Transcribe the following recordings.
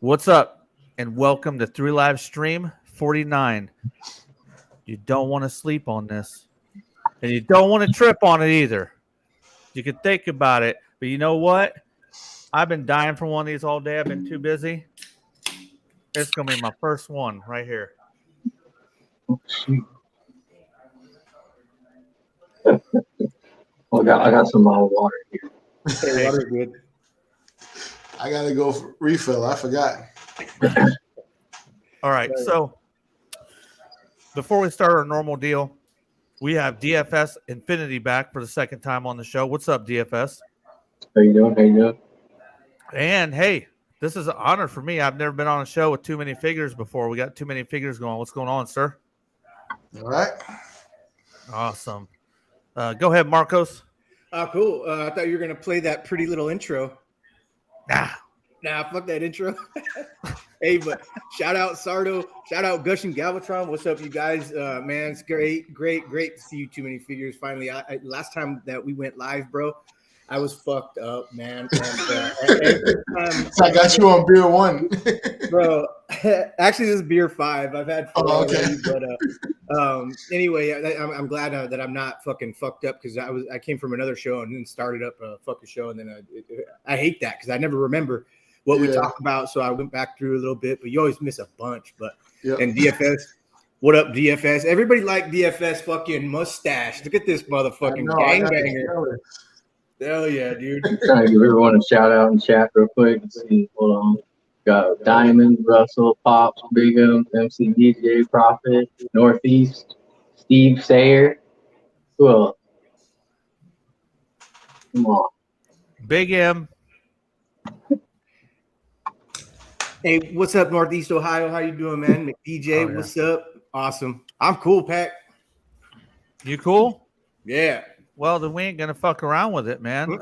What's up? And welcome to 3 Live Stream 49. You don't want to sleep on this. And you don't want to trip on it either. You can think about it. But you know what? I've been dying for one of these all day. I've been too busy. It's going to be my first one right here. Oh, shoot. I got some water here. Hey, water's good. I gotta go for refill. I forgot. All right. So before we start our normal deal, we have DFS Infinity back for the second time on the show. What's up, DFS? How you doing? And hey, this is an honor for me. I've never been on a show with too many figures before. We got too many figures going on. What's going on, sir? All right. Awesome. Go ahead, Marcos. Oh, cool. I thought you were going to play that pretty little intro. Nah, fuck that intro. Hey, but shout out Sardo. Shout out Gush and Galvatron. What's up, you guys? Man, it's great to see you. Too many figures. Finally, last time that we went live, bro, I was fucked up, man. And, I got you on beer 1. bro. Actually, this is beer 5. I've had 4 already, but anyway, I'm glad that I'm not fucking fucked up because I came from another show and then started up a fucking show, and then I hate that because I never remember what we talked about, so I went back through a little bit. But you always miss a bunch. But and DFS, what up, DFS? Everybody like DFS fucking mustache. Look at this motherfucking gangbanger. Hell yeah, dude. I'm trying to give everyone a shout out in chat real quick. Let's see. Hold on. Got Diamond, Russell, Pops, Bigum, MC DJ, Prophet, Northeast, Steve Sayer. Who else? Come on. Big M. Hey, what's up, Northeast Ohio? How you doing, man? McDJ, what's up? Awesome. I'm cool, Pac. You cool? Yeah. Well, then we ain't gonna fuck around with it, man.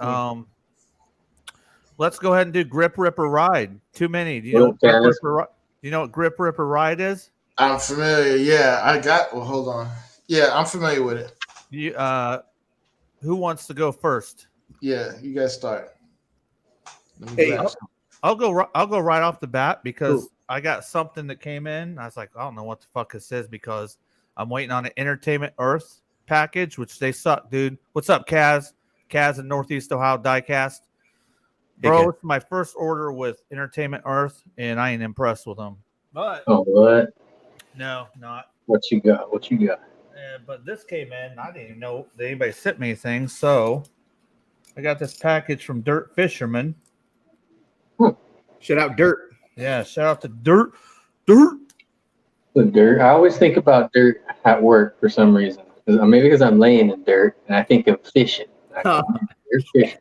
Let's go ahead and do Grip Ripper Ride. Too many. Do you know what Grip Ripper Ride is? I'm familiar. Yeah, hold on. Yeah, I'm familiar with it. You who wants to go first? Yeah, you guys start. Hey, I'll go right off the bat because I got something that came in. I was like, I don't know what the fuck this is because I'm waiting on an Entertainment Earth package, which they suck, dude. What's up, Kaz? Kaz in Northeast Ohio Diecast. Bro, it's my first order with Entertainment Earth, and I ain't impressed with them. But what? No, not. What you got? But this came in. I didn't even know that anybody sent me anything. So I got this package from Dirt Fisherman. Shout out Dirt. Yeah, shout out to Dirt. The dirt. I always think about dirt at work for some reason. Maybe because I'm laying in dirt and I think of fishing. Fishing.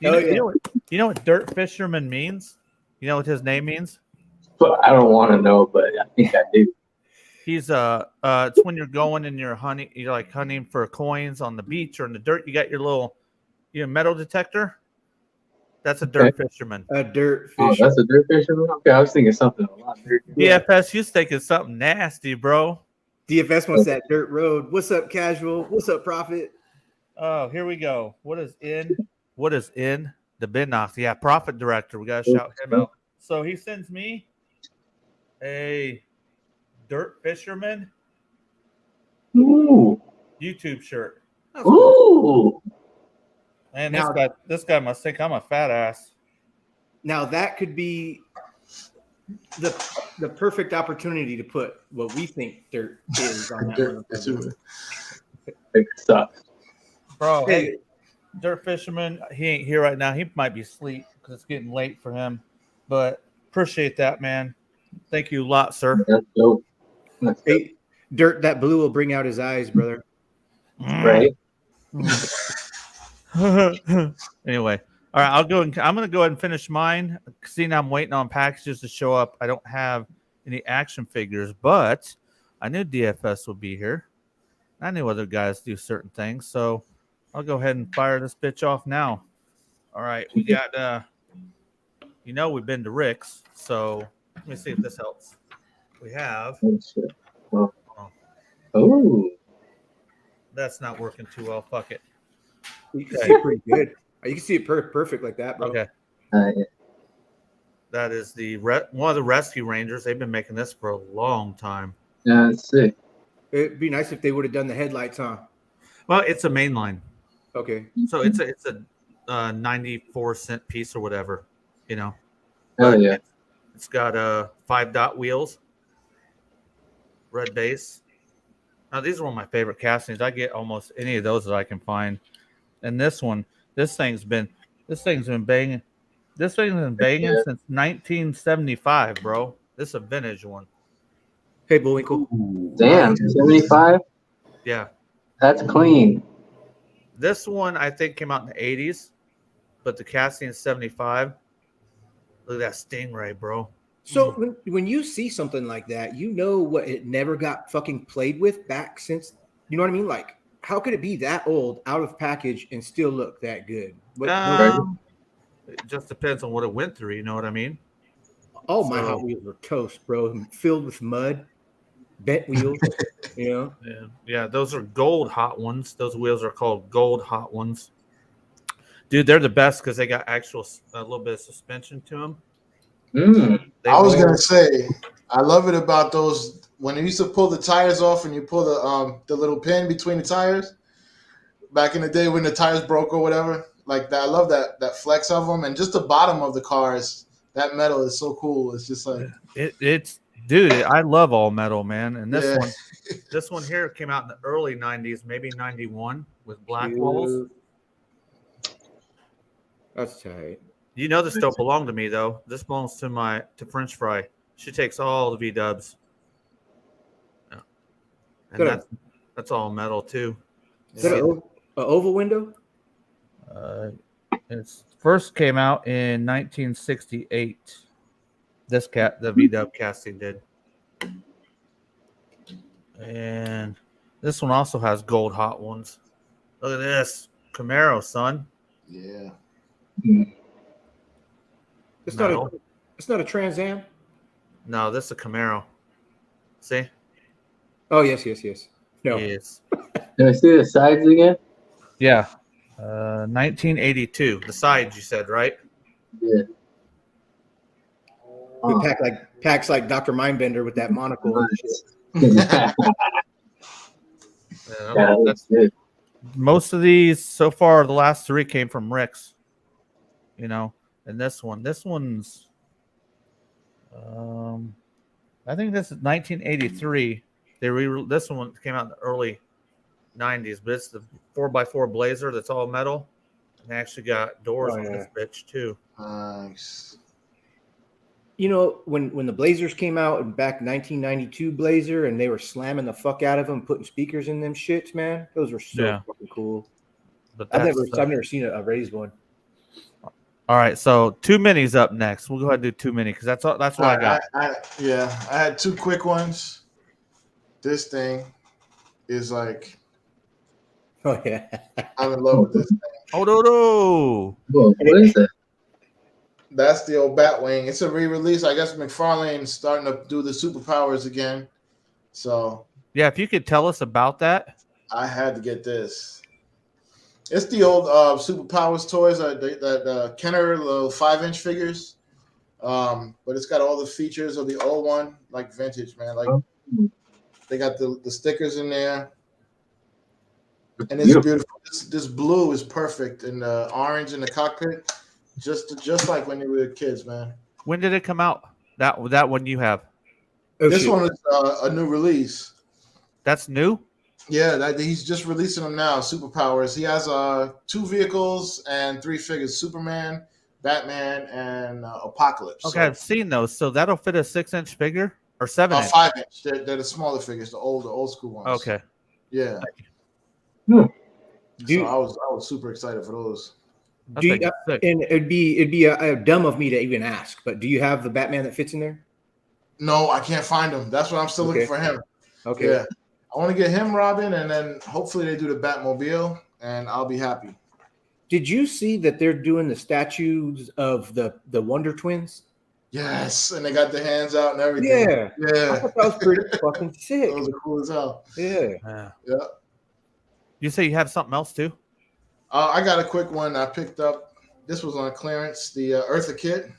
You know what Dirt Fisherman means? You know what his name means? But I don't want to know, but I think I do. He's it's when you're going and you're like hunting for coins on the beach or in the dirt. You got your little metal detector. That's a dirt fisherman. A dirt fisherman. Oh, that's a dirt fisherman? Okay, I was thinking something a lot dirty. DFS, you thinking something nasty, bro. DFS wants that dirt road. What's up, Casual? What's up, Prophet? Oh, here we go. What is in the bin box? Yeah, Prophet Director. We got to shout him out. So he sends me a Dirt Fisherman YouTube shirt. Ooh. And this guy must think I'm a fat ass. Now that could be the perfect opportunity to put what we think dirt is on that. It sucks. Bro, hey, Dirt Fisherman, he ain't here right now. He might be asleep because it's getting late for him. But appreciate that, man. Thank you a lot, sir. That's dope. Hey, Dirt, that blue will bring out his eyes, brother. Right? Anyway, all right, I'm going to go ahead and finish mine. Seeing I'm waiting on packages to show up. I don't have any action figures, but I knew DFS would be here. I knew other guys do certain things, so I'll go ahead and fire this bitch off now. All right, we got we've been to Rick's, so let me see if this helps. We have that's not working too well. Fuck it. You can see it pretty good. You can see it perfect like that, bro. Okay. That is the one of the Rescue Rangers. They've been making this for a long time. Yeah, that's sick. It'd be nice if they would have done the headlights, huh? Well, it's a mainline, Okay. so it's a 94-cent piece or whatever, you know. Hell But yeah. it's got 5-dot wheels, red base. Now these are one of my favorite castings. I get almost any of those that I can find. And this thing's been banging. This thing's been banging since 1975, bro. This is a vintage one. Hey, Bullwinkle. Damn, 75? Yeah. That's clean. This one I think came out in the 80s, but the casting is 75. Look at that Stingray, bro. So when you see something like that, you know what it never got fucking played with back since, you know what I mean? Like, how could it be that old, out of package, and still look that good? It just depends on what it went through. You know what I mean? Oh, my Hot Wheels were toast, bro. Filled with mud, bent wheels, you know? Yeah, those are gold Hot Ones. Those wheels are called gold Hot Ones. Dude, they're the best because they got a little bit of suspension to them. I was gonna say, I love it about those when you used to pull the tires off and you pull the little pin between the tires. Back in the day when the tires broke or whatever, like that. I love that flex of them, and just the bottom of the cars. That metal is so cool. It's just like it's dude. I love all metal, man. And this one here came out in the early '90s, maybe '91, with black walls. That's tight. You know this don't belong to me though. This belongs to French Fry. She takes all the V-dubs. Yeah. And that's all metal too. Is that an oval window? It first came out in 1968. The V-dub casting did. And this one also has gold Hot Ones. Look at this Camaro, son. Yeah. It's not a Trans Am. No, this is a Camaro. See? Oh yes. No. Yes. Can I see the sides again? Yeah. 1982. The sides you said, right? Yeah. Packs like Dr. Mindbender with that monocle. And shit. Yeah, that's good. Most of these so far, the last three came from Rick's. You know, and this one's I think this is 1983. This one came out in the early 90s, but it's the 4x4 Blazer that's all metal. And they actually got doors on this bitch too. Nice. You know, when the Blazers came out in back 1992 Blazer, and they were slamming the fuck out of them, putting speakers in them shits, man. Those were so fucking cool. But I've never seen a raised one. All right, so 2 minis up next. We'll go ahead and do 2 mini because that's what I got. I had 2 quick ones. This thing is like, oh yeah, I'm in love with this thing. Oh no! Whoa, what is that? That's the old Batwing. It's a re-release. I guess McFarlane's starting to do the superpowers again. So yeah, if you could tell us about that. I had to get this. It's the old superpowers toys that Kenner little 5-inch figures. But it's got all the features of the old one, like vintage, man. Like they got the stickers in there. And it's beautiful. This blue is perfect, and the orange in the cockpit. Just like when you were kids, man. When did it come out? That one you have? This one is a new release. That's new? Yeah, he's just releasing them now. Superpowers. He has 2 vehicles and 3 figures: Superman, Batman, and Apocalypse. Okay, I've seen those. So that'll fit a 6-inch figure or 7-inch? 5-inch. They're the smaller figures, the old school ones. Okay. Yeah. Hmm. So I was super excited for those. And it'd be dumb of me to even ask, but do you have the Batman that fits in there? No, I can't find him. That's what I'm still looking for him. Okay. Yeah. I want to get him, Robin, and then hopefully they do the Batmobile, and I'll be happy. Did you see that they're doing the statues of the Wonder Twins? Yes, and they got the hands out and everything. Yeah. Yeah. I thought that was pretty fucking sick. Those are cool as hell. Yeah. Yeah. You say you have something else too? I got a quick one I picked up. This was on clearance. The Eartha kit.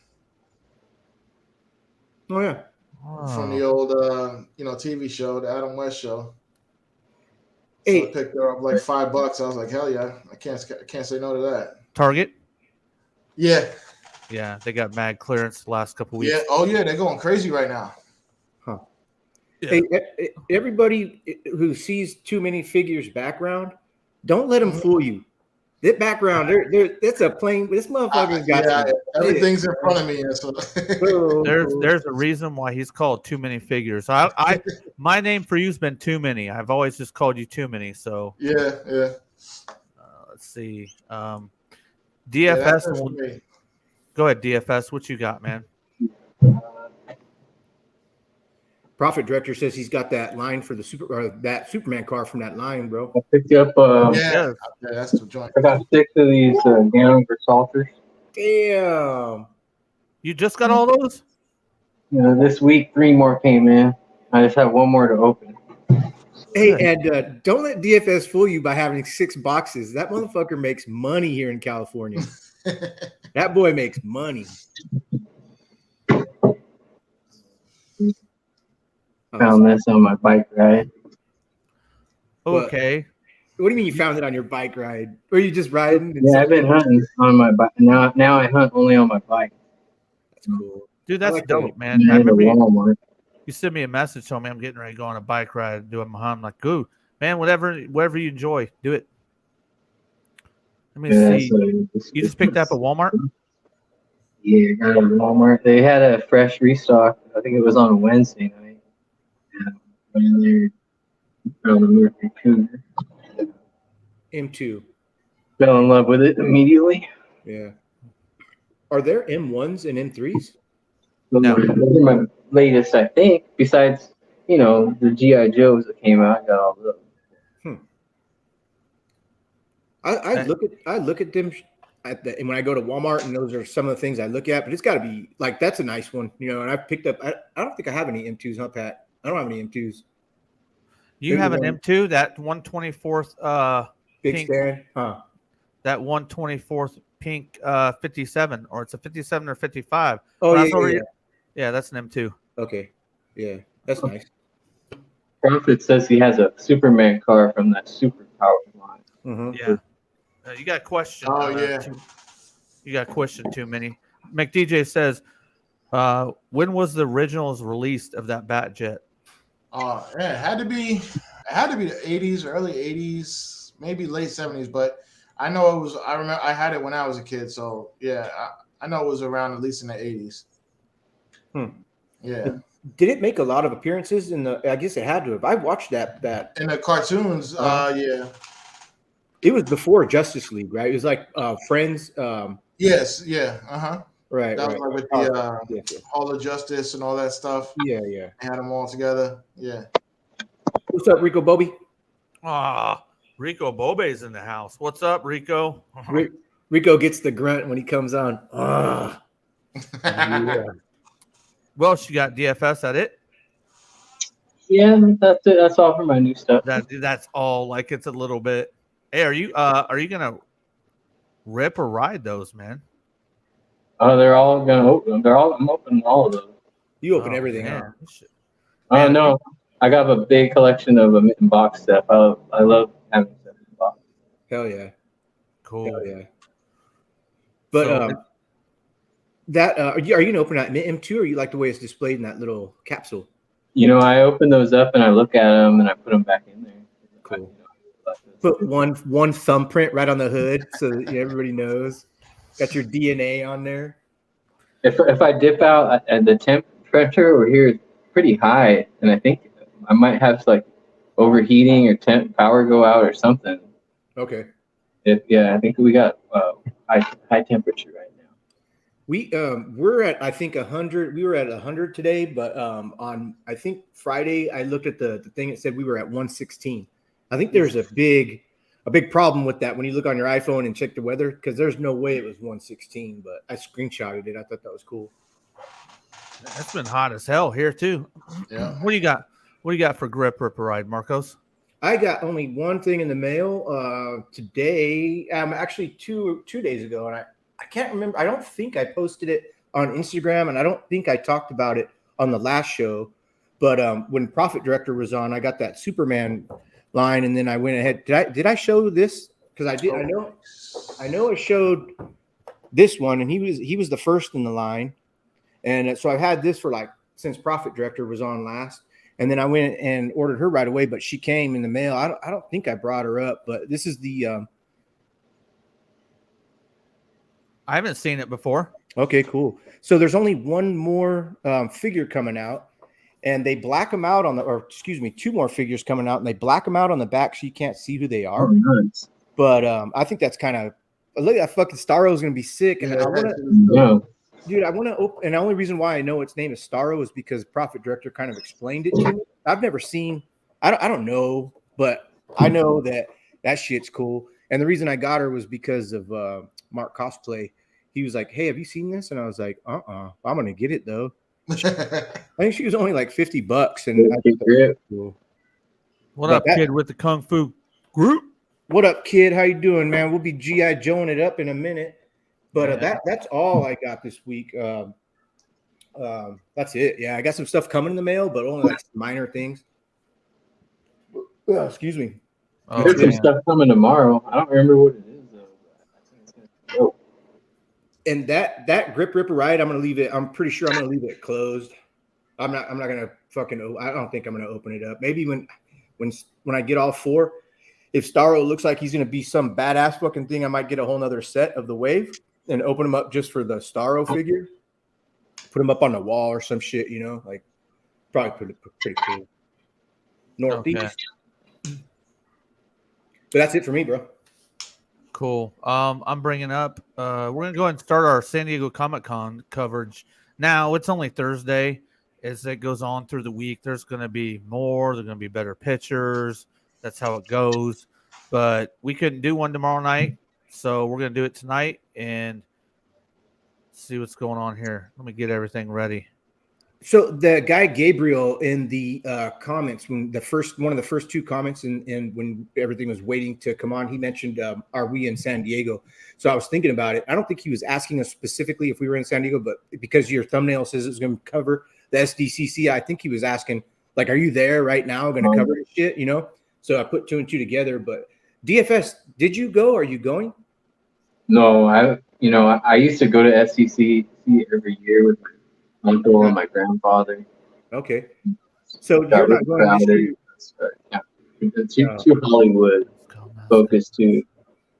Oh yeah. From the old TV show, the Adam West show. So Hey, I picked her up like $5. I was like, hell yeah, I can't say no to that. Target. Yeah. Yeah, they got mad clearance the last couple weeks. Yeah. Oh yeah, they're going crazy right now. huh. Yeah. Hey, everybody who sees too many figures background, don't let them fool you. That background, that's a plain. This motherfucker's got everything's in front of me. So. There's a reason why he's called Too Many Figures. I my name for you's been Too Many. I've always just called you Too Many. So yeah. let's see. DFS. Yeah, Go ahead, DFS. What you got, man? Profit Director says he's got that line for the that Superman car from that line, bro. I picked up. yeah, that's the joint. I got 6 of these down salters. Damn. You just got all those? This week 3 more came in. I just have 1 more to open. Hey, and don't let DFS fool you by having 6 boxes. That motherfucker makes money here in California. That boy makes money. Found this on my bike ride. Okay. What do you mean you found it on your bike ride? Or you just riding? Yeah, I've been hunting on my bike. Now I hunt only on my bike. That's cool. Dude, that's like dope, that. man. I remember you sent me a message telling me I'm getting ready to go on a bike ride, doing my hunt. I'm like, ooh, man, whatever you enjoy, do it. Let me see. So you just picked up at Walmart? Yeah, I got it at Walmart. They had a fresh restock. I think it was on a Wednesday night. Yeah, found a Mercury Cougar. M2. Fell in love with it immediately. Yeah. Are there M1s and M3s? No. Those are my latest, I think. Besides, the G.I. Joes that came out, I got all those. I look at them and when I go to Walmart, and those are some of the things I look at, but it's got to be like, that's a nice one, and I've picked up, I don't think I have any M2s, huh, Pat? I don't have any M2s. You have an M2, that 124th Big pink, stand, huh? That 124th pink 57, or it's a 57 or 55. Oh, yeah. Yeah, that's an M2. Okay. Yeah, that's nice. Prophet says he has a Superman car from that Superpower line. Mm-hmm. Yeah. You got a question. Oh, yeah. You got a question too many. McDJ says, when was the originals released of that Batjet? It had to be the 80s, early 80s, maybe late 70s, but I know it was, I remember I had it when I was a kid, so yeah, I know it was around at least in the 80s. Yeah. Did it make a lot of appearances I guess it had to have. I watched that. In the cartoons, yeah. It was before Justice League, right? It was like Friends. Yes, yeah, uh-huh. Right. That was like with the yeah. Hall of Justice and all that stuff. Yeah. They had them all together. Yeah. What's up, Rico Bobby? Rico Bobe's in the house. What's up, Rico? Rico gets the grunt when he comes on. Yeah. Well, she got DFS at it. Yeah, that's it. That's all for my new stuff. That's all. Like, it's a little bit. Hey, are you gonna rip or ride those, man? Oh, they're all gonna open. I'm opening all of those. You open everything up. Oh no, I got a big collection of box stuff. I love having stuff in box. Hell yeah. Cool. Hell yeah. But are you gonna open that M2, or you like the way it's displayed in that little capsule? I open those up and I look at them and I put them back in there. Cool. Put one thumbprint right on the hood so that everybody knows. Got your DNA on there. If I dip out at the temperature over here is pretty high, and I think I might have like overheating or power go out or something. Okay. I think we got high temperature right now. We're at, I think, 100. We were at 100 today, but on, I think, Friday I looked at the thing. It said we were at 116. I think there's a big problem with that when you look on your iPhone and check the weather, because there's no way it was 116, but I screenshotted it. I thought that was cool. It's been hot as hell here too. Yeah. What do you got? What do you got for Grip Ripper Ride, Marcos? I got only one thing in the mail today. Actually, two days ago, and I can't remember. I don't think I posted it on Instagram, and I don't think I talked about it on the last show. But when Profit Director was on, I got that Superman line, and then I went ahead. Did I show this? Because I did. I know I showed this one, and he was the first in the line, and so I've had this for like since Profit Director was on last. And then I went and ordered her right away, but she came in the mail. I don't think I brought her up, but this is the. I haven't seen it before. Okay, cool. So there's only one more figure coming out, and they black them out on two more figures coming out, and they black them out on the back so you can't see who they are. Oh, nice. But I think that's kind of look. That fucking Starro is gonna be sick, and I want to. Yeah. Dude, I want to open, and the only reason why I know its name is Starro is because Profit Director kind of explained it to me. I've never seen, I don't know, but I know that shit's cool. And the reason I got her was because of Mark Cosplay. He was like, "Hey, have you seen this?" And I was like, I'm gonna get it though. I think she was only like $50, and I think that was cool. What up, kid with the Kung Fu group? What up, kid? How you doing, man? We'll be G.I. Joeing it up in a minute. But that's all I got this week. That's it. Yeah, I got some stuff coming in the mail, but only like minor things. Excuse me. Oh, There's some stuff coming tomorrow. I don't remember what it is though. I think it's gonna be dope. And that Grip Ripper ride, I'm gonna leave it. I'm pretty sure I'm gonna leave it closed. I'm not gonna fucking. I don't think I'm gonna open it up. Maybe when I get all four, if Starro looks like he's gonna be some badass fucking thing, I might get a whole nother set of the Wave and open them up just for the Starro figure. Put them up on the wall or some shit, you know, like probably pretty cool. Northeast. Okay. But that's it for me, bro. Cool. I'm bringing up. We're gonna go ahead and start our San Diego Comic-Con coverage. Now it's only Thursday. As it goes on through the week, there's gonna be more. There's gonna be better pictures. That's how it goes. But we couldn't do one tomorrow night, so we're gonna do it tonight and see what's going on here. Let me get everything ready. So the guy Gabriel in the comments, when one of the first two comments, and when everything was waiting to come on, he mentioned, "Are we in San Diego?" So I was thinking about it. I don't think he was asking us specifically if we were in San Diego, but because your thumbnail says it's going to cover the SDCC, I think he was asking, like, "Are you there right now? Going to cover this shit?" You know. So I put two and two together. But DFS, did you go? Are you going? No, I used to go to SDCC every year with my uncle and my grandfather. Okay. So you're not going this year? Yeah. It's too Hollywood focused too.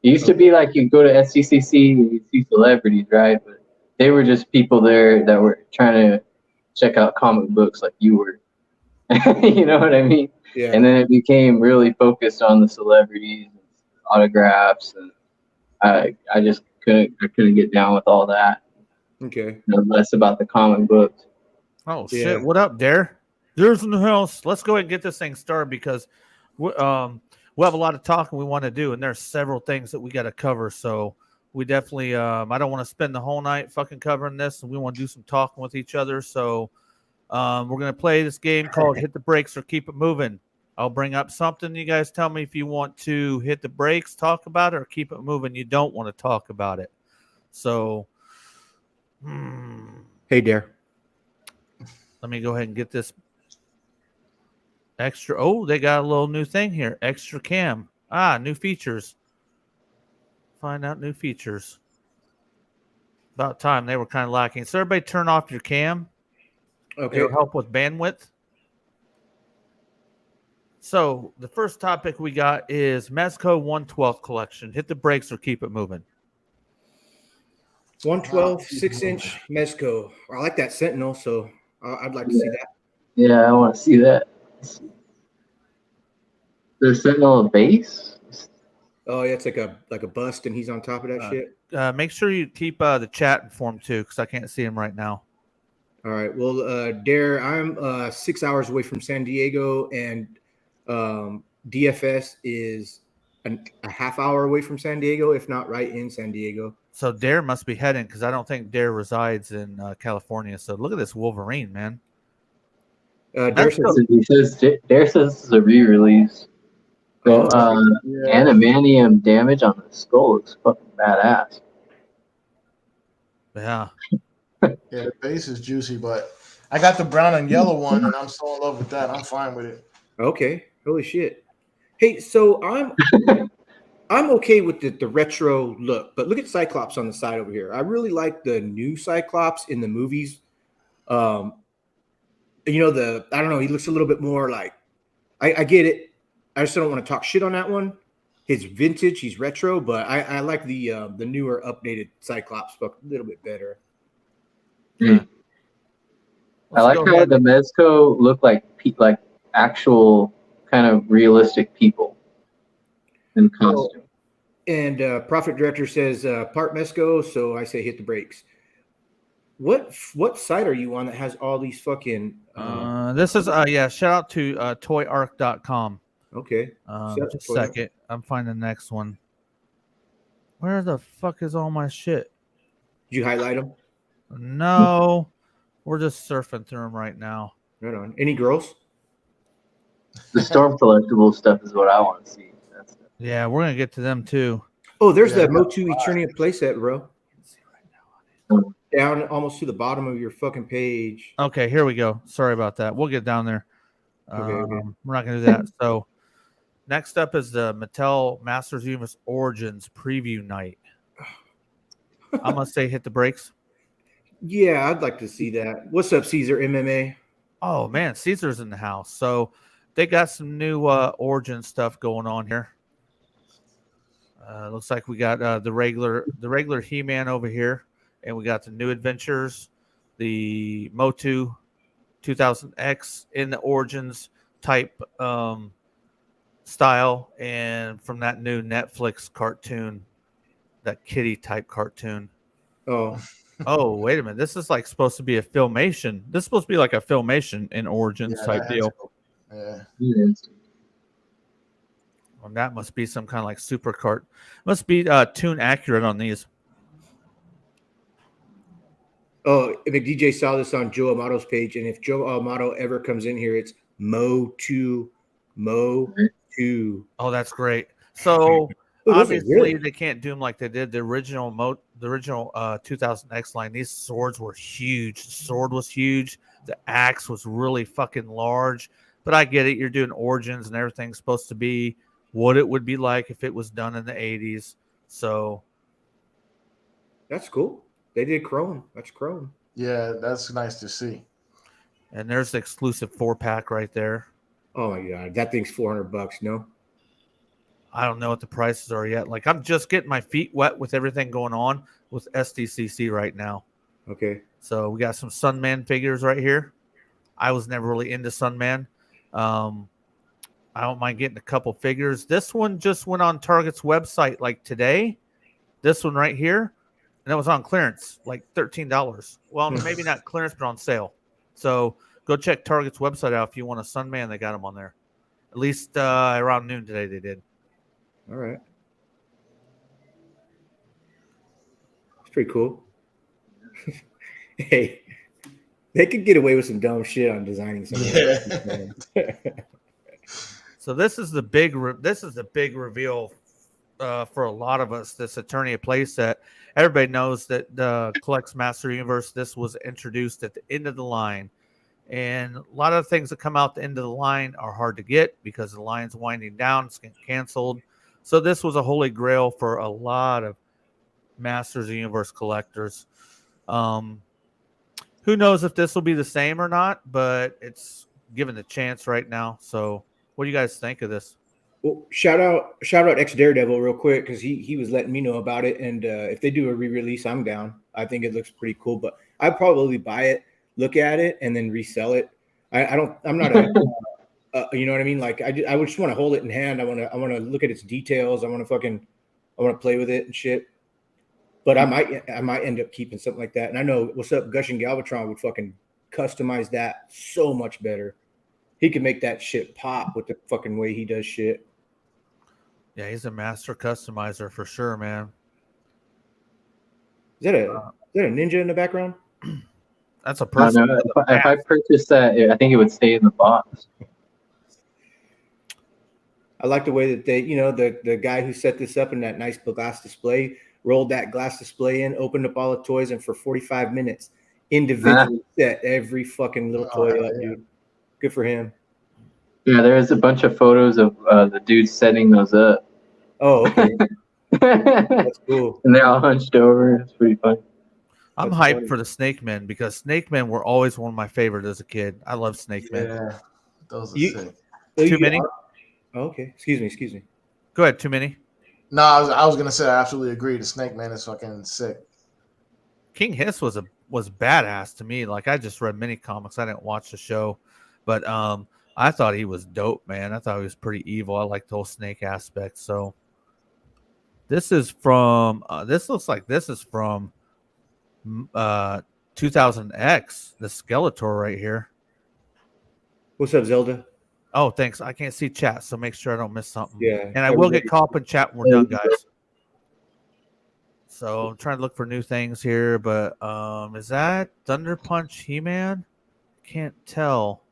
It used to be like you go to SDCC and you see celebrities, right? But they were just people there that were trying to check out comic books like you were. You know what I mean? Yeah. And then it became really focused on the celebrities, autographs, and I just couldn't get down with all that. Okay. Less about the comic books. Oh shit! What up, Dare? There's in the house. Let's go ahead and get this thing started because we'll have a lot of talking we want to do, and there's several things that we got to cover. So we definitely I don't want to spend the whole night fucking covering this, and we want to do some talking with each other. So we're gonna play this game called Hit the Brakes or Keep It Moving. I'll bring up something. You guys tell me if you want to hit the brakes, talk about it, or keep it moving. You don't want to talk about it. So, hey, Dare. Let me go ahead and get this extra. Oh, they got a little new thing here. Extra cam. New features. Find out new features. About time. They were kind of lacking. So everybody turn off your cam. Okay. It'll help with bandwidth. So the first topic we got is Mezco 1/12 collection. Hit the brakes or keep it moving. 1/12 6-inch Mezco. I like that Sentinel, so I'd like to see that. Yeah, I want to see that. The Sentinel base? Oh yeah, it's like a bust, and he's on top of that shit. Make sure you keep the chat informed too, because I can't see him right now. All right. Well, Dare, I'm 6 hours away from San Diego, and DFS is a half hour away from San Diego, if not right in San Diego. So Dare must be heading, because I don't think Dare resides in California. So look at this Wolverine, man. Dare says it's a re-release. So, Animanium damage on the skull looks fucking badass. Yeah. Yeah, the base is juicy, but I got the brown and yellow one, and I'm so in love with that. I'm fine with it. Okay. Holy shit. Hey, so I'm okay with the retro look, but look at Cyclops on the side over here. I really like the new Cyclops in the movies. I don't know, he looks a little bit more like I get it. I just don't want to talk shit on that one. He's vintage, he's retro, but I like the newer updated Cyclops book a little bit better. Yeah. I like how the Mezco look like actual kind of realistic people in costume. And Profit Director says part Mesco, so I say hit the brakes. What site are you on that has all these fucking? This is shout out to toyarc.com. Okay. Just a second. I'm finding the next one. Where the fuck is all my shit? Did you highlight them? No, we're just surfing through them right now. Right on. Any girls? The Storm collectible stuff is what I want to see. Yeah, we're gonna get to them too. Oh, there's that Motu Eternia playset, bro. Down almost to the bottom of your fucking page. Okay, here we go. Sorry about that. We'll get down there. Okay. We're not gonna do that. So next up is the Mattel Masters Universe Origins preview night. I'm gonna say hit the brakes. Yeah, I'd like to see that. What's up, Caesar MMA? Oh man, Caesar's in the house. So they got some new Origin stuff going on here. Looks like we got the regular He-Man over here, and we got the new adventures, the Motu 2000X in the Origins type style, and from that new Netflix cartoon, that kitty type cartoon. Oh, wait a minute. This is like supposed to be a filmation. This is supposed to be like a filmation in Origins type deal. Yeah. Well, that must be some kind of like super cart. Must be tune accurate on these. Oh, McDJ saw this on Joe Amato's page, and if Joe Amato ever comes in here, it's Mo2. Oh, that's great. So obviously they can't do them like they did the original 2000X line. These swords were huge. The sword was huge. The axe was really fucking large. But I get it. You're doing Origins, and everything's supposed to be what it would be like if it was done in the 80s. So that's cool. They did Chrome. That's Chrome. Yeah, that's nice to see. And there's the exclusive 4-pack right there. Oh my god, that thing's $400. No, I don't know what the prices are yet. Like I'm just getting my feet wet with everything going on with Sdcc right now. Okay. So we got some Sunman figures right here. I was never really into Sunman. I don't mind getting a couple figures. This one just went on Target's website like today. This one right here. And it was on clearance, like $13. Well, maybe not clearance, but on sale. So go check Target's website out if you want a Sunman. They got them on there. At least around noon today they did. All right. It's pretty cool. Hey, they could get away with some dumb shit on designing something. Yeah. So this is the big reveal for a lot of us. This Eternia playset. Everybody knows that the Collects Master Universe. This was introduced at the end of the line, and a lot of things that come out the end of the line are hard to get because the line's winding down. It's getting canceled. So this was a holy grail for a lot of Masters of the Universe collectors. Who knows if this will be the same or not, but it's given a chance right now. So what do you guys think of this? Well, shout out X Daredevil real quick because he was letting me know about it, and if they do a re-release, I'm down. I think it looks pretty cool, but I'd probably buy it, look at it, and then resell it. I'm not a you know what I mean? Like I just want to hold it in hand. I want to look at its details. I want to play with it and shit. But I might end up keeping something like that. And I know what's up, Gushing Galvatron would fucking customize that so much better. He could make that shit pop with the fucking way he does shit. Yeah, he's a master customizer for sure, man. Is that a ninja in the background? That's a person. If I purchased that, I think it would stay in the box. I like the way that they, the guy who set this up in that nice glass display rolled that glass display in, opened up all the toys, and for 45 minutes individually set every fucking little toy up, yeah. dude. Good for him. Yeah, there's a bunch of photos of the dudes setting those up. Oh, okay. And That's cool. they're all hunched over. It's pretty funny. I'm That's hyped funny. for the Snake Men because Snake Men were always one of my favorites as a kid. I love Snake Men. Yeah, those are You- sick. Too many? Oh, okay. Excuse me. Go ahead, too many. No, I was gonna say I absolutely agree. The Snake Man is fucking sick. King Hiss was badass to me. Like I just read many comics. I didn't watch the show, but I thought he was dope, man. I thought he was pretty evil. I liked the whole snake aspect. So this is from this looks like this is from 2000X, the Skeletor right here. What's up, Zelda? Oh, thanks. I can't see chat, so make sure I don't miss something. Yeah. And I will get caught up in chat when we're done, guys. So I'm trying to look for new things here, but is that Thunder Punch He-Man? Can't tell.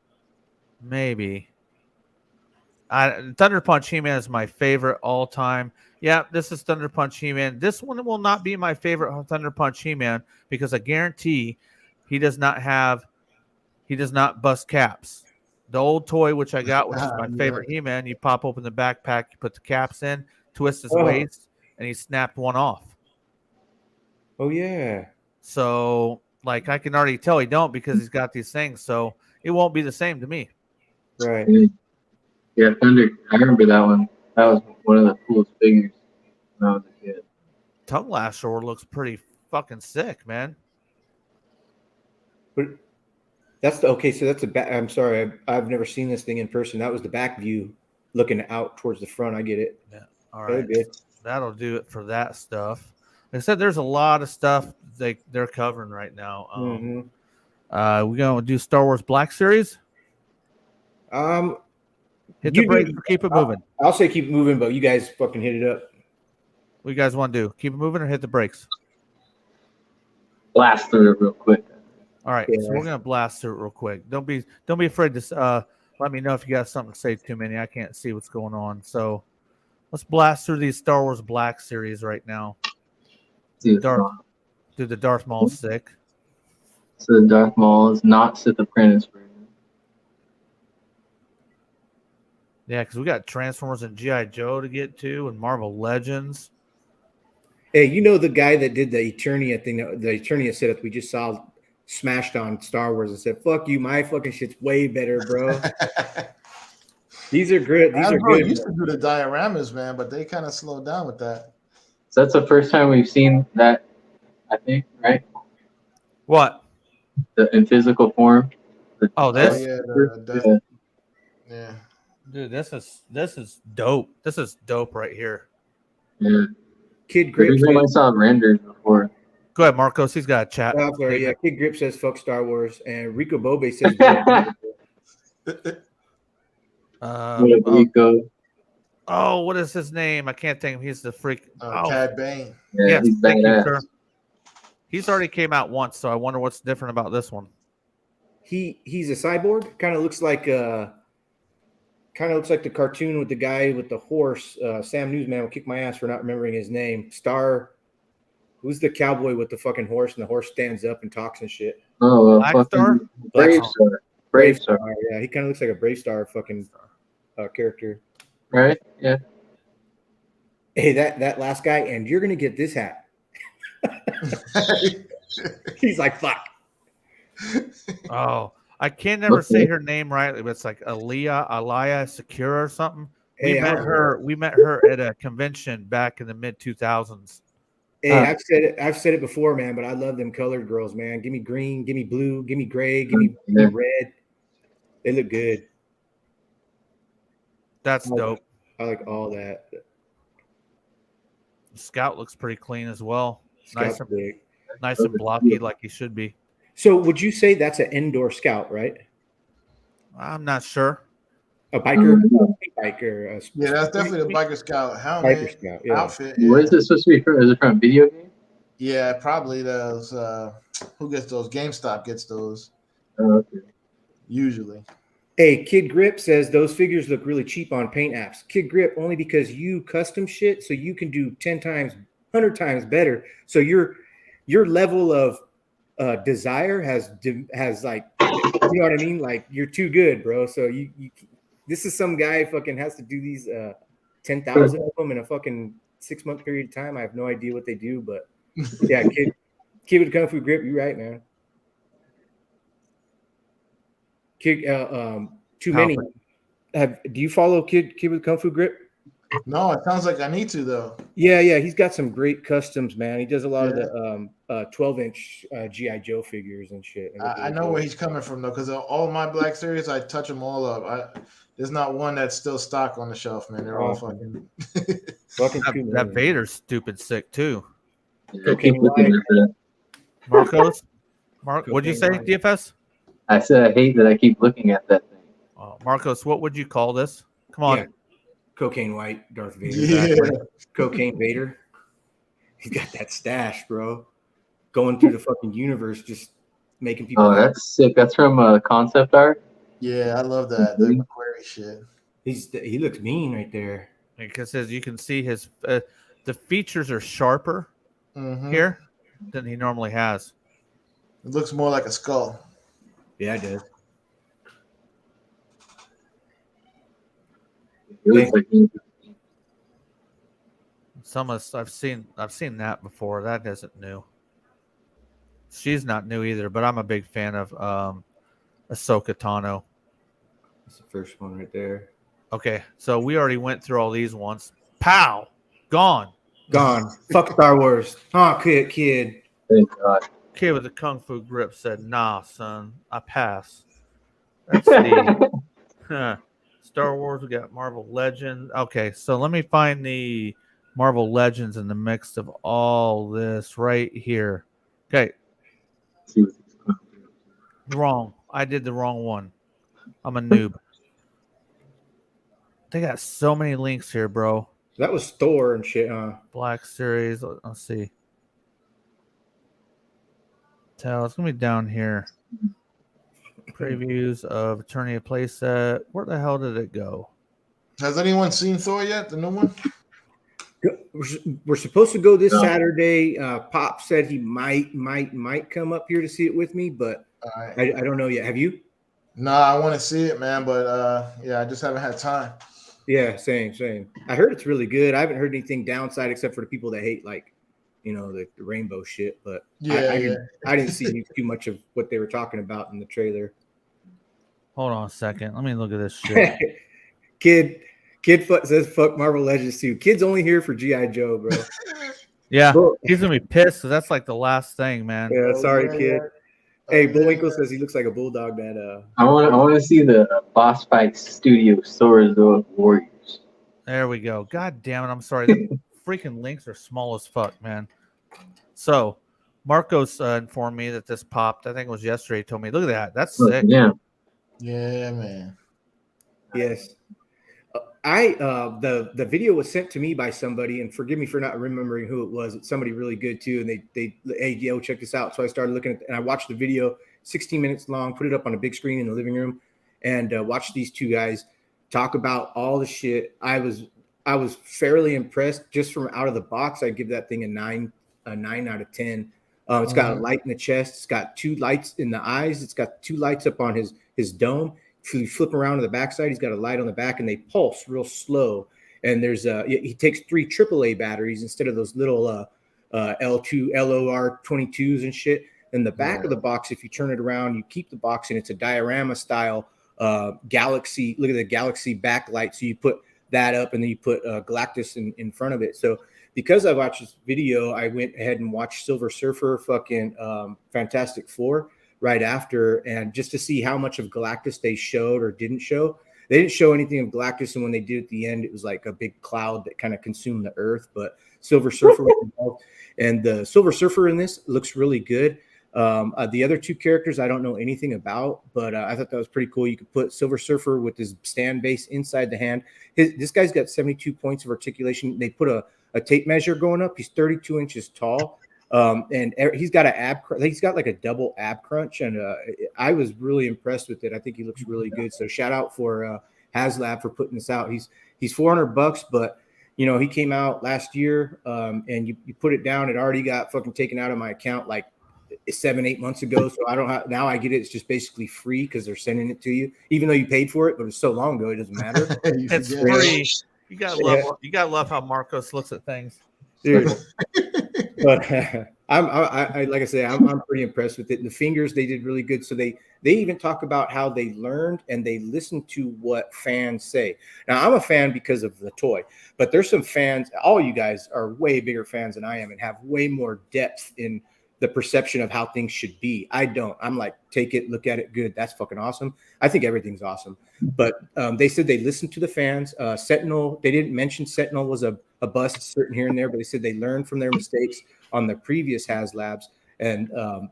Maybe. Thunder Punch He-Man is my favorite all time. Yeah, this is Thunder Punch He-Man. This one will not be my favorite Thunder Punch He-Man because I guarantee he does not bust caps. The old toy, which I got, which is my favorite He-Man, you pop open the backpack, you put the caps in, twist his waist, and he snapped one off. Oh yeah. So, like, I can already tell he don't because he's got these things. So it won't be the same to me. Right. Yeah, Thunder. I remember that one. That was one of the coolest figures when I was a kid. Tongue Lasher looks pretty fucking sick, man. But that's the okay. So that's a back. I'm sorry, I've never seen this thing in person. That was the back view, looking out towards the front. I get it. Yeah. All Very right. good. That'll do it for that stuff. Like I said, there's a lot of stuff they're covering right now. We're gonna do Star Wars Black Series. Hit the brakes or keep it moving. I'll say keep moving, but you guys fucking hit it up. What you guys want to do? Keep it moving or hit the brakes? Blast through it real quick. All right, Yeah. so we're gonna blast through it real quick. Don't be afraid to let me know if you got something to say too many. I can't see what's going on. So let's blast through these Star Wars Black Series right now. Dude, Dude, the Darth Maul is sick. So the Darth Maul is not Sith Apprentice version. Yeah, because we got Transformers and G.I. Joe to get to and Marvel Legends. Hey, you know the guy that did the Eternia thing, the Eternia setup we just saw smashed on Star Wars and said, "Fuck you, my fucking shit's way better, bro." These are good. These are good. Used to do the dioramas, man, but they kind of slowed down with that. So that's the first time we've seen that, I think, right? What? In physical form. Oh, this? Yeah. Dude, this is dope. This is dope right here. Yeah. Kid Grip. Every time I saw it rendered before. Go ahead, Marcos. He's got a chat. Yeah, Kid Grip says fuck Star Wars, and Rico Bobe says. What is his name? I can't think. He's the freak. Cad Bane. Yeah, yes, he's thank you, badass. sir. He's already came out once, so I wonder what's different about this one. He's a cyborg. Kind of looks like the cartoon with the guy with the horse. Sam Newsman will kick my ass for not remembering his name. Who's the cowboy with the fucking horse and the horse stands up and talks and shit? Oh, Black Star? Brave Star. Brave Star. Yeah, he kind of looks like a Brave Star fucking character. Right? Yeah. Hey, that last guy, and you're gonna get this hat. He's like, fuck. Oh, I can never say her name right, but it's like Alaya Sakura or something. We met her at a convention back in the mid 2000s. Hey, I've said it before, man, but I love them colored girls, man. Give me green, give me blue, give me gray, give me red. They look good. That's dope. I like all that. Scout looks pretty clean as well. Scout's big. Nice and blocky like he should be. So would you say that's an indoor Scout, right? I'm not sure. A biker? Biker. Yeah, that's definitely the Biker Scout helmet. Biker Scout, yeah. Outfit. Yeah. What is this supposed to be from? Is it from a video game? Yeah, probably those. Who gets those? GameStop gets those. Oh, okay. Usually. Hey, Kid Grip says those figures look really cheap on paint apps. Kid Grip, only because you custom shit, so you can do 10 times, 100 times better. So your level of Desire has like, you know what I mean? Like, you're too good, bro. So you this is some guy fucking has to do these 10,000 of them in a fucking 6-month period of time. I have no idea what they do, but yeah, kid with Kung Fu Grip, you're right, man. Kid, too many. Do you follow kid with Kung Fu Grip? No, it sounds like I need to though. Yeah, he's got some great customs, man. He does a lot of the 12-inch GI Joe figures and shit. I know where he's coming from though, because all my Black Series, I touch them all up. There's not one that's still stock on the shelf, man. They're all fucking. That Vader's stupid sick too. Yeah, I keep looking at that. Marcos, what'd you say, DFS? I said I hate that I keep looking at that thing. Marcos, what would you call this? Come on. Yeah. Cocaine White Darth Vader. Yeah. Cocaine Vader. He's got that stash, bro. Going through the fucking universe, just making people. Oh, that's sick. That's from concept art. Yeah, I love that. The McQuarrie shit. He looks mean right there. Because as you can see, his the features are sharper here than he normally has. It looks more like a skull. Yeah, it does. Some of us I've seen that before. That isn't new. She's not new either, but I'm a big fan of Ahsoka Tano. That's the first one right there. Okay, so we already went through all these once. Pow! Gone. Fuck Star Wars. Oh, kid. Thank God. Kid with the Kung Fu Grip said, "Nah, son, I pass." That's the Star Wars. We got Marvel Legends. Okay, so let me find the Marvel Legends in the mix of all this right here. Okay. Wrong. I did the wrong one. I'm a noob. They got so many links here, bro. That was Thor and shit, huh? Black Series. Let's see. It's gonna be down here. Previews of Eternia playset. Where the hell did it go? Has anyone seen Thor yet? The new one? We're supposed to go this Saturday. Pop said he might come up here to see it with me, but I don't know yet. Have you? No, I want to see it, man, but yeah, I just haven't had time. Yeah, same. I heard it's really good. I haven't heard anything downside except for the people that hate, like, the rainbow shit. But I didn't see too much of what they were talking about in the trailer. Hold on a second. Let me look at this shit. Kid says fuck Marvel Legends too. Kid's only here for G.I. Joe, bro. Yeah, he's gonna be pissed. So that's like the last thing, man. Yeah, sorry, kid. Hey, Bullwinkle says he looks like a bulldog. That I want to see the Boss Fight Studio Swords of Warriors. There we go. God damn it! I'm sorry. The freaking links are small as fuck, man. So, Marcos informed me that this popped. I think it was yesterday. He told me, "Look at that. That's sick." Yeah, man. Yes. The video was sent to me by somebody, and forgive me for not remembering who it was. It's somebody really good too, and they hey, yo, check this out. So I started looking at and I watched the video, 16 minutes long, put it up on a big screen in the living room, and watched these two guys talk about all the shit. I was fairly impressed just from out of the box. I'd give that thing a 9 out of 10. It's got a light in the chest. It's got 2 lights in the eyes. It's got 2 lights up on his dome. If you flip around to the backside, he's got a light on the back, and they pulse real slow. And there's he takes 3 AAA batteries instead of those little L2 LOR 22s and shit. And the back of the box, if you turn it around, you keep the box, and it's a diorama style Galaxy. Look at the Galaxy backlight. So you put that up, and then you put Galactus in front of it. So because I watched this video, I went ahead and watched Silver Surfer, fucking Fantastic Four right after, and just to see how much of Galactus they showed or didn't show. They didn't show anything of Galactus, and when they did at the end, it was like a big cloud that kind of consumed the Earth. But Silver Surfer was involved, and the Silver Surfer in this looks really good. The other 2 characters I don't know anything about, but I thought that was pretty cool. You could put Silver Surfer with his stand base inside the hand. This guy's got 72 points of articulation. They put a tape measure going up. He's 32 inches tall. And he's got he's got like a double ab crunch, and I was really impressed with it. I think he looks really good. So shout out for HasLab for putting this out. He's $400, but he came out last year, and you put it down. It already got fucking taken out of my account like 7-8 months ago. So I don't have now. I get it. It's just basically free because they're sending it to you, even though you paid for it. But it's so long ago, it doesn't matter. It's free. You gotta love. You gotta love how Marcos looks at things. Dude. But I like I say, I'm pretty impressed with it. And the fingers, they did really good. So they even talk about how they learned and they listened to what fans say. Now I'm a fan because of the toy, but there's some fans. All you guys are way bigger fans than I am and have way more depth in the perception of how things should be. I don't. I'm like, take it, look at it, good. That's fucking awesome. I think everything's awesome. But they said they listened to the fans. Sentinel, they didn't mention Sentinel was a bust certain here and there, but they said they learned from their mistakes on the previous HasLabs, and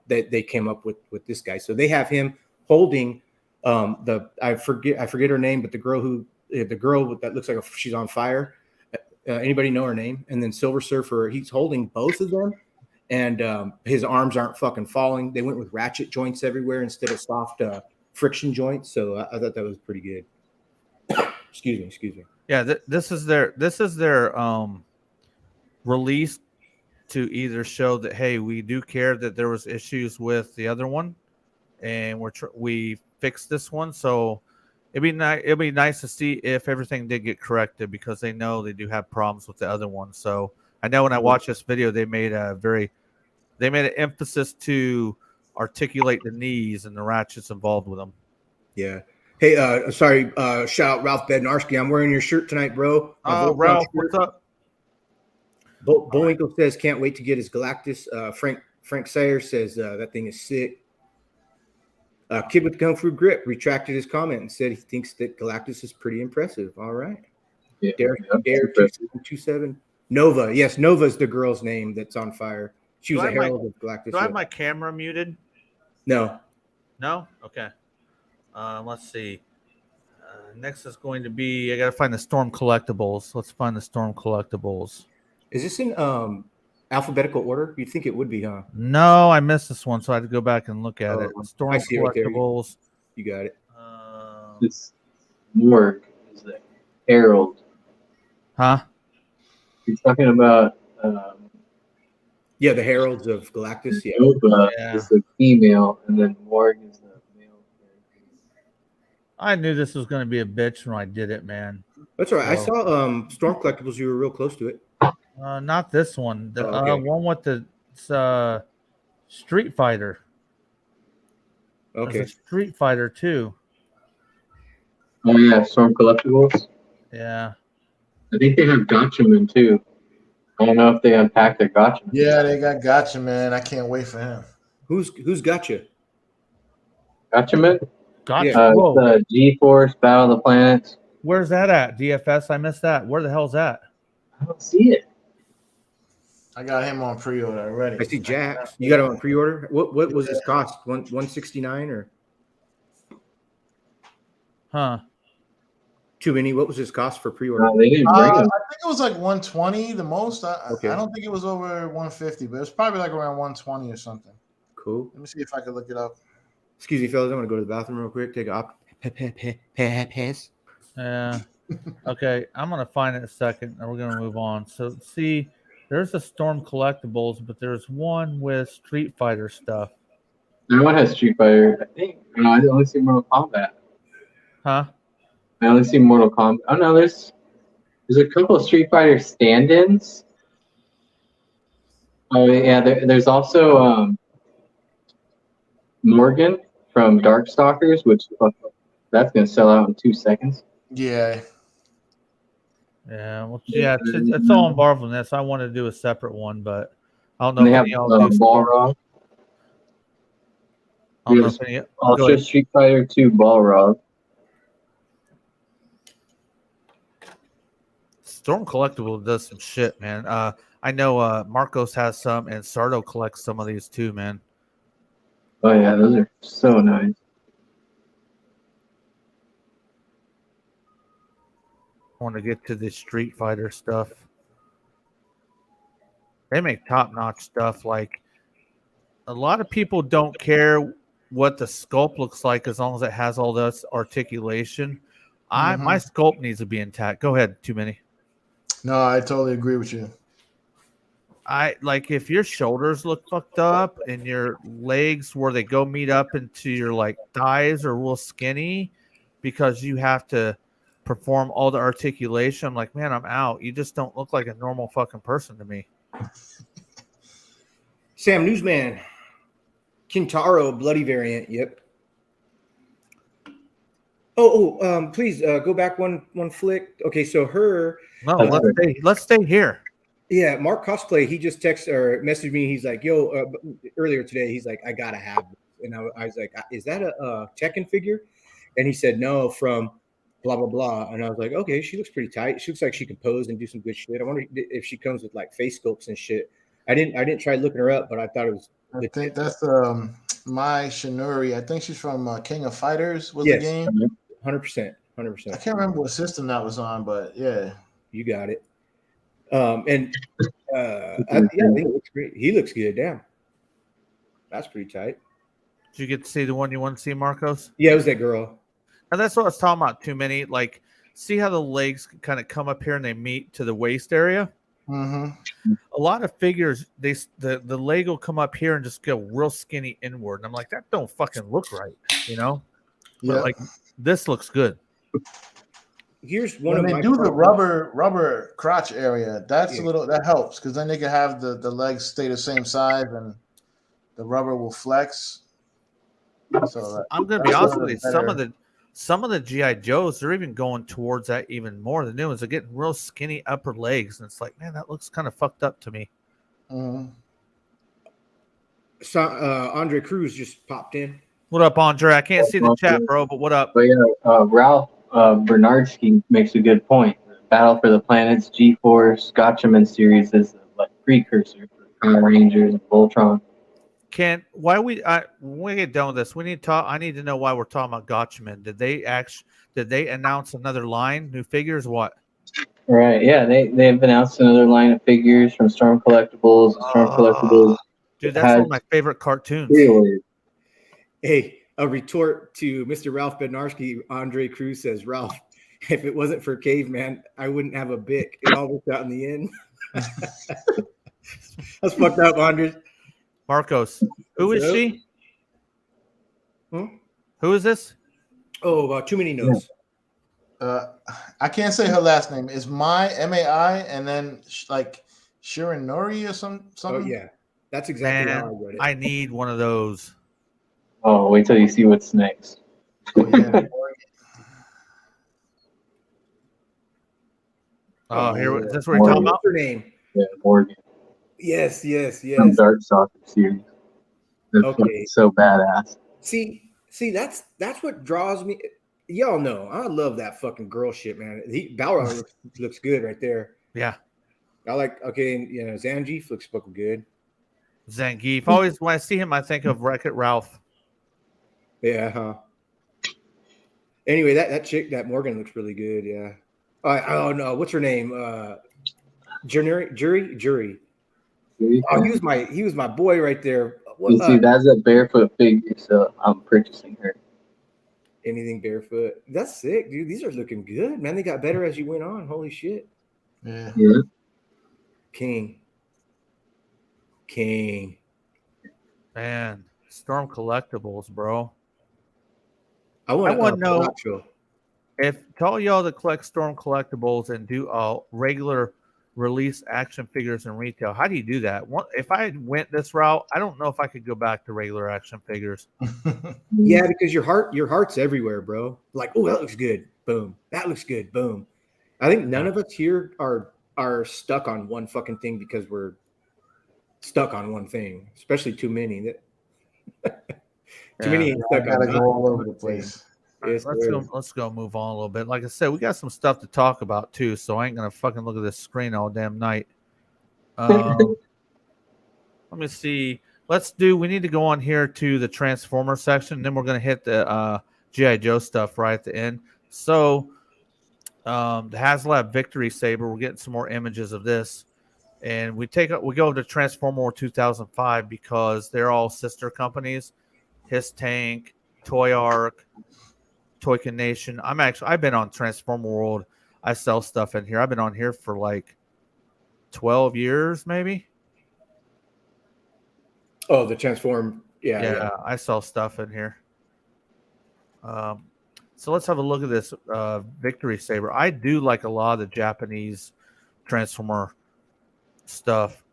they came up with this guy. So they have him holding I forget her name, but the girl that looks like she's on fire. Anybody know her name? And then Silver Surfer, he's holding both of them. And his arms aren't fucking falling. They went with ratchet joints everywhere instead of soft friction joints. So I thought that was pretty good. Excuse me. Yeah, this is their release to either show that, hey, we do care that there was issues with the other one, and we fixed this one. So it'd be nice to see if everything did get corrected, because they know they do have problems with the other one. So I know when I watched this video, they made an emphasis to articulate the knees and the ratchets involved with them. Yeah. Hey, sorry. Shout out Ralph Bednarski. I'm wearing your shirt tonight, bro. Oh, Ralph, what's up? Bullwinkle says can't wait to get his Galactus. Frank Sayer says that thing is sick. Kid with Kung Fu Grip retracted his comment and said he thinks that Galactus is pretty impressive. All right. Yeah, Dare 2727. Nova. Yes, Nova's the girl's name that's on fire. She was a herald of Galactus. Do I have my camera muted? No. No? Okay. Let's see. Next is going to be, I got to find the Storm Collectibles. Let's find the Storm Collectibles. Is this in alphabetical order? You'd think it would be, huh? No, I missed this one, so I had to go back and look at it. Storm Collectibles. You got it. This Morg is the herald. Huh? You're talking about the heralds of Galactus. Yeah. Nova is the female, and then Morg is the male. I knew this was going to be a bitch when I did it, man. That's all right. I saw Storm Collectibles. You were real close to it. Not this one. The one with the Street Fighter. Okay. There's a Street Fighter too. Oh yeah, Storm Collectibles. Yeah. I think they have Gotchaman too. I don't know if they unpacked their Gotchaman. Yeah, they got Gotchaman. I can't wait for him. Who's Gotcha? Gotchaman? Gotcha. The G-Force Battle of the Planets. Where's that at? DFS? I missed that. Where the hell's that? I don't see it. I got him on pre-order already. I see Jax. You got him on pre-order. What was his cost? 169 or? Huh. Too many. What was his cost for pre-order? They didn't bring I him. think it was like 120 the most. Okay. I don't think it was over 150, but it was probably like around 120 or something. Cool. Let me see if I can look it up. Excuse me, fellas. I'm gonna go to the bathroom real quick. Take a piss. Yeah. Okay, I'm gonna find it in a second, and we're gonna move on. So, see, there's a Storm Collectibles, but there's one with Street Fighter stuff. That one has Street Fighter. I think. No, I only see Mortal Kombat. Huh? I only see Mortal Kombat. Oh no, there's a couple of Street Fighter stand-ins. Oh yeah, there's also Morgan from Darkstalkers, which that's gonna sell out in 2 seconds. Yeah. Yeah. Well, yeah. It's all involved in this. I wanted to do a separate one, but I don't know. And they if have any of y'all do Balrog. I don't know if any. Also, Street Fighter 2 Balrog. Storm Collectible does some shit, man. I know Marcos has some, and Sardo collects some of these too, man. Oh yeah, those are so nice. I want to get to the Street Fighter stuff. They make top-notch stuff. Like, a lot of people don't care what the sculpt looks like as long as it has all this articulation. My sculpt needs to be intact. Go ahead, Too Many. No, I totally agree with you. I like if your shoulders look fucked up and your legs where they go meet up into your like thighs are real skinny because you have to perform all the articulation. I'm like, man, I'm out. You just don't look like a normal fucking person to me. Sam Newsman, Kintaro bloody variant. Yep. Please go back one flick. Okay, so her. No, let's stay here. Yeah, Mark Cosplay. He just texted or messaged me. He's like, "Yo," earlier today. He's like, "I gotta have this," and I was like, "Is that a Tekken figure?" And he said, "No, from blah blah blah." And I was like, "Okay, she looks pretty tight. She looks like she can pose and do some good shit. I wonder if she comes with like face sculpts and shit." I didn't try looking her up, but I thought it was. I think that's Mai Shinori. I think she's from King of Fighters. Was the game? 100%. I can't remember what system that was on, but yeah, you got it. I think it looks great. He looks good. Damn, that's pretty tight. Did you get to see the one you want to see, Marcos? Yeah, it was that girl. And that's what I was talking about. Too many. Like, see how the legs kind of come up here and they meet to the waist area. Mm-hmm. A lot of figures, the leg will come up here and just go real skinny inward, and I'm like, that don't fucking look right, you know? Yeah, but like this looks good. Here's one when of they my do the problems. rubber crotch area. That's a little that helps because then they can have the legs stay the same size and the rubber will flex. So I'm gonna be honest with you. Some of the GI Joes, they're even going towards that even more. The new ones are getting real skinny upper legs, and it's like, man, that looks kind of fucked up to me. Mm-hmm. So Andre Cruz just popped in. What up, Andre? I can't see the chat, bro, but what up? But yeah, Ralph Bernardsky makes a good point. Battle for the Planets G-Force Gotchaman series is like precursor for Power Rangers and Voltron. When we get done with this, we need to talk. I need to know why we're talking about Gotchaman. Did they announce another line, new figures? What? Right, yeah, they've announced another line of figures from Storm Collectibles. Storm Collectibles. Dude, that's one of my favorite cartoons. Hey, a retort to Mr. Ralph Bednarski. Andre Cruz says, "Ralph, if it wasn't for Caveman, I wouldn't have a Bic. It all worked out in the end." That's fucked up, Andre. Marcos, who is she? Who is this? Oh, too many notes. I can't say her last name. It's Mai and then like Shiranori or something. Oh yeah, that's exactly how I read it. I need one of those. Oh, wait till you see what's next. Oh, yeah. Here is this what you're talking about? What's her name? Yeah, Morgan. Yes. From Dark Stalker series. That's okay. So badass. See, that's what draws me. Y'all know I love that fucking girl shit, man. Balrog looks good right there. Yeah. I like Zangief looks fucking good. Zangief. Always when I see him, I think of Wreck-It Ralph. Yeah, huh? Anyway, that chick, that Morgan looks really good. Yeah. Oh no, what's her name? Jury. Oh, he was my boy right there. You see, that's a barefoot figure, so I'm purchasing her. Anything barefoot. That's sick, dude. These are looking good, man. They got better as you went on. Holy shit. Yeah. King. Man, Storm Collectibles, bro. I want to know if to all y'all that collect Storm Collectibles and do regular release action figures in retail, how do you do that? If I went this route, I don't know if I could go back to regular action figures. Yeah, because your heart's everywhere, bro. Like, oh, that looks good. Boom. That looks good. Boom. I think none of us here are stuck on one fucking thing because we're stuck on one thing, especially too many. Too many stuck gotta go all over the place. Yes, let's go move on a little bit. Like I said, we got some stuff to talk about too, so I ain't gonna fucking look at this screen all damn night. Let me see. We need to go on here to the Transformer section, and then we're gonna hit the G.I. Joe stuff right at the end. So the HasLab Victory Saber, we're getting some more images of this. And we go to Transformer War 2005 because they're all sister companies. His Tank, Toy Arc, Toykin Nation. I've been on Transformer World. I sell stuff in here. I've been on here for like 12 years, maybe. Oh, the transform. Yeah, I saw stuff in here. So let's have a look at this Victory Saber. I do like a lot of the Japanese Transformer stuff.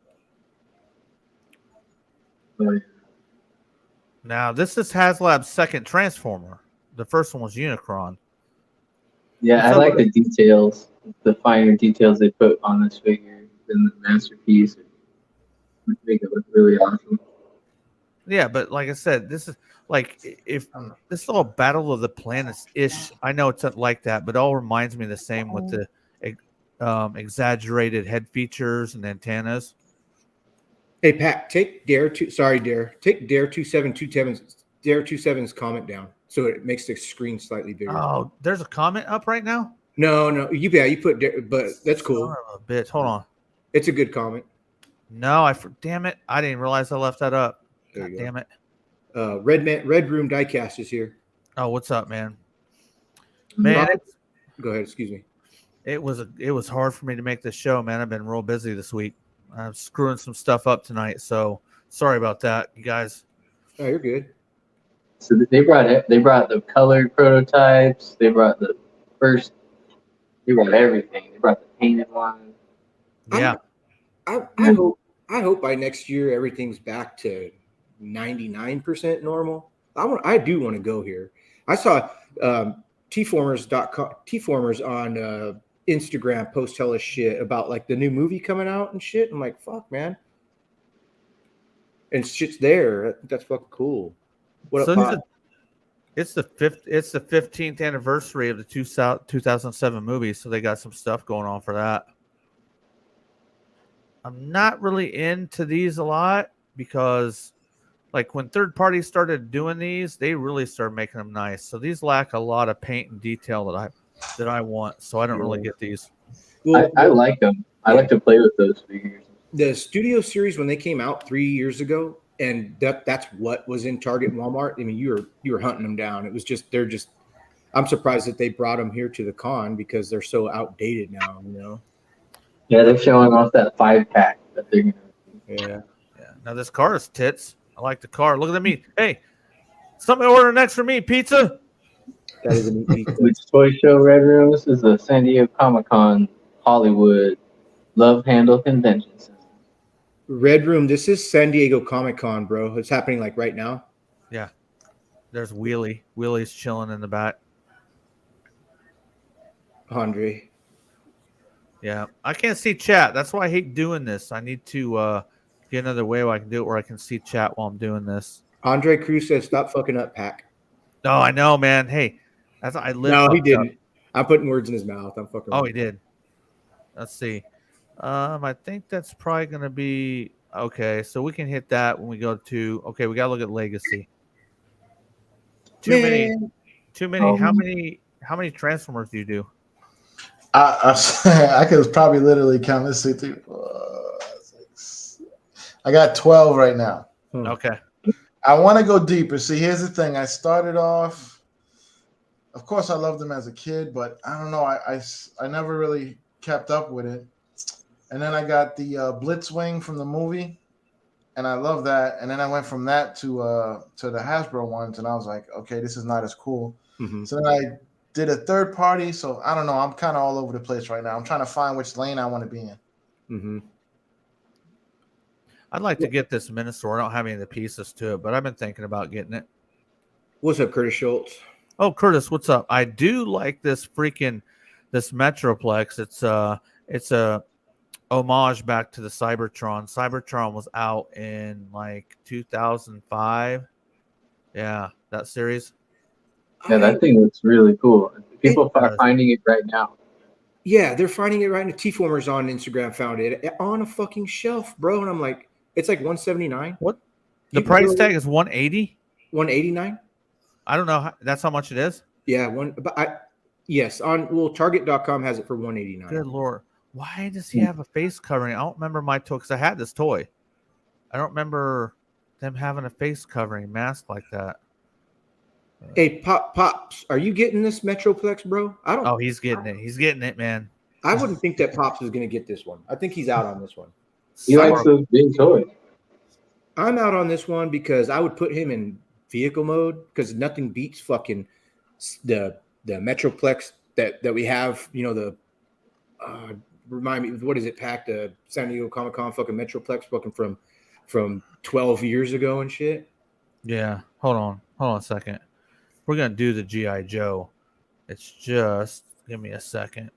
Oh, yeah. Now, this is HasLab's second Transformer. The first one was Unicron. Yeah, I like the details, the finer details they put on this figure in the masterpiece. Which make it look really awesome. Yeah, but like I said, this is like if this is all Battle of the Planets ish. I know it's not like that, but it all reminds me the same with the exaggerated head features and antennas. Hey Pat, take Dare 2727's comment down so it makes the screen slightly bigger. Oh, there's a comment up right now. No, you put Dare, but that's cool. Son of a bitch. Hold on. It's a good comment. No, damn it. I didn't realize I left that up. There God you go. damn it. Red Room Diecast is here. Oh, what's up, man? Man, Go ahead. Excuse me. it was hard for me to make this show, man. I've been real busy this week. I'm screwing some stuff up tonight, so sorry about that, you guys. Oh, you're good. So they brought the colored prototypes. They brought they brought everything. They brought the painted one. Yeah. I hope by next year everything's back to 99% normal. I do want to go here. I saw Tformers on Instagram post hella shit about like the new movie coming out and shit. I'm like, fuck, man. And shit's there. That's fucking cool. What So up, Pop? it's the 15th anniversary of the 2007 movie, so they got some stuff going on for that. I'm not really into these a lot because like when third parties started doing these, they really started making them nice. So these lack a lot of paint and detail that I want. So I don't really get these. Well, I like them. I like to play with those figures. The Studio Series when they came out 3 years ago, and that's what was in Target and Walmart. I mean, you were hunting them down. It was they're just. I'm surprised that they brought them here to the con because they're so outdated now. You know. Yeah, they're showing off that 5-pack that they're gonna. Yeah. Now this car is tits. I like the car. Look at the meat. Hey, somebody order next for me pizza. That is a neat piece. Which toy show, Red Room? This is the San Diego Comic-Con Hollywood Love Handle Convention Center. Red Room. This is San Diego Comic Con, bro. It's happening like right now. Yeah. There's Wheelie. Wheelie's chilling in the back. Andre. Yeah. I can't see chat. That's why I hate doing this. I need to get another way where I can do it where I can see chat while I'm doing this. Andre Cruz says, "Stop fucking up, Pack." No, I know, man. Hey, that's I live. No, he fucked didn't. up. I'm putting words in his mouth. I'm fucking. Oh, he did. Let's see. I think that's probably gonna be okay. So we can hit that when we go to. Okay, we gotta look at Legacy. Too many. How many Transformers do you do? I could probably literally count. Let's see, 3, 4, 6. I got 12 right now. Okay. I want to go deeper. See, here's the thing. I started off. Of course, I loved them as a kid, but I don't know. I never really kept up with it. And then I got the Blitzwing from the movie, and I love that. And then I went from that to the Hasbro ones, and I was like, okay, this is not as cool. Mm-hmm. So then I did a third party. So I don't know. I'm kind of all over the place right now. I'm trying to find which lane I want to be in. Mm-hmm. I'd like to get this Minosaur. I don't have any of the pieces to it, but I've been thinking about getting it. What's up, Curtis Schultz? Oh, Curtis, what's up? I do like this Metroplex. It's a homage back to the Cybertron. Cybertron was out in like 2005. Yeah, that series. Yeah, that thing looks really cool. People are finding it right now. Yeah, they're finding it right now. Tformers on Instagram found it on a fucking shelf, bro. And I'm like, it's like $179. What? The price tag is $180. $189. I don't know. That's how much it is. Yeah, yes. On Target.com has it for $189. Good Lord. Why does he have a face covering? I don't remember my toy because I had this toy. I don't remember them having a face covering mask like that. Hey, Pops, are you getting this Metroplex, bro? I don't. Oh, he's getting it. He's getting it, man. I wouldn't think that Pops is going to get this one. I think he's out on this one. He likes those big toys. I'm out on this one because I would put him in vehicle mode because nothing beats fucking the Metroplex that we have. You know, the remind me, what is it, packed the San Diego Comic-Con fucking Metroplex fucking from 12 years ago and shit. Yeah, hold on a second. We're gonna do the GI Joe. It's just give me a second.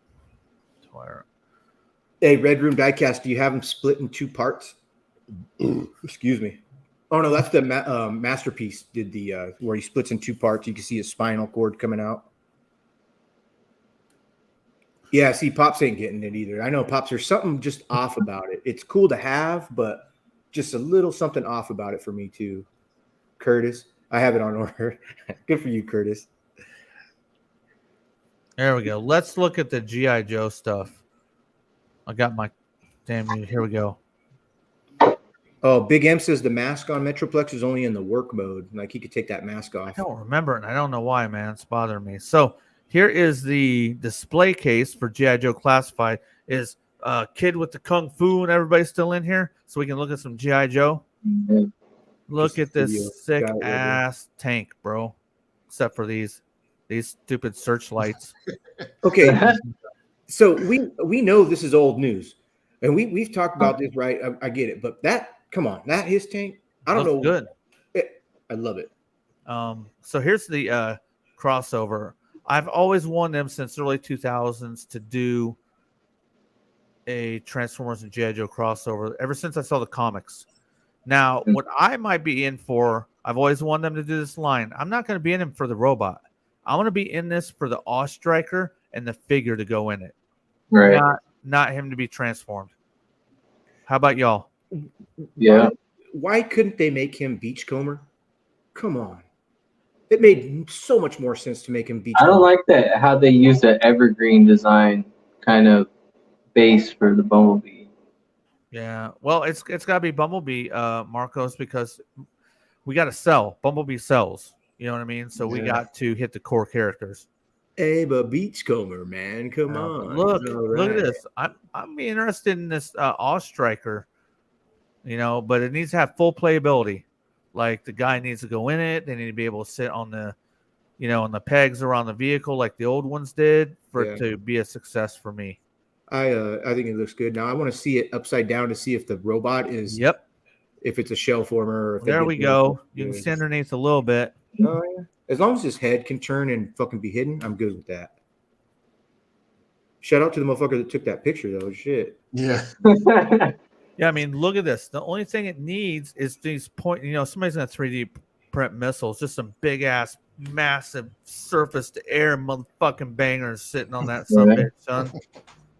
Hey, Red Room Diecast, do you have them split in 2 parts? Excuse me. Oh no, that's the Masterpiece. Did the where he splits in 2 parts. You can see his spinal cord coming out. Yeah, see, Pops ain't getting it either. I know, Pops, there's something just off about it. It's cool to have, but just a little something off about it for me too. Curtis, I have it on order. Good for you, Curtis. There we go. Let's look at the GI Joe stuff. I got my damn. Here we go. Oh, Big M says the mask on Metroplex is only in the work mode. Like he could take that mask off. I don't remember it, and I don't know why, man. It's bothering me. So here is the display case for GI Joe Classified. Is Kid with the Kung Fu and everybody still in here? So we can look at some GI Joe. Mhm. Look at video. this sick Got it, ass tank, bro. Except for these stupid searchlights. Okay, so we know this is old news, and we've talked about this, right? I get it, but that, come on, that his tank, I don't Looks know. good. I love it. So here's the crossover. I've always wanted them since the early 2000s to do a Transformers and G.I. Joe crossover ever since I saw the comics. Now, what I might be in for, I've always wanted them to do this line. I'm not going to be in him for the robot. I want to be in this for the Awe Striker and the figure to go in it. Right. Not him to be transformed. How about y'all? Yeah. Why couldn't they make him Beachcomber? Come on. It made so much more sense to make him Beachcomber. I don't like that how they use the evergreen design kind of base for the Bumblebee. Yeah, well, it's got to be Bumblebee, Marcos, because we got to sell. Bumblebee sells. You know what I mean? So we got to hit the core characters. Hey, but Beachcomber, man, come on. Look Right. at this. I'm be interested in this Awe Striker, you know, but it needs to have full playability. Like the guy needs to go in it. They need to be able to sit on the, you know, on the pegs around the vehicle like the old ones did for it to be a success for me. I think it looks good. Now I want to see it upside down to see if the robot is. Yep. If it's a shell former. Or if there we go. You can see underneath a little bit. Oh yeah. As long as his head can turn and fucking be hidden, I'm good with that. Shout out to the motherfucker that took that picture though. Shit. Yeah. Yeah, I mean, look at this. The only thing it needs is these point. You know, somebody's gonna 3D print missiles. Just some big ass, massive surface to air motherfucking bangers sitting on that subbitch, son.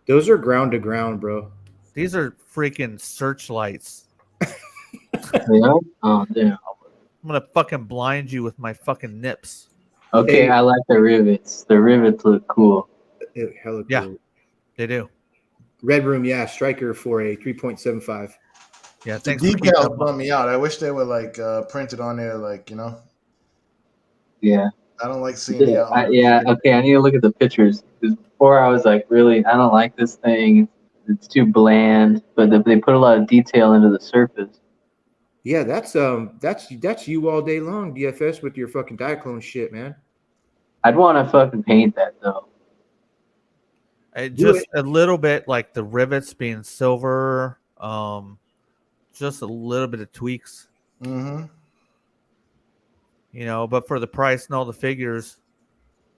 Those are ground to ground, bro. These are freaking searchlights. Yeah. Oh damn. I'm gonna fucking blind you with my fucking nips. Okay, Hey. I like the rivets. The rivets look cool. Hella cool. Yeah. They do. Red Room, yeah, Striker for a 3.75. Yeah, The thanks. For decals bum me out. I wish they were like printed on there, like, you know. Yeah. I don't like seeing the outline. Okay, I need to look at the pictures. Because before I was like, really, I don't like this thing. It's too bland. But they put a lot of detail into the surface. Yeah, that's you all day long, DFS, with your fucking Diaclone shit, man. I'd want to fucking paint that though. Just a little bit, like the rivets being silver. Just a little bit of tweaks. Mm-hmm. You know, but for the price and all the figures,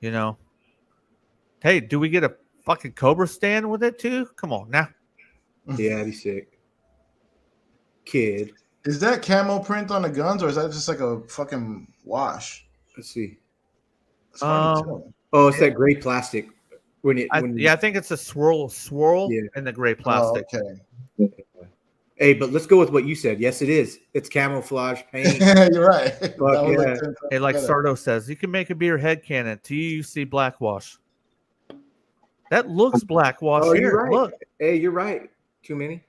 you know. Hey, do we get a fucking Cobra stand with it too? Come on now. Yeah, that'd be sick. Kid. Is that camo print on the guns, or is that just like a fucking wash? Let's see. It's hard to tell. Oh, it's that gray plastic. I think it's a swirl in the gray plastic. Oh, okay. Hey, but let's go with what you said. Yes, it is. It's camouflage paint. You're right. Fuck yeah. Hey, like Sardo says, you can make a beer head cannon. To you see blackwash. That looks blackwash Oh, here. you're right. Look. Hey, you're right. Too many.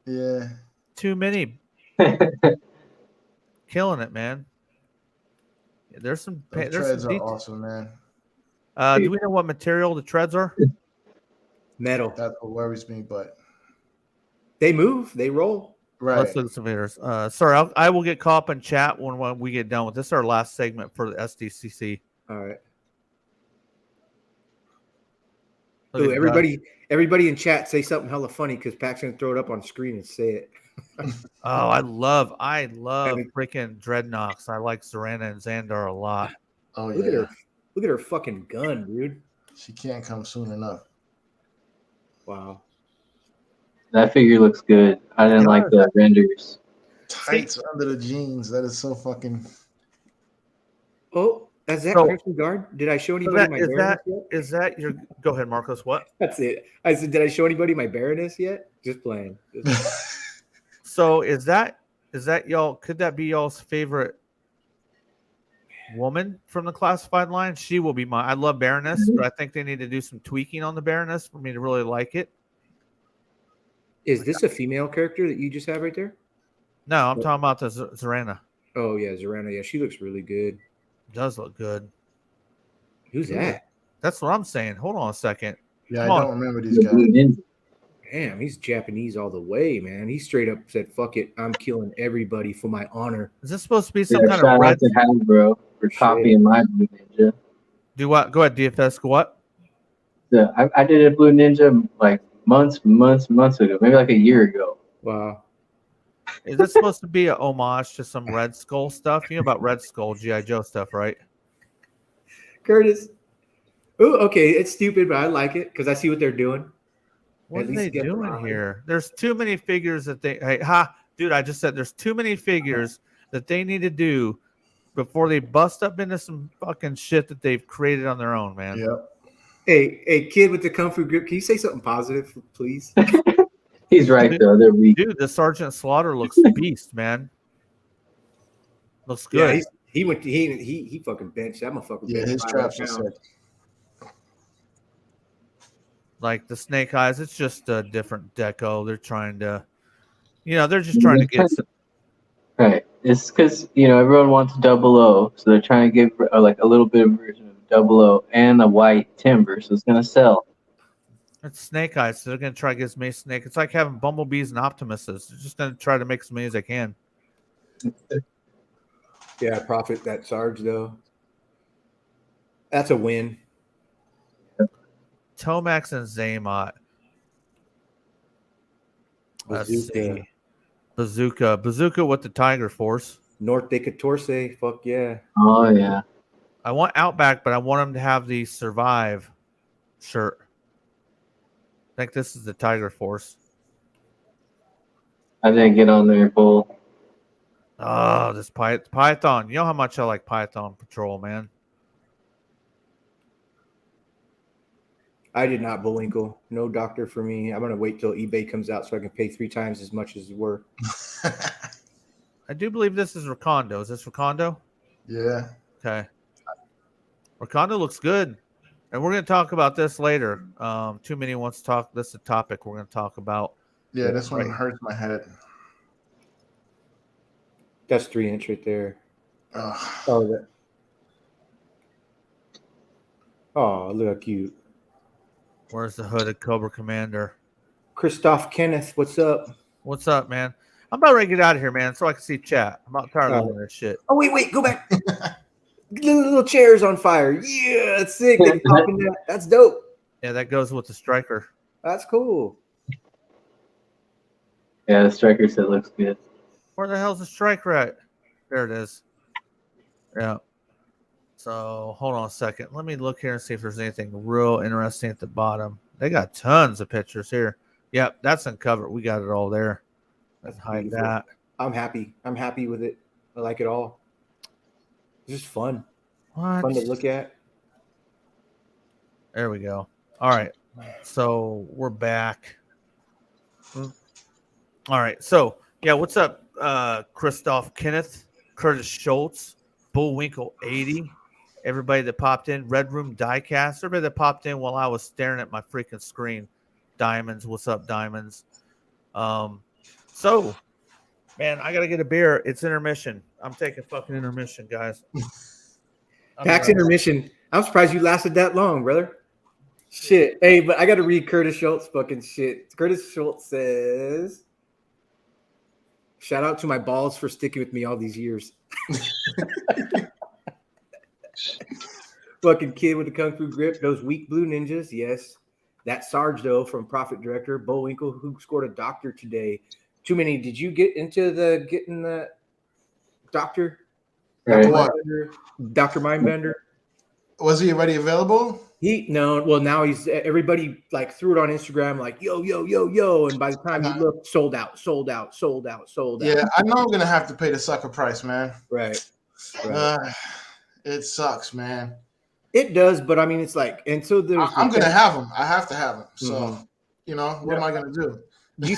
Yeah. Too many. Killing it, man. Yeah, there's some The treads are awesome, man. Do we know what material the treads are? Metal. That's what worries me, but They move. They roll. Right. Let's look at some videos. Sorry, I will get caught up in chat when we get done with this. Is our last segment for the SDCC. All right. Look Ooh, at everybody in chat say something hella funny because Pac's gonna throw it up on screen and say it. Oh, I love freaking Dreadnoks. I like Serena and Xandar a lot. Oh Look yeah. at her fucking gun, dude. She can't come soon enough. Wow. That figure looks good. I didn't like the renders. Tights under the jeans. That is so fucking. Oh, is that So- Crimson Guard? Did I show anybody my Baroness yet? Is that your? Go ahead, Marcos. What? That's it. I said, did I show anybody my Baroness yet? Just playing. So is that y'all? Could that be y'all's favorite woman from the classified line? She will be mine. I love Baroness, but I think they need to do some tweaking on the Baroness for me to really like it. Is this a female character that you just have right there? No, I'm talking about the Serena. Oh yeah, Zorana. Yeah, she looks really good. Does look good. Who's that? That's what I'm saying. Hold on a second. Yeah, Come I on. don't remember these The guys. Blue Ninja. Damn, he's Japanese all the way, man. He straight up said, "Fuck it, I'm killing everybody for my honor." Is this supposed to be some Yeah, kind shout of red? out to Hasbro for copying my Blue Ninja. Do what? Go ahead, DFS. Go what? I did a Blue Ninja like months ago, maybe like a year ago. Wow. Is this supposed to be a homage to some Red Skull stuff? You know about Red Skull GI Joe stuff, right? Curtis. Oh, okay. It's stupid, but I like it because I see what they're doing. What At are least they you get the doing line. here? There's too many figures that they. Hey, dude! I just said there's too many figures that they need to do before they bust up into some fucking shit that they've created on their own, man. Yep. Hey, kid with the kung fu grip. Can you say something positive, please? He's right though. They're weak. Dude, the Sergeant Slaughter looks beast, man. Looks Yeah, good. he fucking benched that motherfucker. Yeah, benched his 500 traps are pounds. sick. Like the Snake Eyes, it's just a different deco. They're trying to, they're just trying to get. Right. It's because everyone wants 00, so they're trying to give like a little bit of version of 00 and a white timber, so it's gonna sell. It's Snake Eyes, so they're gonna try to get as many snake. It's like having bumblebees and Optimuses. They're just gonna try to make as many as they can. Yeah, profit that Sarge though. That's a win. Tomax and Zaymot. Let's Bazooka. see. Bazooka with the Tiger Force. North de Catorce. Fuck yeah. Oh yeah. I want Outback, but I want him to have the Survive shirt. I think this is the Tiger Force. I didn't get on there full. Oh, this Python. You know how much I like Python Patrol, man. I did not Bullwinkle. No doctor for me. I'm gonna wait till eBay comes out so I can pay 3 times as much as it's worth. I do believe this is Recondo. Is this Recondo? Yeah. Okay. Recondo looks good. And we're going to talk about this later. Too many wants to talk. This is a topic we're going to talk about. Yeah, this one Right. hurts my head. That's 3-inch right there. Ugh. Oh, that. Oh, look how cute. Where's the hooded Cobra Commander? Christoph Kenneth, what's up? What's up, man? I'm about ready to get out of here, man, so I can see chat. I'm not tired of Oh. looking at this shit. Oh, wait, go back. little chairs on fire. Yeah, that's sick. They popping that. That's dope. Yeah, that goes with the striker. That's cool. Yeah, the striker set looks good. Where the hell's the striker at? There it is. Yeah. So hold on a second. Let me look here and see if there's anything real interesting at the bottom. They got tons of pictures here. Yep, that's uncovered. We got it all there. Let's hide beautiful. that. I'm happy. I'm happy with it. I like it all. It's just fun. What? Fun to look at. There we go. All right. So we're back. All right. So yeah, what's up, Christoph Kenneth, Curtis Schultz, Bullwinkle 80, everybody that popped in, Red Room Diecast, everybody that popped in while I was staring at my freaking screen. Diamonds, what's up, Diamonds? So, man, I gotta get a beer. It's intermission. I'm taking fucking intermission, guys. Pax intermission. I'm surprised you lasted that long, brother. Shit. Hey, but I got to read Curtis Schultz fucking shit. Curtis Schultz says, Shout out to my balls for sticking with me all these years. Fucking kid with the kung fu grip. Those weak blue ninjas. Yes. That Sarge, though, from Profit Director. Bullwinkle, who scored a doctor today. Too many. Did you get into getting the doctor? Right. Dr. Mindbender? Was he already available? Well, now he's everybody like threw it on Instagram like yo, and by the time you look, sold out. Yeah, I know I'm gonna have to pay the sucker price, man. Right. It sucks, man. It does, but I mean, it's like, and so I'm gonna have them. I have to have them. So, what am I gonna do? Do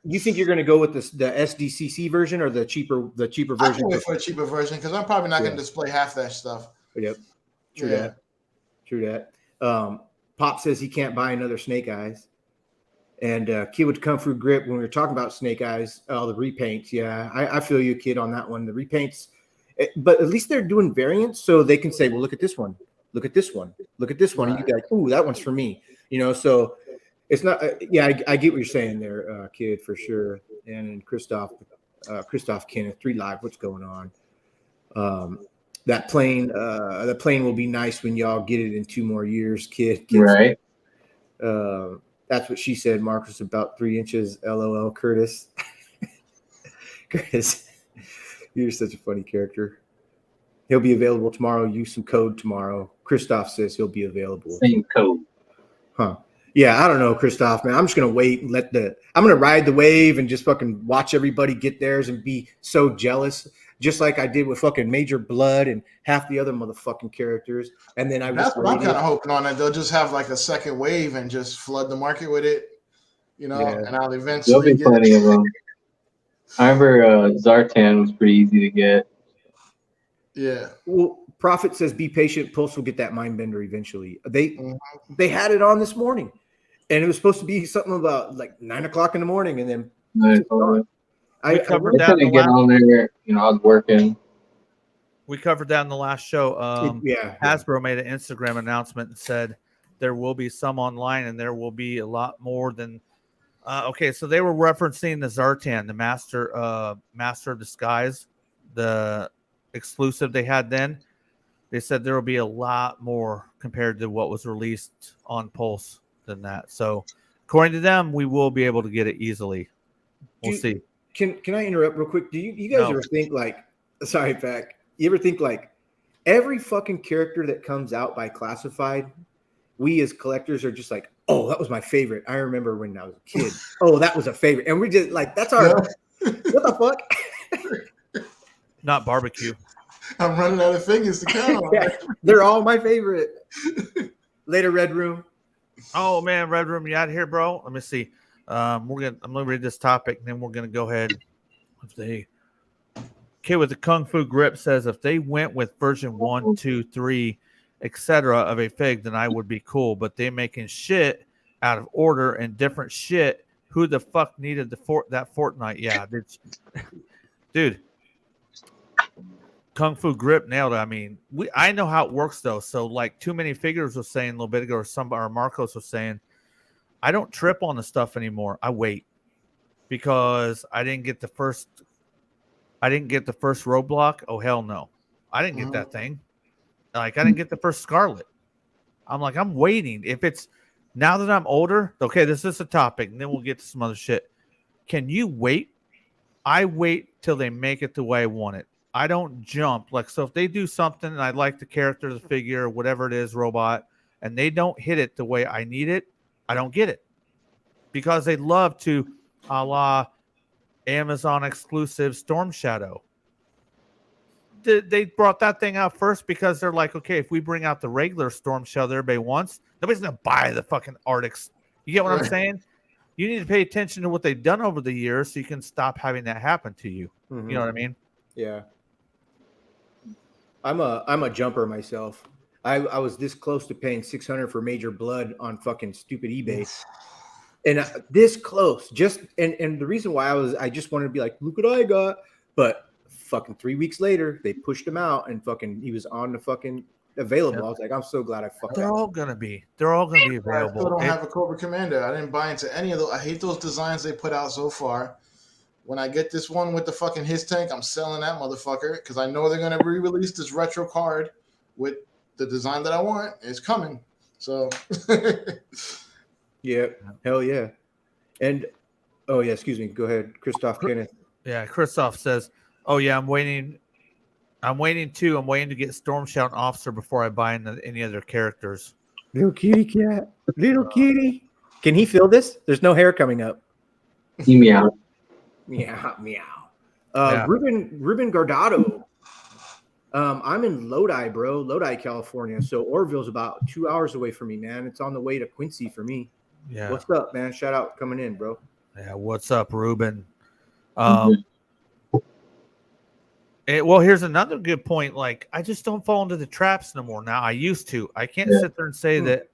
you think you're gonna go with the SDCC version or the cheaper version? I can wait for a cheaper version because I'm probably not gonna display half that stuff. Yep. True that. Pop says he can't buy another Snake Eyes. And kid with Kung Fu grip, when we were talking about Snake Eyes, the repaints. Yeah, I feel you, kid, on that one. The repaints, but at least they're doing variants, so they can say, well, look at this one. Look at this one. Look at this one. And you be like, ooh, that one's for me. So it's not, I get what you're saying there, kid, for sure. And Christoph Kenneth, 3 Live, what's going on? That plane, the plane will be nice when y'all get it in 2 more years, kid. Right. That's what she said, Marcus, about 3 inches. LOL, Curtis. Curtis, you're such a funny character. He'll be available tomorrow. Use some code tomorrow. Christoph says he'll be available. Same code. Huh. Yeah, I don't know, Christoph, man. I'm just gonna wait and I'm gonna ride the wave and just fucking watch everybody get theirs and be so jealous, just like I did with fucking Major Blood and half the other motherfucking characters. And then that's what I'm kind of hoping on, that they'll just have like a second wave and just flood the market with it, and I'll eventually there'll be plenty of them. I remember Zartan was pretty easy to get. Yeah. Well, Prophet says be patient. Pulse will get that Mindbender eventually. They had it on this morning, and it was supposed to be something about like 9 o'clock in the morning, and then I covered that. Couldn't get on there. I was working. We covered that in the last show. Hasbro made an Instagram announcement and said there will be some online, and there will be a lot more than. So they were referencing the Zartan, the Master of Disguise, the exclusive they had then. They said there will be a lot more compared to what was released on Pulse than that. So according to them, we will be able to get it easily. We'll see. Can I interrupt real quick? Do you guys ever think like, sorry, Pac, you ever think like every fucking character that comes out by Classified, we as collectors are just like, oh, that was my favorite. I remember when I was a kid. Oh, that was a favorite. And we just like, that's our, what the fuck? Not barbecue. I'm running out of fingers to count on. Yeah, they're all my favorite. Later, Red Room. Oh man, Red Room, you out here, bro? Let me see. I'm gonna read this topic, and then we're gonna go ahead. Kid with the Kung Fu grip says if they went with version 1, 2, 3, etc. of a fig, then I would be cool. But they making shit out of order and different shit. Who the fuck needed that Fortnite? Yeah, dude. Kung Fu grip nailed it. I mean, I know how it works though. So like Too Many Figures was saying a little bit ago, or Marcos was saying, I don't trip on the stuff anymore. I wait because I didn't get the first roadblock. Oh hell no, I didn't get that thing. Like I didn't get the first Scarlet. I'm like, I'm waiting. If it's now that I'm older, okay, this is a topic, and then we'll get to some other shit. Can you wait? I wait till they make it the way I want it. I don't jump. Like, so if they do something and I like the character, the figure, whatever it is, robot, and they don't hit it the way I need it, I don't get it. Because they love to, a la Amazon exclusive Storm Shadow. They brought that thing out first because they're like, okay, if we bring out the regular Storm Shadow that everybody wants, nobody's going to buy the fucking Arctics. You get what I'm saying? You need to pay attention to what they've done over the years so you can stop having that happen to you. You know what I mean? Yeah. I'm a jumper myself. I was this close to paying $600 for Major Blood on fucking stupid eBay. And this close, and the reason why I just wanted to be like, look what I got. But fucking 3 weeks later, they pushed him out and fucking he was on the fucking available. Yep. I was like, I'm so glad I fucked. They're all gonna be available. I still don't have a Cobra Commander. I didn't buy into any of those. I hate those designs they put out so far. when I get this one with the fucking his tank, I'm selling that motherfucker because I know they're gonna re-release this retro card with the design that I want. It's coming. So Yeah, hell yeah. And oh yeah, excuse me. Go ahead, Christoph Kenneth. Yeah, Christoph says, "Oh yeah, I'm waiting to get Storm Shout and Officer before I buy any other characters." Little kitty cat, little kitty. Can he feel this? There's no hair coming up. You meow. Meow meow. Yeah. Ruben Gardado. I'm in Lodi, bro. Lodi, California. So Orville's about 2 hours away from me, man. It's on the way to Quincy for me. Yeah. What's up, man? Shout out coming in, bro. Yeah. What's up, Ruben? Well, here's another good point. Like, I just don't fall into the traps no more now. I used to. I can't sit there and say that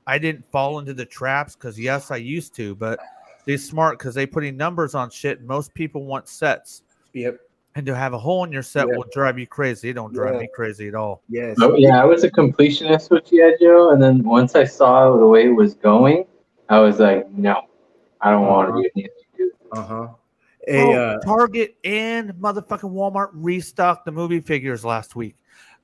I didn't fall into the traps because, yes, I used to. But they're smart because they putting numbers on shit. And most people want sets. Yep. And to have a hole in your set will drive you crazy. It don't drive me crazy at all. Yes. Oh, yeah, I was a completionist with G.I. Joe, and then once I saw the way it was going, I was like, no, I don't want to do anything. Target and motherfucking Walmart restocked the movie figures last week.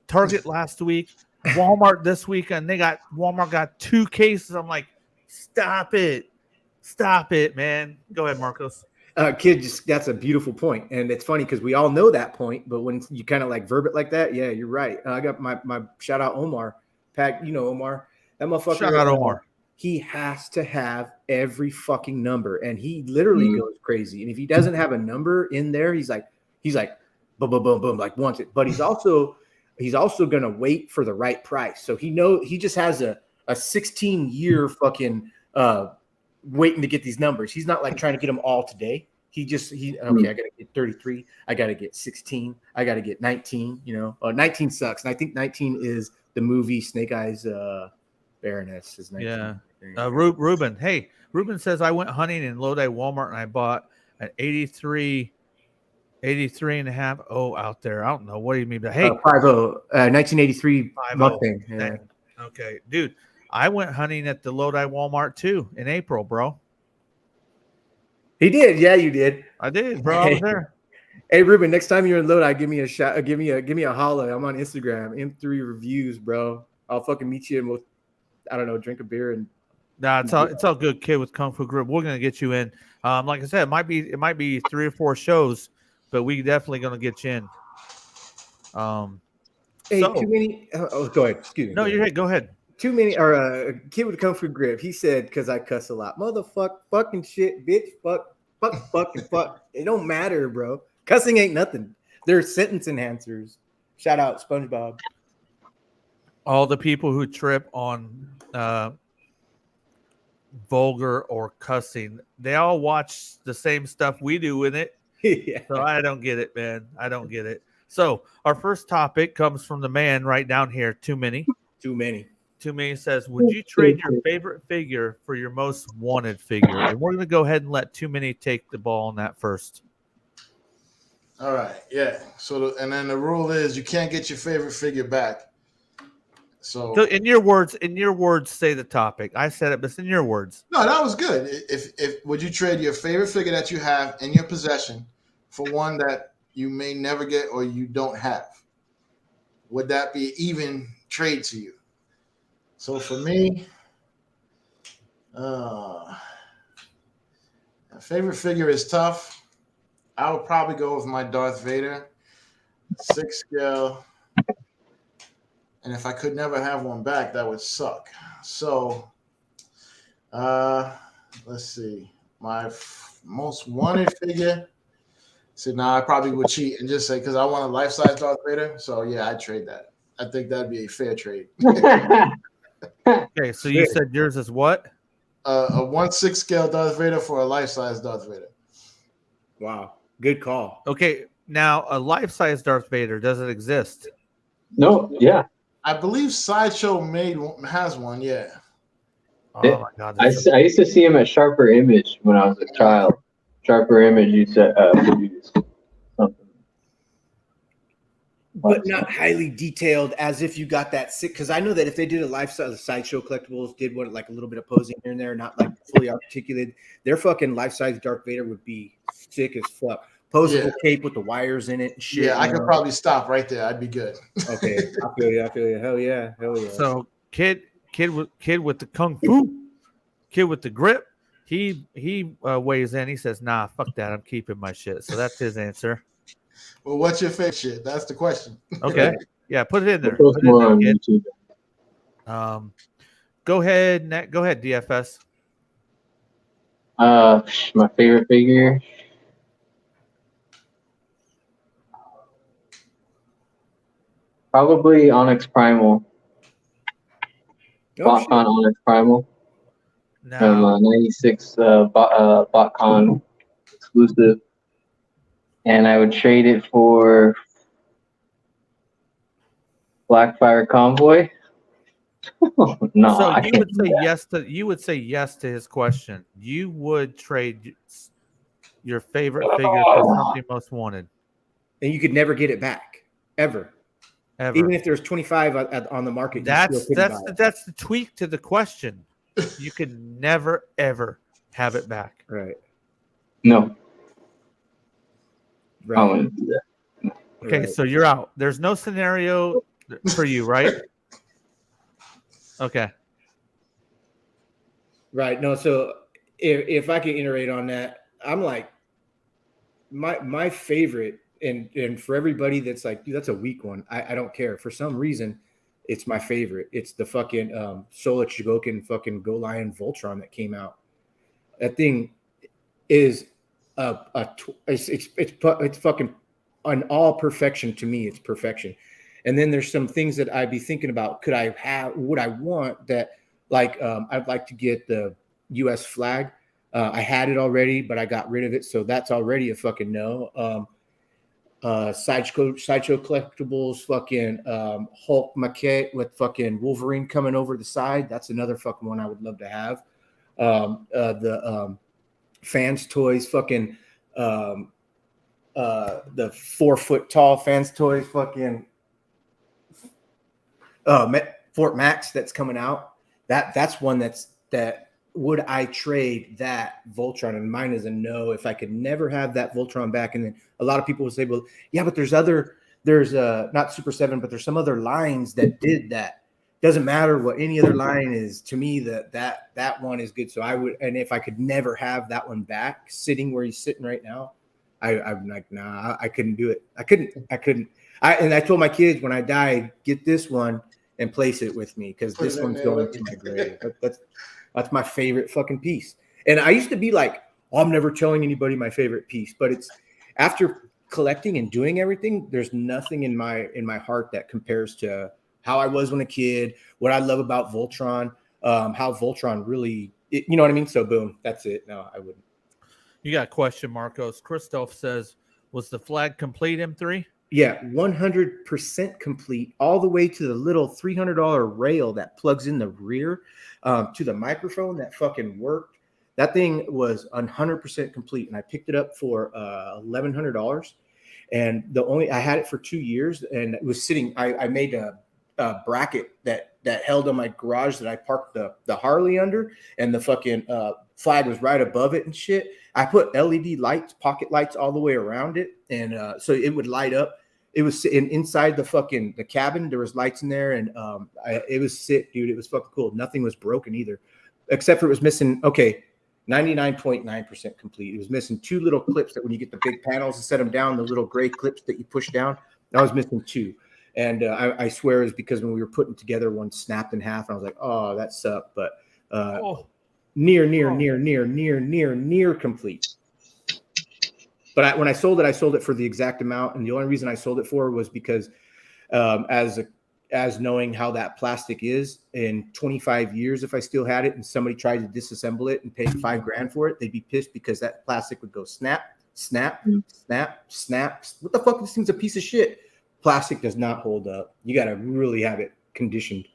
Target last week, Walmart this week, and Walmart got 2 cases. I'm like, stop it, man. Go ahead, Marcos. Kid, that's a beautiful point, and it's funny because we all know that point, but when you kind of like verb it like that, yeah, you're right. I got my shout out Omar, Pack, you know Omar, that motherfucker. Shout out Omar. He has to have every fucking number, and he literally goes crazy. And if he doesn't have a number in there, he's like, boom, boom, boom, boom, like wants it. But he's also gonna wait for the right price. So he just has a 16-year fucking waiting to get these numbers. He's not like trying to get them all today. I gotta get 33. I gotta get 16. I gotta get 19. 19 sucks, and I think 19 is the movie Snake Eyes Baroness is 19. Yeah. Ruben. Hey, Ruben says I went hunting in Lodi Walmart and I bought an 83 and a half. Oh, out there. I don't know. What do you mean? But hey, 1983 Mustang. Yeah. Okay, dude. I went hunting at the Lodi Walmart too in April, bro. He did. Yeah, you did. I did, bro. I was there. Hey, Ruben, next time you're in Lodi, give me a shot. Give me a holla. I'm on Instagram. M3 Reviews, bro. I'll fucking meet you and we'll, I don't know, drink a beer and. Nah, it's all good, kid. With Kung Fu Grip, we're gonna get you in. Like I said, it might be 3 or 4 shows, but we definitely gonna get you in. Hey, too many. Go ahead. Excuse me. No, you're right. Go ahead. Too many. Or kid with Kung Fu Grip. He said because I cuss a lot. Fucking shit, bitch, fuck. It don't matter, bro. Cussing ain't nothing. They're sentence enhancers. Shout out SpongeBob. All the people who trip on vulgar or cussing, they all watch the same stuff we do in it. Yeah. So I don't get it, man. I don't get it. So our first topic comes from the man right down here. Too many says, would you trade your favorite figure for your most wanted figure? And we're going to go ahead and let Too Many take the ball on that first. All right. Yeah. So, and then the rule is you can't get your favorite figure back. So in your words, say the topic. I said it, but it's in your words. No, that was good. If would you trade your favorite figure that you have in your possession for one that you may never get or you don't have? Would that be even trade to you? So for me, a favorite figure is tough. I would probably go with my Darth Vader, 6 scale. And if I could never have one back, that would suck. So, let's see. My most wanted figure. So now I probably would cheat and just say, because I want a life-size Darth Vader. So, yeah, I'd trade that. I think that'd be a fair trade. Okay, so you said yours is what? A 1/6 scale Darth Vader for a life-size Darth Vader. Wow. Good call. Okay, now a life-size Darth Vader, does it exist? No, yeah. I believe Sideshow has one, yeah. Oh, my God. I used to see him at Sharper Image when I was a child. Sharper Image used to produce something. but not highly detailed, as if you got that sick. Because I know that if they did a lifestyle, the sideshow collectibles did what, like a little bit of posing here and there, not like fully articulated, their fucking life-size Darth Vader would be sick as fuck. Posable cape with the wires in it and shit. Yeah, I could probably stop right there. I'd be good. Okay, I feel you. I feel you. Hell yeah. Hell yeah. So kid with the kung fu, kid with the grip. He weighs in. He says, "Nah, fuck that. I'm keeping my shit." So that's his answer. Well, what's your favorite shit? That's the question. Okay, yeah, put it in there. Post more on YouTube. Go ahead, go ahead, DFS. My favorite figure. Probably Onyx Primal. BotCon Onyx Primal. From 96 BotCon exclusive. And I would trade it for Blackfire Convoy. No, so I you can't would do say that. yes to yes to his question. You would trade your favorite figure for something most wanted. And you could never get it back, ever. Ever. Even if there's 25 on the market, That's the tweak to the question. You could never ever have it back. Right. No. Right. I wouldn't do that. Okay, Right. so you're out. There's no scenario for you, right? Okay. Right. No, so if I can iterate on that, I'm like my favorite, and for everybody that's like, dude, that's a weak one. I don't care. For some reason, it's my favorite. It's the fucking Sola Chigokin fucking Go Lion Voltron that came out. That thing is it's fucking an all perfection to me. It's perfection. And then there's some things that I'd be thinking about. Would I want that? Like, I'd like to get the U.S. flag. I had it already, but I got rid of it. So that's already a fucking no. Sideshow collectibles, fucking Hulk maquette with fucking Wolverine coming over the side. That's another fucking one I would love to have. The fans toys, fucking the 4 foot tall fans toys, fucking Fort Max that's coming out. That's one that would I trade that Voltron? And mine is a no. If I could never have that Voltron back. And then a lot of people would say, well, yeah, but there's not Super 7, but there's some other lines that did that. Doesn't matter what any other line is, to me, that one is good. So I would, and if I could never have that one back sitting where he's sitting right now, I'm like, nah, I couldn't do it. I couldn't. I told my kids when I die, get this one and place it with me, because this one's going to my grave. That's my favorite fucking piece. And I used to be like, oh, I'm never telling anybody my favorite piece, but it's after collecting and doing everything, there's nothing in my heart that compares to how I was when a kid, what I love about Voltron, how Voltron really, you know what I mean? So boom, that's it. No, I wouldn't. You got a question, Marcos. Christoph says, was the flag complete, M3? Yeah, 100% complete, all the way to the little $300 rail that plugs in the rear to the microphone that fucking worked. That thing was 100% complete, and I picked it up for $1,100. And I had it for 2 years, and it was sitting. I made a bracket that held on my garage that I parked the Harley under, and the fucking flag was right above it and shit. I put LED lights, pocket lights all the way around it, and so it would light up. It was inside the cabin. There was lights in there, and it was sick, dude. It was fucking cool. Nothing was broken either, except for it was missing. 99.9% complete. It was missing 2 little clips that when you get the big panels and set them down, the little gray clips that you push down. I was missing 2. And I swear it's because when we were putting together, one snapped in half. And I was like, oh, that sucked. But near complete. But when I sold it for the exact amount. And the only reason I sold it for was because as knowing how that plastic is, in 25 years, if I still had it and somebody tried to disassemble it and paid $5,000 for it, they'd be pissed because that plastic would go snap, snap, snap, snap. What the fuck? This thing's a piece of shit. Plastic does not hold up. You got to really have it conditioned.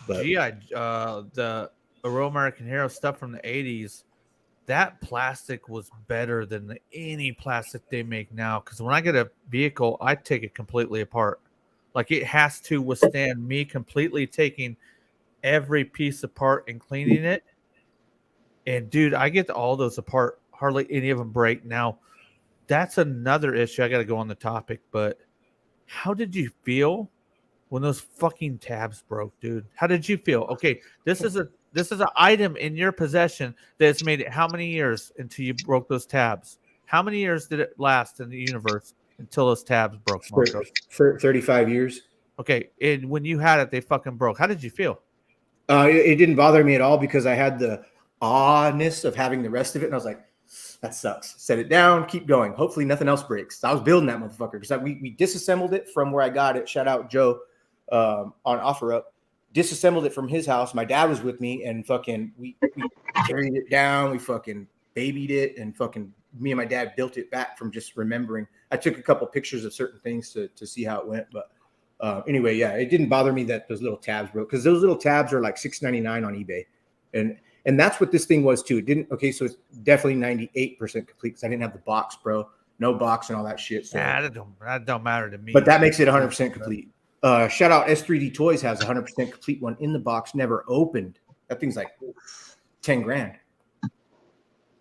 But the Royal American Hero stuff from the 80s, that plastic was better than any plastic they make now. Because when I get a vehicle, I take it completely apart. Like it has to withstand me completely taking every piece apart and cleaning it. And dude, I get all those apart. Hardly any of them break. Now, that's another issue. I got to go on the topic, but how did you feel when those fucking tabs broke, dude? How did you feel? Okay, this is an item in your possession that's made it how many years until you broke those tabs? How many years did it last in the universe until those tabs broke, Marco? For 35 years. Okay, and when you had it, they fucking broke. How did you feel? It didn't bother me at all because I had the awness of having the rest of it, and I was like, that sucks. Set it down, keep going. Hopefully nothing else breaks. I was building that motherfucker because we disassembled it from where I got it. Shout out Joe on OfferUp. Disassembled it from his house. My dad was with me, and fucking we carried it down. We fucking babied it, and fucking me and my dad built it back from just remembering. I took a couple pictures of certain things to see how it went, but anyway, yeah, it didn't bother me that those little tabs broke because those little tabs are like $6.99 on eBay, and that's what this thing was too. It didn't. Okay, so it's definitely 98% complete because I didn't have the box, bro. No box and all that shit. So. Nah, that don't matter to me. But that makes it 100% complete. Shout out S3D Toys has a 100% complete one in the box, never opened. That thing's like 10 grand.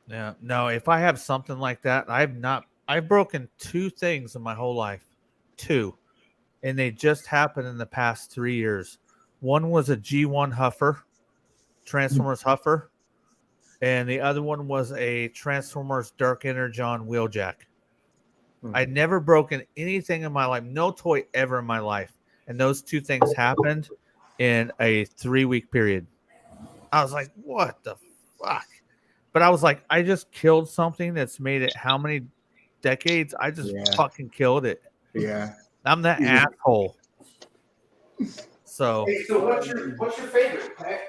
Yeah, no. If I have something like that, I've broken 2 things in my whole life, 2, and they just happened in the past 3 years. One was a G1 Huffer, Transformers Huffer, and the other one was a Transformers Dark Energon Wheeljack. I'd never broken anything in my life, no toy ever in my life. And those 2 things happened in a 3-week period. I was like, what the fuck? But I was like, I just killed something that's made it how many decades? I just fucking killed it. Yeah. I'm that asshole. So, hey, so what's your favorite, Pat?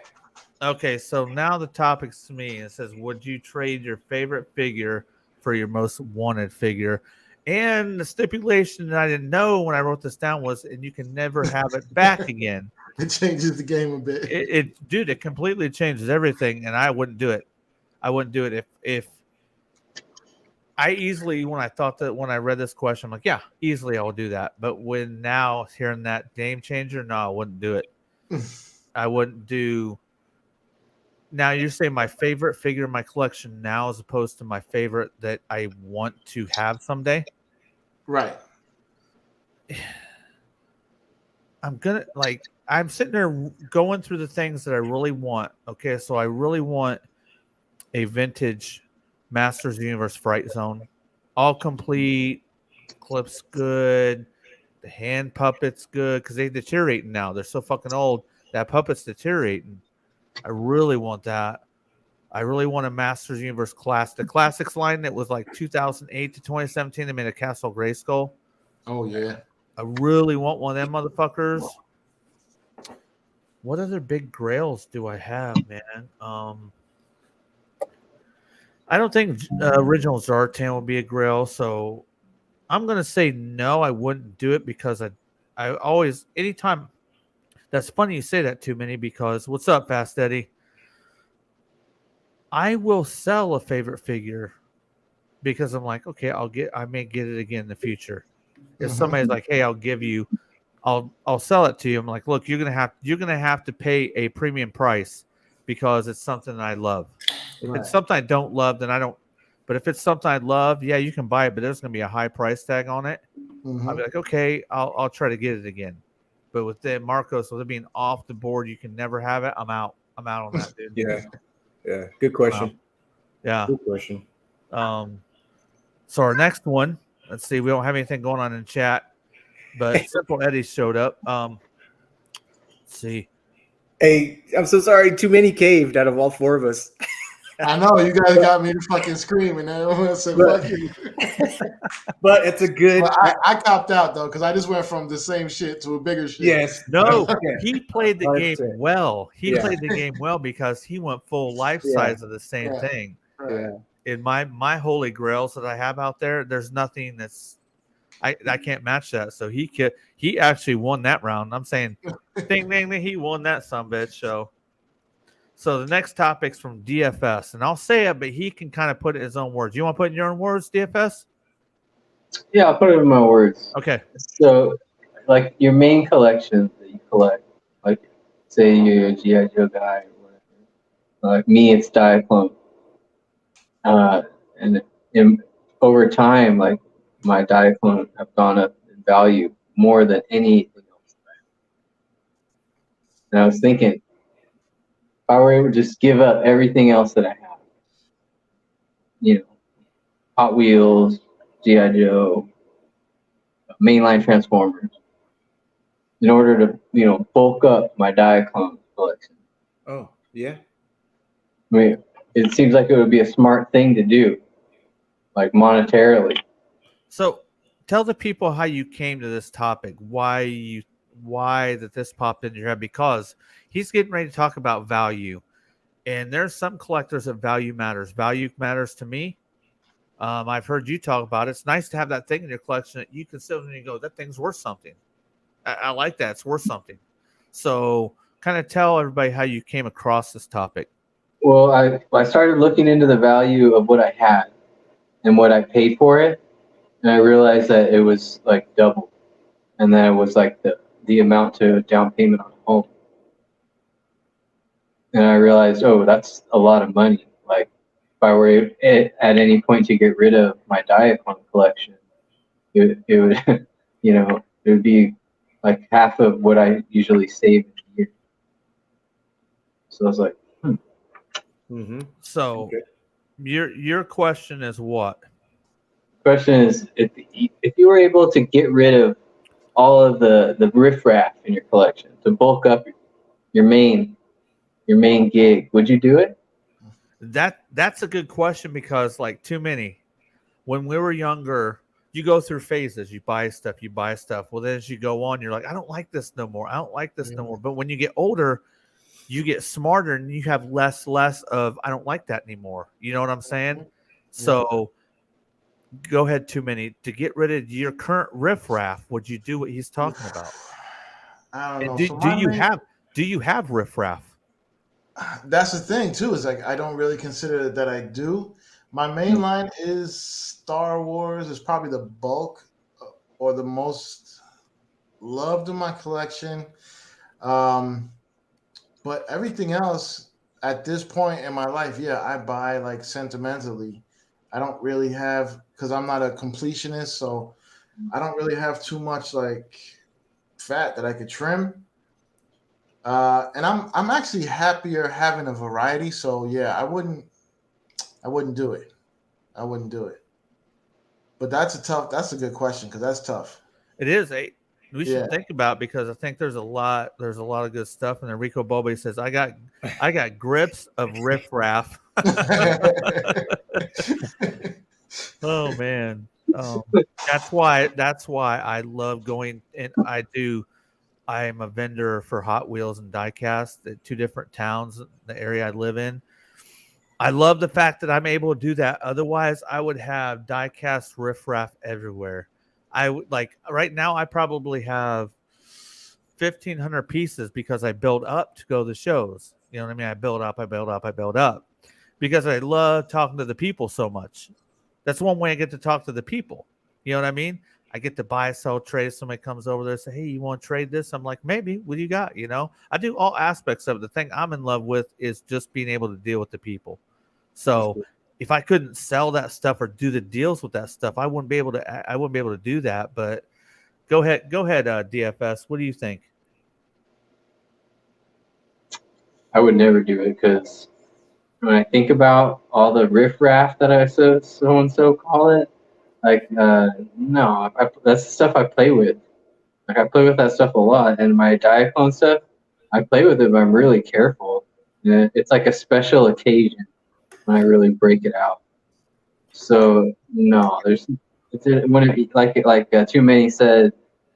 Okay, so now the topic's to me. It says, would you trade your favorite figure for your most wanted figure? And the stipulation that I didn't know when I wrote this down was, and you can never have it back again. It changes the game a bit. Dude, it completely changes everything, and I wouldn't do it. I wouldn't do it if I easily, when I read this question, I'm like, yeah, easily I will do that. But when now hearing that game changer, no, I wouldn't do it. I wouldn't do. Now you're saying my favorite figure in my collection now as opposed to my favorite that I want to have someday? Right. I'm sitting there going through the things that I really want. Okay, so I really want a vintage Masters of the Universe Fright Zone. All complete, clips good, the hand puppets good, because they deteriorating now. They're so fucking old. That puppet's deteriorating. I really want that. I really want a Masters of the Universe class. The classics line that was like 2008 to 2017. They made a Castle Grayskull. Oh, yeah. I really want one of them motherfuckers. What other big grails do I have, man? I don't think original Zartan would be a grail, so I'm going to say no, I wouldn't do it because I always, anytime. That's funny you say that too, Minnie, because what's up, Fast Eddie? I will sell a favorite figure because I'm like, okay, I may get it again in the future. If somebody's like, hey, I'll sell it to you. I'm like, look, you're gonna have to pay a premium price because it's something that I love. If it's something I don't love, then I don't. But if it's something I love, yeah, you can buy it, but there's gonna be a high price tag on it. I'll be like, okay, I'll try to get it again. But with the Marcos, with it being off the board, you can never have it. I'm out on that, dude. Yeah. Good question. Yeah. Good question. So our next one, let's see. We don't have anything going on in chat, but Simple Eddie showed up. Let's see. Hey, I'm so sorry. Too many caved out of all 4 of us. I know you guys got me to fucking scream, and I said, "Fuck you." But it's a good. But I copped out though because I just went from the same shit to a bigger shit. Yes. No, he played the 100%. game well. He played the game well because he went full life size of the same thing. Yeah. In my holy grails that I have out there, there's nothing that's I can't match that. So he actually won that round. I'm saying, ding ding ding, he won that sumbitch. So the next topic's from DFS, and I'll say it, but he can kind of put it in his own words. You want to put it in your own words, DFS? Yeah, I'll put it in my words. Okay. So, like your main collection that you collect, like say you're a G.I. Joe guy or whatever. Like me, it's Diaclone. And over time, like my Diaclone have gone up in value more than anything else. And I was thinking, if I were able to just give up everything else that I have, you know, Hot Wheels, G.I. Joe, mainline Transformers, in order to, you know, bulk up my Diaclone collection. Oh, yeah. I mean, it seems like it would be a smart thing to do, like monetarily. So tell the people how you came to this topic, why that this popped into your head, because he's getting ready to talk about value. And there's some collectors that value matters. Value matters to me. I've heard you talk about it. It's nice to have that thing in your collection that you can sit and you go, that thing's worth something. I like that. It's worth something. So kind of tell everybody how you came across this topic. Well, I started looking into the value of what I had and what I paid for it, and I realized that it was like double, and then it was like the amount to down payment on a home. And I realized, oh, that's a lot of money. Like if I were at any point to get rid of my Diaclone collection, it would, you know, it would be like half of what I usually save in a year. So I was like, Mm-hmm. So Okay. your question is what? question is, if you were able to get rid of all of the riffraff in your collection to bulk up your main gig, would you do it? That's a good question, because like too many. When we were younger, you go through phases. You buy stuff. Well, then as you go on, you're like, I don't like this no more. I don't like this no more. But when you get older, you get smarter and you have less of, I don't like that anymore. You know what I'm saying? So go ahead, too many. To get rid of your current riffraff, would you do what he's talking about? I don't know. Do, So do you have riffraff? that's the thing too, is like I don't really consider that I do. My main line is Star Wars. Is probably the bulk or the most loved in my collection. But everything else at this point in my life, yeah, I buy like sentimentally. I don't really have, because I'm not a completionist, so I don't really have too much like fat that I could trim. And I'm actually happier having a variety. So yeah, I wouldn't do it. I wouldn't do it. But that's a good question, because that's tough. It is. We should Yeah. think about, because I think there's a lot of good stuff. And then Rico Bobe says, I got grips of riffraff. Oh man. That's why I love going, and I am a vendor for Hot Wheels and diecast at 2 different towns in the area I live in. I love the fact that I'm able to do that. Otherwise, I would have diecast riffraff everywhere. I would, like, right now I probably have 1,500 pieces, because I build up to go to the shows. You know what I mean? I build up because I love talking to the people so much. That's one way I get to talk to the people. You know what I mean? I get to buy, sell, trade. Somebody comes over there and say, hey, you want to trade this? I'm like, maybe. What do you got? You know, I do all aspects of it. The thing I'm in love with is just being able to deal with the people. So if I couldn't sell that stuff or do the deals with that stuff, I wouldn't be able to do that. But go ahead, DFS. What do you think? I would never do it, because when I think about all the riffraff that I so and so call it, like no, that's the stuff I play with. Like I play with that stuff a lot, and my Diaclone stuff, I play with it, but I'm really careful. Yeah, it's like a special occasion when I really break it out. So no, when it like too many said,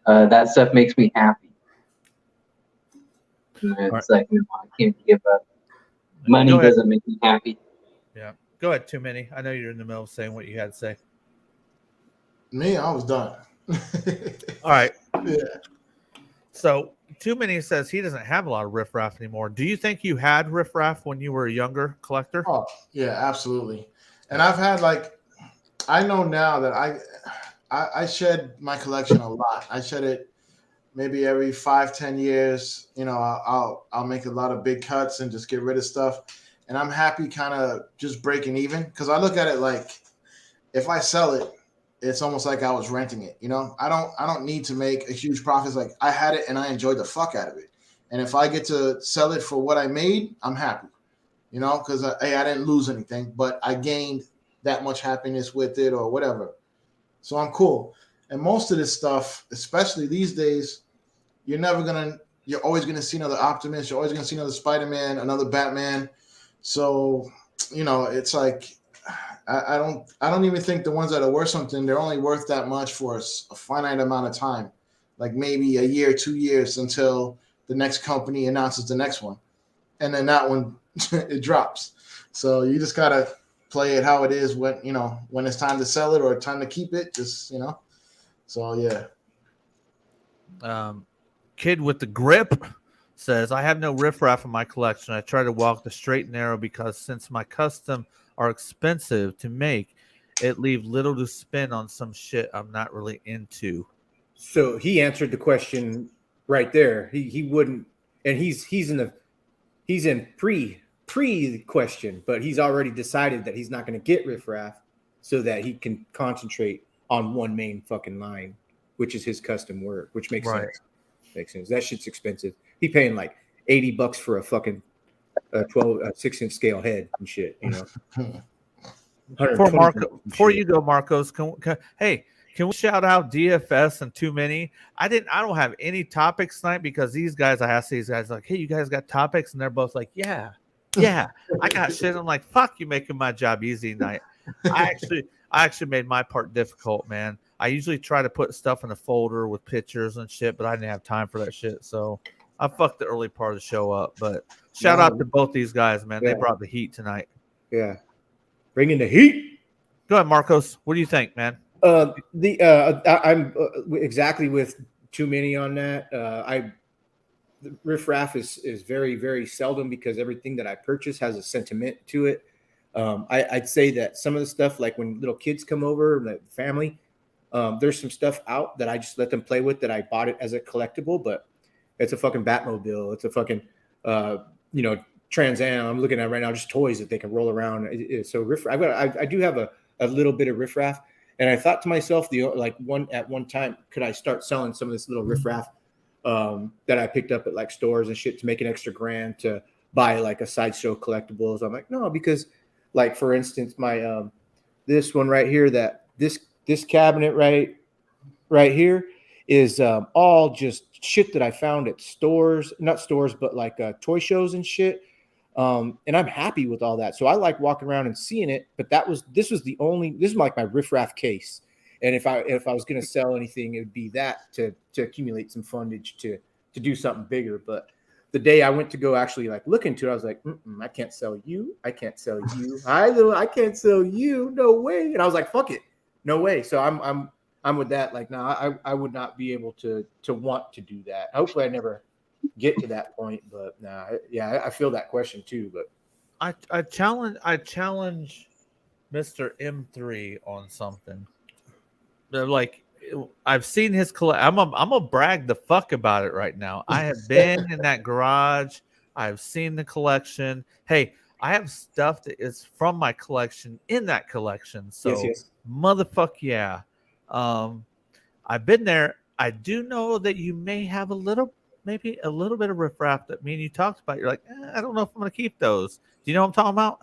that stuff makes me happy. And it's like, no, I can't give up. Money doesn't make me happy. Yeah, go ahead. Too many. I know you're in the middle of saying what you had to say. Me, I was done. All right. Yeah. So Too Many says he doesn't have a lot of riffraff anymore. Do you think you had riffraff when you were a younger collector? Oh yeah, absolutely. And I've had like, I know now that I shed my collection a lot. I shed it maybe every 5-10 years. You know, I'll make a lot of big cuts and just get rid of stuff. And I'm happy kind of just breaking even, because I look at it like, if I sell it, it's almost like I was renting it. You know, I don't need to make a huge profit. It's like I had it and I enjoyed the fuck out of it. And if I get to sell it for what I made, I'm happy. You know, because I didn't lose anything, but I gained that much happiness with it or whatever. So I'm cool. And most of this stuff, especially these days, you're always gonna see another Optimus. You're always gonna see another Spider-Man, another Batman. So, you know, it's like, I don't even think the ones that are worth something, they're only worth that much for a finite amount of time, like maybe a year, 2 years, until the next company announces the next one, and then that one it drops. So you just gotta play it how it is when it's time to sell it or time to keep it. Just So yeah. Kid with the grip says, I have no riffraff in my collection. I try to walk the straight and narrow because since my custom are expensive to make, it leaves little to spend on some shit I'm not really into. So he answered the question right there. He wouldn't, and he's in pre question, but he's already decided that he's not going to get riffraff so that he can concentrate on one main fucking line, which is his custom work, which makes sense. Makes sense. That shit's expensive. He paying like $80 for a fucking 6-inch scale head and shit, you know. Before you go, Marcos, can we shout out DFS and Too Many? I don't have any topics tonight because these guys, I asked these guys like, hey, you guys got topics? And they're both like, yeah, I got shit. I'm like, fuck, you making my job easy tonight. I actually made my part difficult, man. I usually try to put stuff in a folder with pictures and shit, but I didn't have time for that shit. So I fucked the early part of the show up. But shout out to both these guys, man. Yeah. They brought the heat tonight. Yeah. Bringing the heat. Go ahead, Marcos. What do you think, man? I'm exactly with Too Many on that. The riffraff is very, very seldom because everything that I purchase has a sentiment to it. I'd say that some of the stuff, like when little kids come over, the family, there's some stuff out that I just let them play with that I bought it as a collectible, but it's a fucking Batmobile. It's a fucking, Trans Am. I'm looking at right now, just toys that they can roll around. So riffraff, I do have a little bit of riffraff, and I thought to myself, at one time, could I start selling some of this little riffraff that I picked up at like stores and shit to make an extra grand to buy like a sideshow collectibles? I'm like, no, because like for instance, my this one right here, that this cabinet right here is all just shit that I found at stores, not stores, but like toy shows and shit. And I'm happy with all that. So I like walking around and seeing it, but this is like my riffraff case. And if I was going to sell anything, it would be that to accumulate some fundage to do something bigger. But the day I went to go actually like look into it, I was like, I can't sell you. I can't sell you. I can't sell you. No way. And I was like, fuck it. No way. So I'm with that. Like, no, I would not be able to want to do that. Hopefully I never get to that point, but I feel that question too. But I challenge Mr. M3 on something. They're like, I've seen his I'm gonna brag the fuck about it right now. I have been in that garage. I've seen the collection. Hey, I have stuff that is from my collection in that collection. So yes. Motherfuck yeah. I've been there. I do know that you may have maybe a little bit of riffraff that me and you talked about. You're like, I don't know if I'm going to keep those. Do you know what I'm talking about?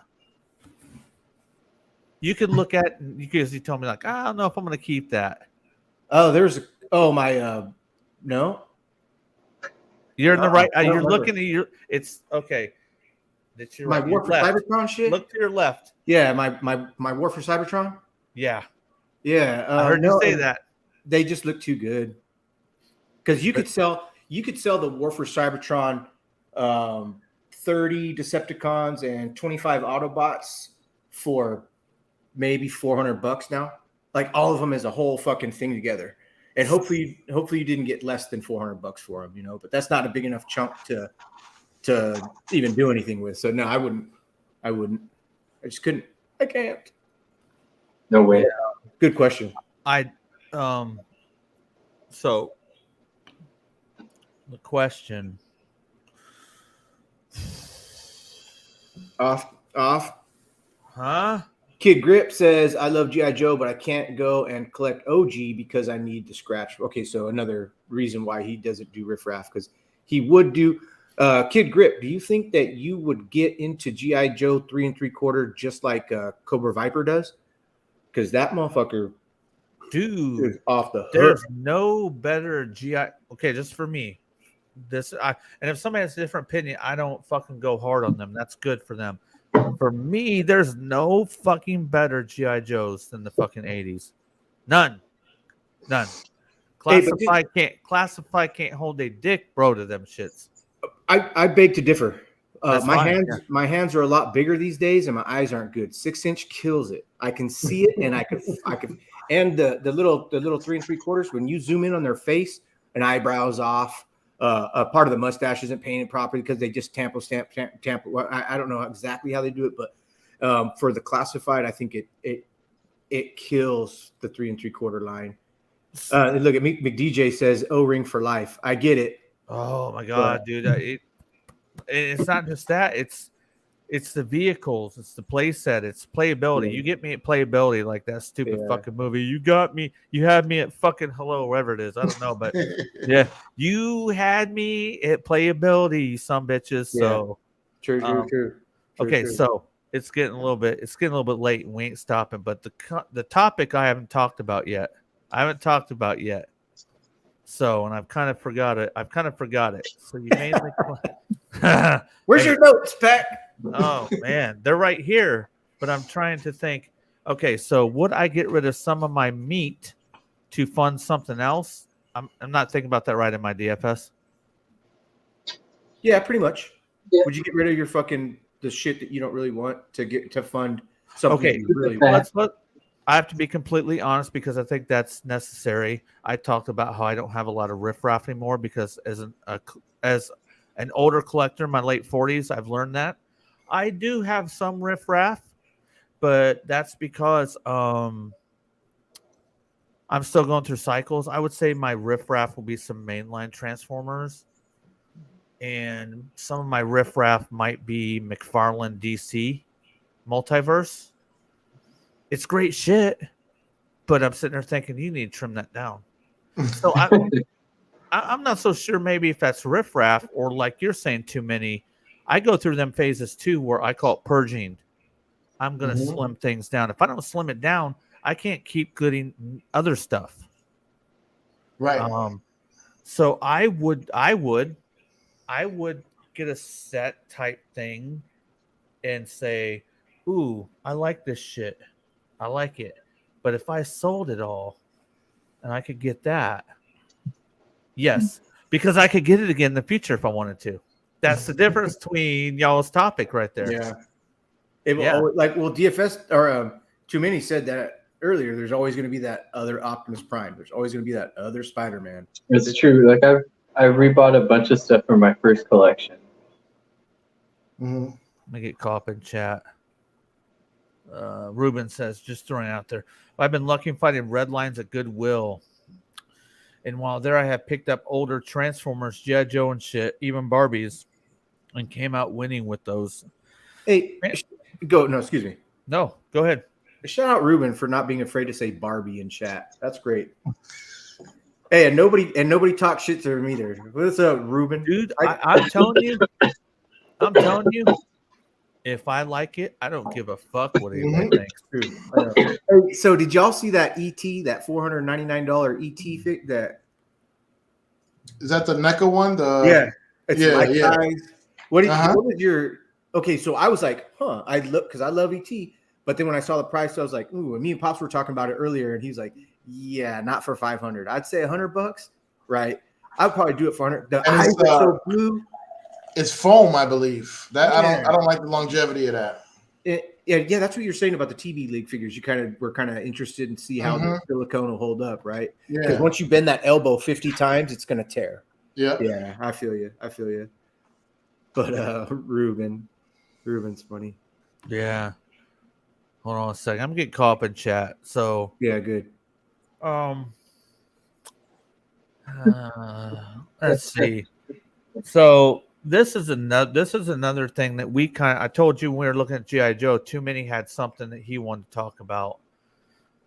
You could look at, because you told me like, I don't know if I'm going to keep that. Oh, no. You're in the right. You're looking at your. It's okay. That's your my right, War for Cybertron shit. Look to your left. Yeah, my War for Cybertron. Yeah. Yeah. I heard you say that. They just look too good. Because you could sell the War for Cybertron 30 Decepticons and 25 Autobots for maybe $400 now. Like all of them as a whole fucking thing together. And hopefully you didn't get less than $400 for them, you know. But that's not a big enough chunk to even do anything with. So no, I wouldn't. I just couldn't. I can't. No way. Yeah. Good question. So the question. Off. Huh? Kid Grip says, I love G.I. Joe, but I can't go and collect OG because I need the scratch. Okay, so another reason why he doesn't do riffraff, because he would do. Kid Grip, do you think that you would get into G.I. Joe 3 3/4 just like Cobra Viper does? Because that motherfucker, dude, is off the hook. There's no better GI. Okay, just for me. And if somebody has a different opinion, I don't fucking go hard on them. That's good for them. For me, there's no fucking better GI Joes than the fucking 80s. None. Classify can't hold a dick, bro, to them shits. I beg to differ. My hands are a lot bigger these days, and my eyes aren't good. 6-inch kills it. I can see it, and I can, and the little 3 3/4. When you zoom in on their face, an eyebrow's off. A part of the mustache isn't painted properly because they just tampo. I don't know exactly how they do it, but for the classified, I think it kills the 3 3/4 line. Look at me. McDJ says O-ring for life. I get it. Oh my god, dude! It's not just that. It's the vehicles. It's the play set. It's playability. Yeah. You get me at playability, like that stupid fucking movie. You got me. You had me at fucking hello, wherever it is. I don't know, but yeah, you had me at playability, you some bitches. So True. Okay, so it's getting a little bit late, and we ain't stopping. But the topic I haven't talked about yet. So, and I've kind of forgot it. So you made me. Where's your notes, Pat? Oh man, they're right here. But I'm trying to think. Okay, so would I get rid of some of my meat to fund something else? I'm not thinking about that right in my DFS. Yeah, pretty much. Yeah. Would you get rid of the shit that you don't really want to fund something? Okay, you really want? I have to be completely honest because I think that's necessary. I talked about how I don't have a lot of riffraff anymore because as an older collector in my late 40s, I've learned that. I do have some riffraff, but that's because I'm still going through cycles. I would say my riffraff will be some mainline Transformers, and some of my riffraff might be McFarlane DC Multiverse. It's great shit, but I'm sitting there thinking you need to trim that down. So I'm not so sure maybe if that's riffraff or like you're saying too many. I go through them phases too where I call it purging. I'm going to slim things down. If I don't slim it down, I can't keep getting other stuff. Right. So I would get a set type thing and say, ooh, I like this shit. I like it. But if I sold it all and I could get that, yes, because I could get it again in the future if I wanted to. That's the difference between y'all's topic right there. Yeah. It will always, DFS or Too Many said that earlier. There's always going to be that other Optimus Prime. There's always going to be that other Spider-Man. It's true. Like I rebought a bunch of stuff from my first collection. Let me get caught up in chat. Ruben says, just throwing it out there, I've been lucky finding red lines at Goodwill. And while there I have picked up older Transformers, G.I. Joe and shit, even Barbies, and came out winning with those. Hey, excuse me. No, go ahead. Shout out Ruben for not being afraid to say Barbie in chat. That's great. Hey, and nobody talks shit to him either. What's up, Ruben? Dude, I'm telling you, if I like it, I don't give a fuck what anybody thinks. Hey, so did y'all see that ET, that $499 ET fig? Is that the NECA one? It's size. What was your? Okay, so I was like, I look because I love ET, but then when I saw the price, I was like, ooh. And me and Pops were talking about it earlier, and he's like, yeah, not for $500. I'd say $100, right? I'd probably do it for $100. The eyes are so blue. It's foam, I believe. I don't like the longevity of that. yeah, that's what you're saying about the TB League figures. You were kind of interested in see how the silicone will hold up, right? Because once you bend that elbow 50 times, it's gonna tear. Yeah, I feel you. But Ruben's funny. Yeah. Hold on a second. I'm getting caught up in chat. So yeah, good. Let's see. So this is another thing that I told you when we were looking at G.I. Joe, Too Many had something that he wanted to talk about.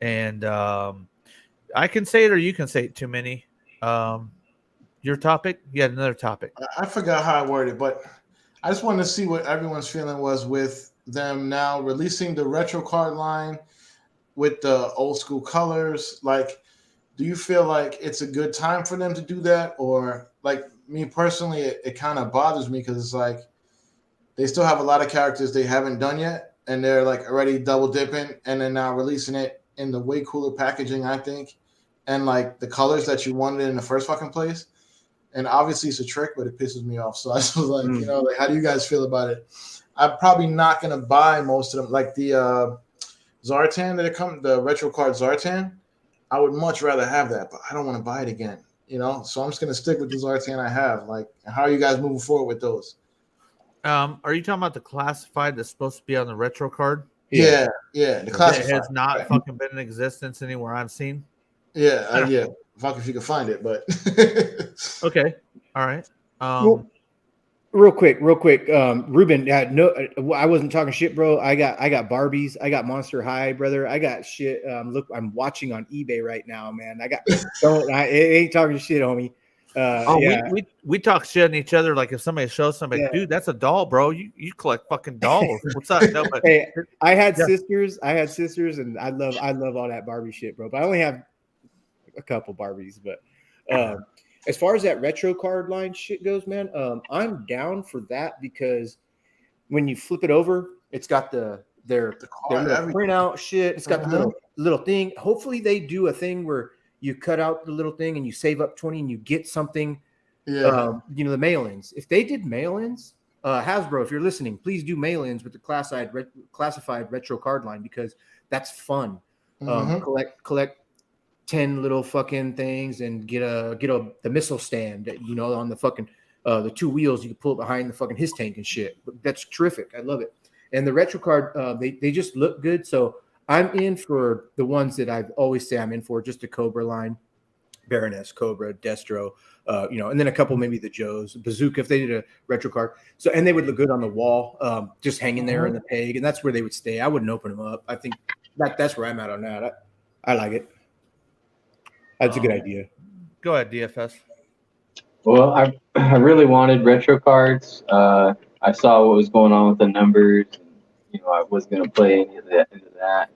And I can say it or you can say it, Too Many. Your topic? You had another topic. I forgot how I worded it, but I just wanted to see what everyone's feeling was with them now releasing the retro card line with the old school colors. Like, do you feel like it's a good time for them to do that? Or like me personally, it kind of bothers me because it's like they still have a lot of characters they haven't done yet. And they're like already double dipping and then now releasing it in the way cooler packaging, I think. And like the colors that you wanted in the first fucking place. And obviously it's a trick, but it pisses me off. So I was like, you know, like, how do you guys feel about it? I'm probably not going to buy most of them. Like the Zartan the retro card Zartan, I would much rather have that, but I don't want to buy it again, you know? So I'm just going to stick with the Zartan I have. Like, how are you guys moving forward with those? Are you talking about the classified that's supposed to be on the retro card? Yeah. The classified. It has not fucking been in existence anywhere I've seen. Yeah. Fuck if you can find it, but okay, all right. Well, real quick, Ruben. I wasn't talking shit, bro. I got Barbies. I got Monster High, brother. I got shit. Look, I'm watching on eBay right now, man. I ain't talking shit, homie. We talk shit on each other. Like if somebody shows somebody, dude, that's a doll, bro. You collect fucking dolls. What's up? No, but hey, I had sisters, and I love all that Barbie shit, bro. But I only have a couple Barbies, but as far as that retro card line shit goes, man, I'm down for that because when you flip it over, it's got their little printout shit. It's got the little thing. Hopefully they do a thing where you cut out the little thing and you save up 20 and you get something. The mail-ins. If they did mail-ins, Hasbro, if you're listening, please do mail-ins with the classified retro card line because that's fun. Collect 10 little fucking things and get the missile stand that, you know, on the fucking the two wheels you can pull it behind the fucking his tank and shit. That's terrific. I love it. And the retro card, they just look good. So I'm in for the ones that I've always say I'm in for, just the Cobra line, Baroness, Cobra, Destro, and then a couple maybe the Joes, Bazooka if they did a retro card. So and they would look good on the wall, just hanging there in the peg, and that's where they would stay. I wouldn't open them up. I think that's where I'm at on that. I like it. That's a good idea. Go ahead, DFS. Well, I really wanted retro cards. I saw what was going on with the numbers. I was going to play into that.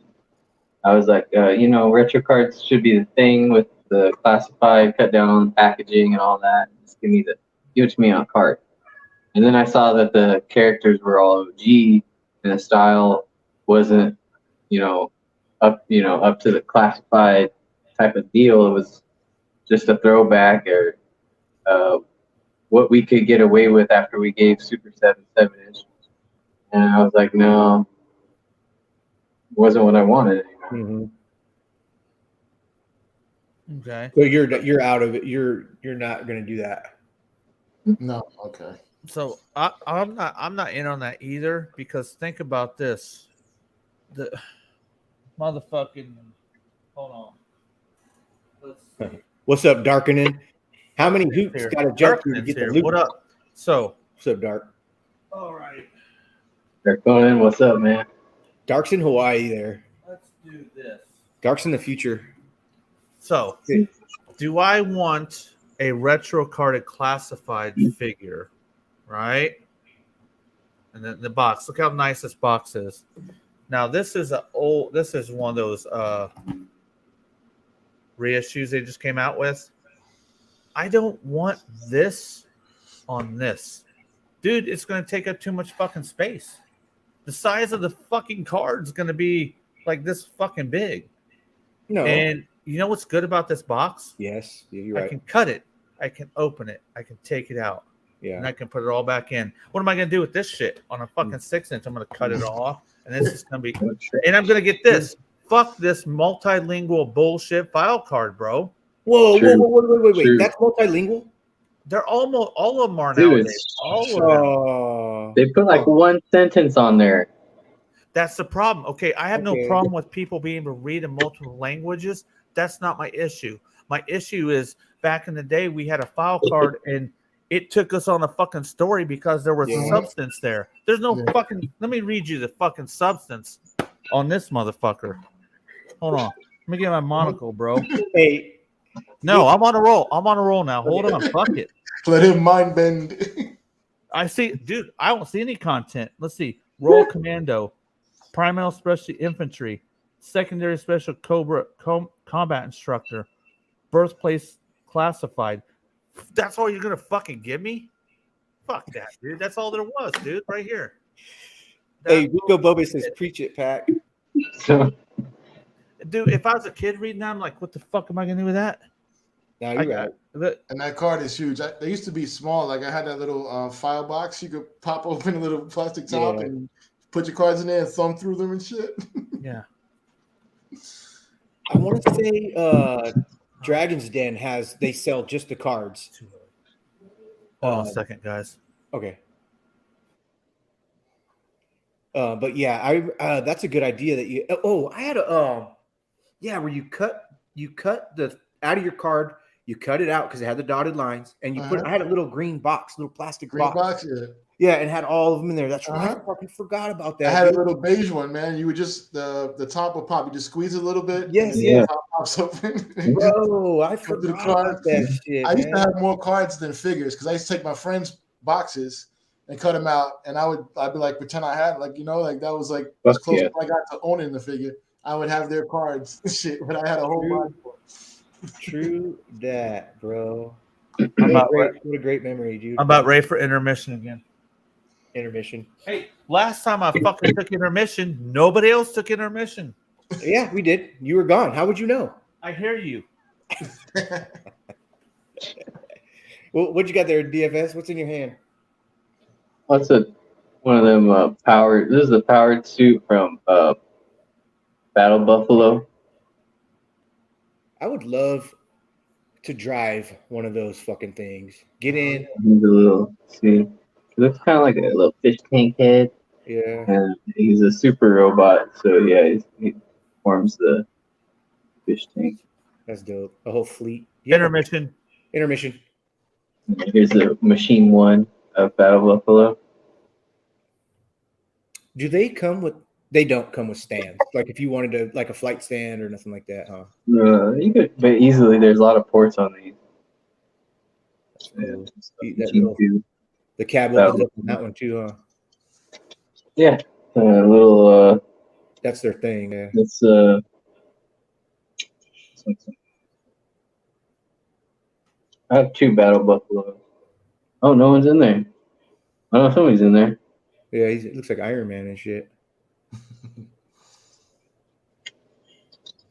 I was like, retro cards should be the thing with the classified, cut down on packaging and all that. Just give it to me on card. And then I saw that the characters were all OG and the style wasn't, up to the classified type of deal. It was just a throwback or what we could get away with after we gave Super 7-inch. And I was like, no, it wasn't what I wanted anymore. Okay. So you're out of it. You're not going to do that. No. Okay. So I'm not in on that either because think about this. The motherfucking hold on. Let's see. What's up, Darkening? How many hoops got to jump through to get the loot? What up? What's up, Dark? All right. Darkening, what's up, man? Dark's in Hawaii there. Let's do this. Dark's in the future. So, do I want a retro carded classified figure, right? And then the box. Look how nice this box is. Now, this is one of those reissues they just came out with. I don't want this on this. Dude, it's going to take up too much fucking space. The size of the fucking card is going to be like this fucking big. No. And you know what's good about this box? Yes, you're right. I can cut it. I can open it. I can take it out. Yeah. And I can put it all back in. What am I gonna do with this shit on a fucking 6-inch? I'm gonna cut it all off, and this is gonna be. And I'm gonna get this. Fuck this multilingual bullshit file card, bro. Whoa, True. wait. True. That's multilingual? They're almost all of them are Dude, nowadays. All of them. Oh. They put like one sentence on there. That's the problem. Okay, I have no Okay. problem with people being able to read in multiple languages. That's not my issue. My issue is back in the day we had a file card and it took us on a fucking story because there was substance there. There's no fucking. Let me read you the fucking substance on this motherfucker. Hold on. Let me get my monocle, bro. Hey. No, I'm on a roll. I'm on a roll now. Hold on. Fuck it. Let him mind bend. I see, dude. I don't see any content. Let's see. Royal Commando, Primal Special Infantry, Secondary Special Cobra Combat Instructor, Birthplace Classified. That's all you're gonna fucking give me? Fuck that, dude. That's all there was, dude. Right here. Hey, Rico Boba says, "Preach it, Pack." So Dude, if I was a kid reading that, I'm like, what the fuck am I gonna do with that? Now you're right. And that card is huge. They used to be small. Like I had that little file box. You could pop open a little plastic top and put your cards in there and thumb through them and shit. Yeah. I want to say Dragon's Den they sell just the cards. Hold on a second, guys. Okay. But yeah, that's a good idea that you. Oh, I had a where you cut the out of your card, you cut it out because it had the dotted lines, and you put. I had a little green box, little plastic box. Yeah, and had all of them in there. That's right. I fucking forgot about that. I had a little beige one, man. You would just the top would pop. You just squeeze it a little bit. Yes, and yeah. The top pops open. Bro, I forgot about that shit. I used to have more cards than figures because I used to take my friends' boxes and cut them out, and I'd be like pretend I had like that was like as close as I got to owning the figure. I would have their cards, shit, but I had a whole bunch. True that, bro. What a great memory, dude. I'm about ready for intermission again. Intermission. Hey, last time I fucking took intermission, nobody else took intermission. Yeah, we did. You were gone. How would you know? I hear you. Well, what you got there, DFS? What's in your hand? what's one of them powered? This is the powered suit from Battle Buffalo. I would love to drive one of those fucking things. Get in. He's a little, see, it looks kind of like a little fish tank head. Yeah. And he's a super robot, so yeah, he forms the fish tank. That's dope. A whole fleet. Yeah. Intermission. And here's the Machine 1 of Battle Buffalo. Do they come with? They don't come with stands. Like if you wanted to, like a flight stand or nothing like that, huh? You could, but easily. There's a lot of ports on these. Cool. G2. The cab opens up on that one too, huh? Yeah, a little. That's their thing. Yeah. It's I have 2 Battle Buffaloes. Oh, no one's in there. Oh, somebody's in there. Yeah, it looks like Iron Man and shit.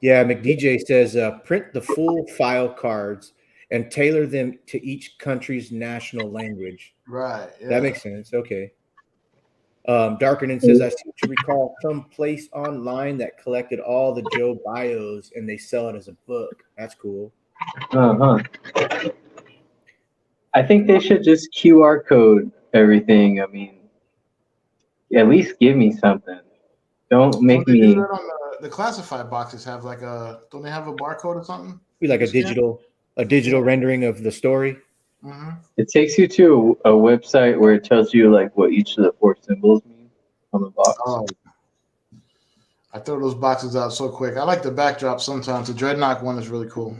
Yeah, McDJ says print the full file cards and tailor them to each country's national language. Right. Yeah. That makes sense. Okay. Darkening says, I seem to recall some place online that collected all the Joe bios and they sell it as a book. That's cool. Uh-huh. I think they should just QR code everything. I mean, at least give me something. Don't make me. Do that on the classified boxes have like don't they have a barcode or something? Be like a digital rendering of the story. Mm-hmm. It takes you to a website where it tells you like what each of the 4 symbols mean on the box. Oh. I throw those boxes out so quick. I like the backdrop sometimes. The Dreadnought one is really cool.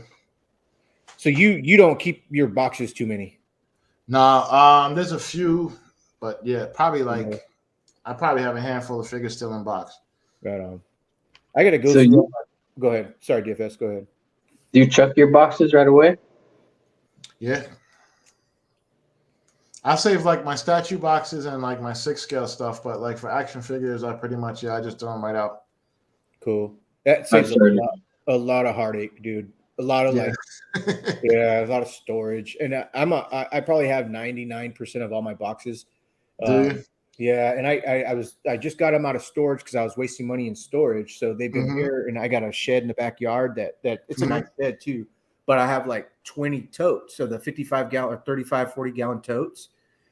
So you don't keep your boxes too many? Nah, there's a few, but yeah, probably like I probably have a handful of figures still in box. Right on. I gotta go. Go ahead. Sorry, DFS. Go ahead. Do you chuck your boxes right away? Yeah. I save like my statue boxes and like my 6 scale stuff, but like for action figures, I pretty much I just throw them right out. Cool. That saves a lot of heartache, dude. A lot of like, yeah, a lot of storage, and I probably have 99% of all my boxes. Do you? Yeah, and I just got them out of storage because I was wasting money in storage. So they've been here, and I got a shed in the backyard that it's a nice shed too. But I have like 20 totes, so the 55-gallon or 35, 40-gallon totes,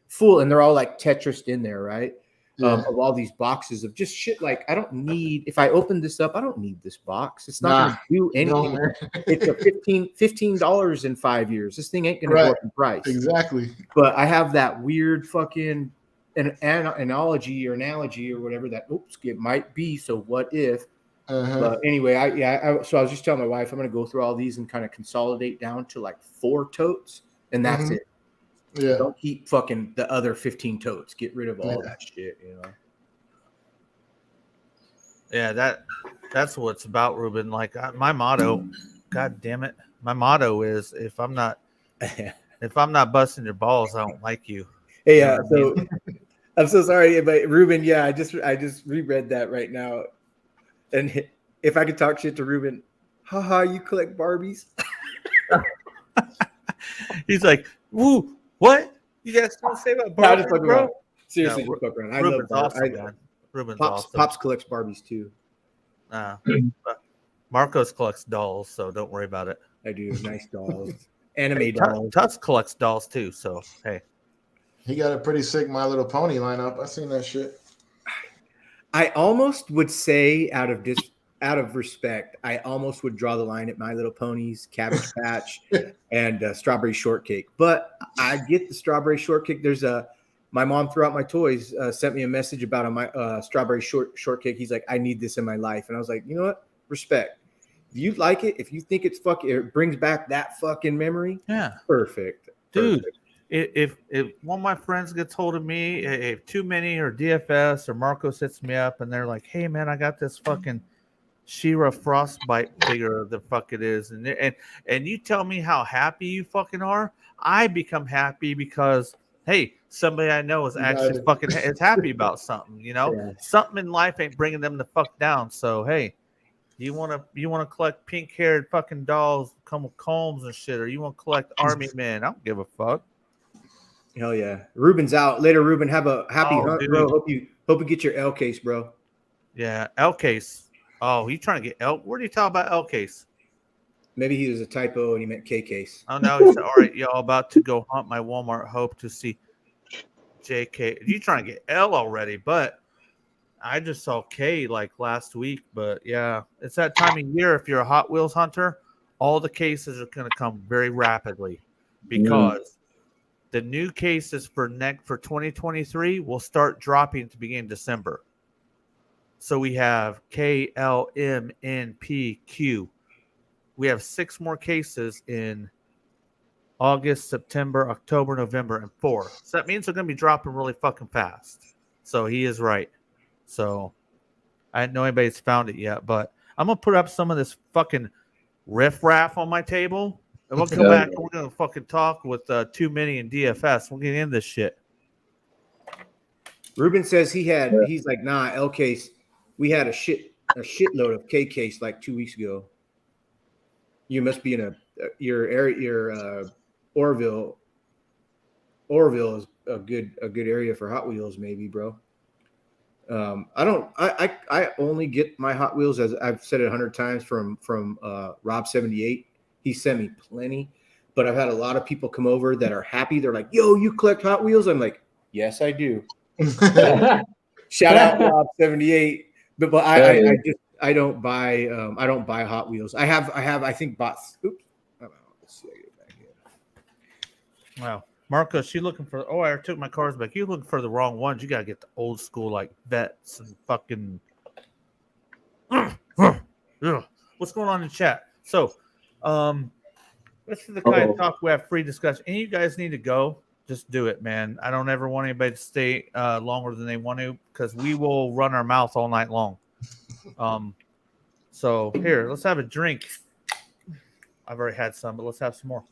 full, and they're all like Tetrised in there, right? Yeah. Of all these boxes of just shit. Like I don't need. If I open this up, I don't need this box. It's not going to do anything. No, It's a $15 in 5 years. This thing ain't going to go up in price. Exactly. But I have that weird fucking analogy or whatever that. Oops, it might be. So what if? But anyway, so I was just telling my wife I'm going to go through all these and kind of consolidate down to like 4 totes, and that's it. Yeah. Don't keep fucking the other 15 totes. Get rid of all that shit, you know. Yeah, that's what it's about, Ruben. Like my motto, God damn it, my motto is if I'm not busting your balls, I don't like you. Hey, so I'm so sorry, but Ruben, yeah, I just reread that right now, and if I could talk shit to Ruben, haha, you collect Barbies. He's like, woo. What? You guys don't say about Barbies, just fuck bro? around. Seriously, No, just fuck around. I Ruben's love awesome, man. Ruben's awesome. Pops collects Barbies too. Marcos collects dolls, so don't worry about it. I do. Nice dolls. Anime dolls. Tuts collects dolls too, so hey. He got a pretty sick My Little Pony lineup. I seen that shit. I almost would say out of respect, I almost would draw the line at My Little Ponies, Cabbage Patch, and Strawberry Shortcake. But I get the Strawberry Shortcake. My mom threw out my toys, sent me a message about my Strawberry Shortcake. He's like, I need this in my life. And I was like, you know what? Respect. If you like it, if you think it brings back that fucking memory, yeah, perfect. Dude, if one of my friends gets hold of me, if Too Many or DFS or Marcos hits me up and they're like, hey man, I got this fucking She-Ra Frostbite figure, the fuck it is, and you tell me how happy you fucking are, I become happy because hey, somebody I know is actually fucking is happy about something, you know. Yeah. Something in life ain't bringing them the fuck down. So hey, you wanna collect pink-haired fucking dolls, come with combs and shit, or you want to collect army men? I don't give a fuck. Hell yeah, Ruben's out later. Ruben, have a happy hunt, dude. Bro. Hope you get your L case, bro. Yeah, L case. Oh, you trying to get L? Where do you talk about L case? Maybe he was a typo and he meant K case. Oh no, he said, all right, y'all about to go hunt my Walmart. Hope to see JK. You trying to get L already? But I just saw K like last week. But yeah, it's that time of year. If you're a Hot Wheels hunter, all the cases are going to come very rapidly because the new cases for 2023 will start dropping at the beginning of December. So we have K, L, M, N, P, Q. We have 6 more cases in August, September, October, November, and 4. So that means they're going to be dropping really fucking fast. So he is right. So I didn't know anybody's found it yet, but I'm going to put up some of this fucking riffraff on my table, and we'll come back and we're going to fucking talk with Too Many and DFS. We'll get into this shit. Ruben says he's like, nah, L case. We had a shitload of K case like 2 weeks ago. You must be in your Orville. Orville is a good area for Hot Wheels, maybe, bro. I only get my Hot Wheels, as I've said it 100 times, from Rob78. He sent me plenty, but I've had a lot of people come over that are happy. They're like, "Yo, you collect Hot Wheels?" I'm like, "Yes, I do." Shout out Rob78. But I don't buy Hot Wheels. I think bought. Oops. Let's see. I get it back here. Wow, Marcos, you looking for? Oh, I took my cards back. You looking for the wrong ones? You gotta get the old school like vets and fucking. What's going on in the chat? So, let's do the kind of talk. We have free discussion. Any of you guys need to go? Just do it, man. I don't ever want anybody to stay longer than they want to, because we will run our mouth all night long. So here, let's have a drink. I've already had some, but let's have some more.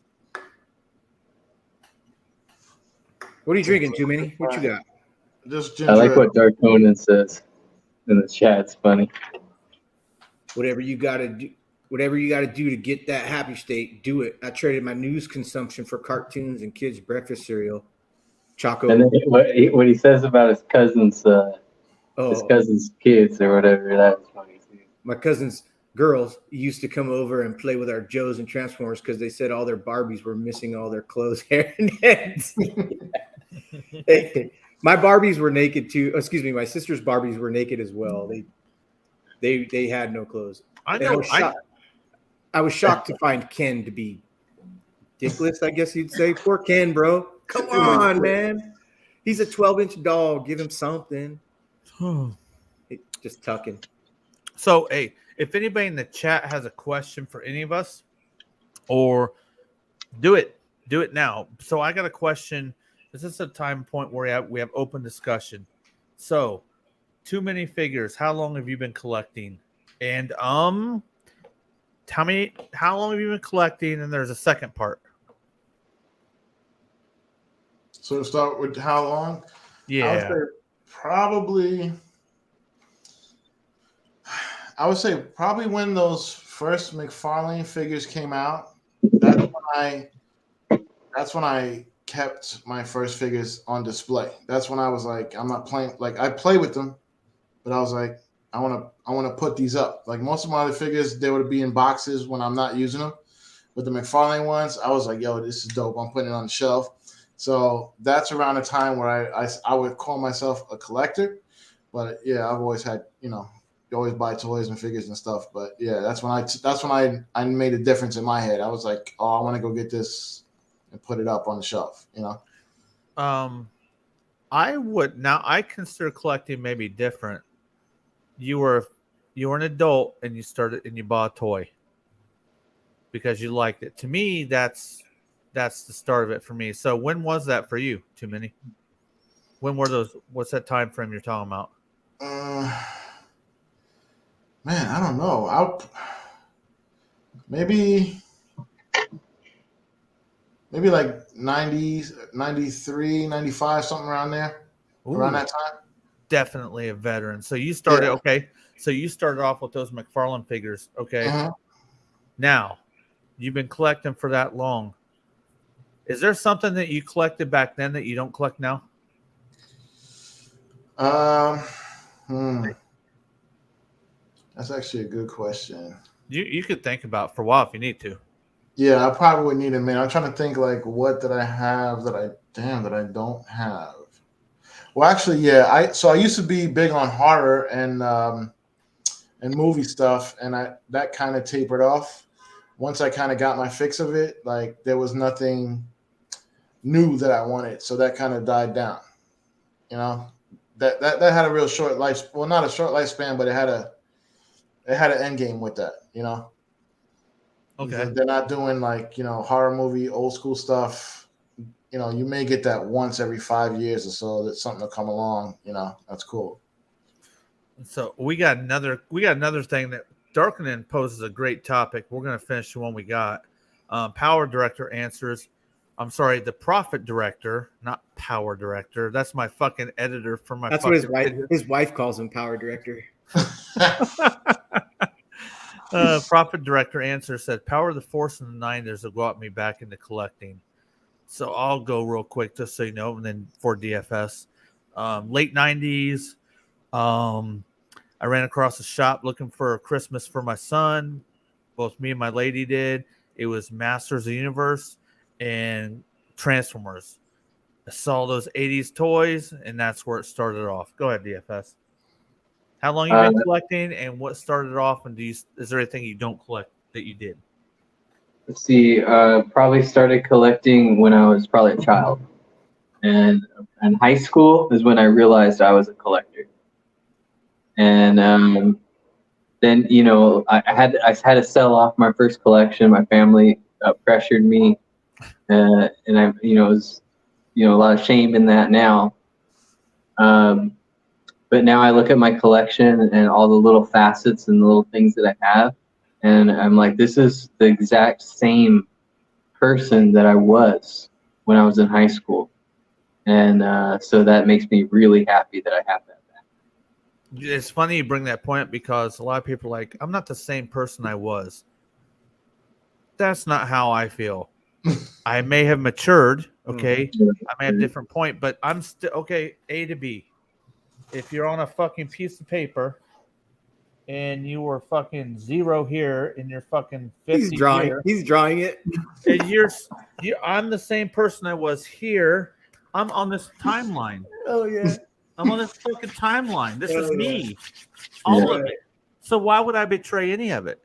What are you drinking, Too Many? What you got? Just ginger. I like what Dark Conan says in the chat. It's funny. Whatever you got to do. whatever you got to do to get that happy state, do it. I traded my news consumption for cartoons and kids' breakfast cereal. Choco. And then what he says about his cousin's kids or whatever, that was funny too. My cousin's girls used to come over and play with our Joes and Transformers because they said all their Barbies were missing all their clothes, hair, and heads. My Barbies were naked too. Excuse me, my sister's Barbies were naked as well. They had no clothes. I know. I was shocked to find Ken to be dickless, I guess you'd say. Poor Ken, bro. Come on, man. He's a 12-inch dog. Give him something. Just tucking. So, hey, if anybody in the chat has a question for any of us, or do it now. So I got a question. This is a time point where we have open discussion. So, too many figures. How long have you been collecting? And how long have you been collecting? And there's a second part. So to start with, how long? Yeah, I would say probably when those first McFarlane figures came out. That's when I kept my first figures on display. That's when I was like, I'm not playing. Like, I play with them, but I was like, I want to put these up. Like, most of my other figures, they would be in boxes when I'm not using them. With the McFarlane ones, I was like, yo, this is dope. I'm putting it on the shelf. So that's around the time where I would call myself a collector. But yeah, I've always had, you always buy toys and figures and stuff. But yeah, that's when I made a difference in my head. I was like, oh, I want to go get this and put it up on the shelf, I consider collecting maybe different. You were an adult and you bought a toy because you liked it. To me, that's the start of it for me. So when was that for you, Too Many? When were those? What's that time frame you're talking about? Man, I don't know. Maybe like 90s, 93, 95, something around there. Ooh, around that time. Definitely a veteran. So you started, okay. So you started off with those McFarlane figures. Okay. Uh-huh. Now, you've been collecting for that long. Is there something that you collected back then that you don't collect now? That's actually a good question. You could think about it for a while if you need to. Yeah, I probably would need a minute. I'm trying to think, like, what did I have that I don't have? Well, actually, yeah. I used to be big on horror and movie stuff, and that kind of tapered off. Once I kind of got my fix of it, like, there was nothing new that I wanted, so that kind of died down. That had a real short life. Well, not a short lifespan, but it had an end game with that. Okay. They're not doing, like, horror movie, old school stuff. You may get that once every 5 years or so that something will come along. That's cool. So we got another thing that Darkening poses a great topic. We're going to finish the one we got. Power Director answers. I'm sorry, the Profit Director, not Power Director. That's my fucking editor for my. That's what his wife calls him, Power Director. Profit Director answer said, Power of the Force in the 90s have got me back into collecting. So I'll go real quick just so you know, and then for DFS. Late 90s, I ran across a shop looking for a Christmas for my son. Both me and my lady did. It was Masters of the Universe and Transformers. I saw those 80s toys, and that's where it started off. Go ahead, DFS. How long you been collecting, and what started off, and is there anything you don't collect that you did? Let's see. Probably started collecting when I was probably a child, and in high school is when I realized I was a collector. And then I had to sell off my first collection. My family pressured me, and I was a lot of shame in that now. But now I look at my collection and all the little facets and the little things that I have, and I'm like, this is the exact same person that I was when I was in high school. And so that makes me really happy that I have that back. It's funny you bring that point up because a lot of people are like, I'm not the same person I was. That's not how I feel. I may have matured, okay? I may have a different point, but I'm still okay. A to B. If you're on a fucking piece of paper and you were fucking 0 here and you're fucking 50 here, He's drawing it. and I'm the same person I was here. I'm on this timeline. Oh yeah. I'm on this fucking timeline. This is me. Yeah. All of it. So why would I betray any of it?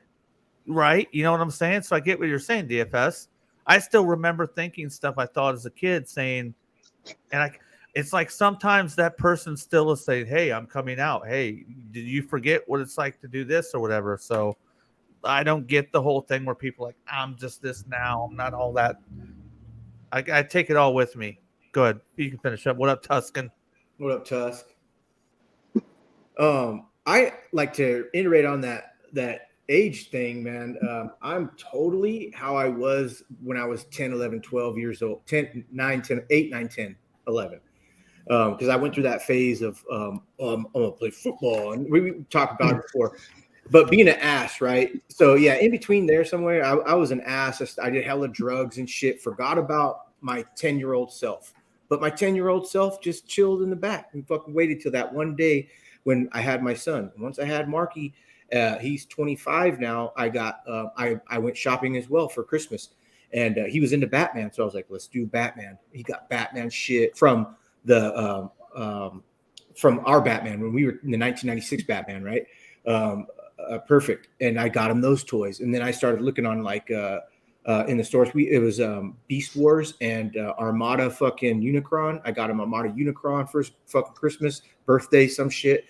Right? You know what I'm saying? So I get what you're saying, DFS. I still remember thinking stuff I thought as a kid, saying, and it's like sometimes that person still is saying, hey, I'm coming out. Hey, did you forget what it's like to do this or whatever? So I don't get the whole thing where people are like, I'm just this now. I'm not all that. I take it all with me. Go ahead. You can finish up. What up, Tuscan? What up, Tusk? I like to iterate on that age thing, man. I'm totally how I was when I was 10, 11, 12 years old, 10, 9, 10, 8, 9, 10, 11. Because I went through that phase of I'm gonna play football, and we talked about it before. But being an ass, right? So yeah, in between there somewhere, I was an ass. I did hella drugs and shit. Forgot about my 10-year-old self. But my 10-year-old self just chilled in the back and fucking waited till that one day when I had my son. Once I had Marky, he's 25 now. I went shopping as well for Christmas, and he was into Batman. So I was like, let's do Batman. He got Batman shit from the from our Batman when we were in the 1996 Batman, right? Perfect. And I got him those toys, and then I started looking on like in the stores. It was Beast Wars and Armada fucking Unicron. I got him Armada Unicron for fucking Christmas, birthday, some shit.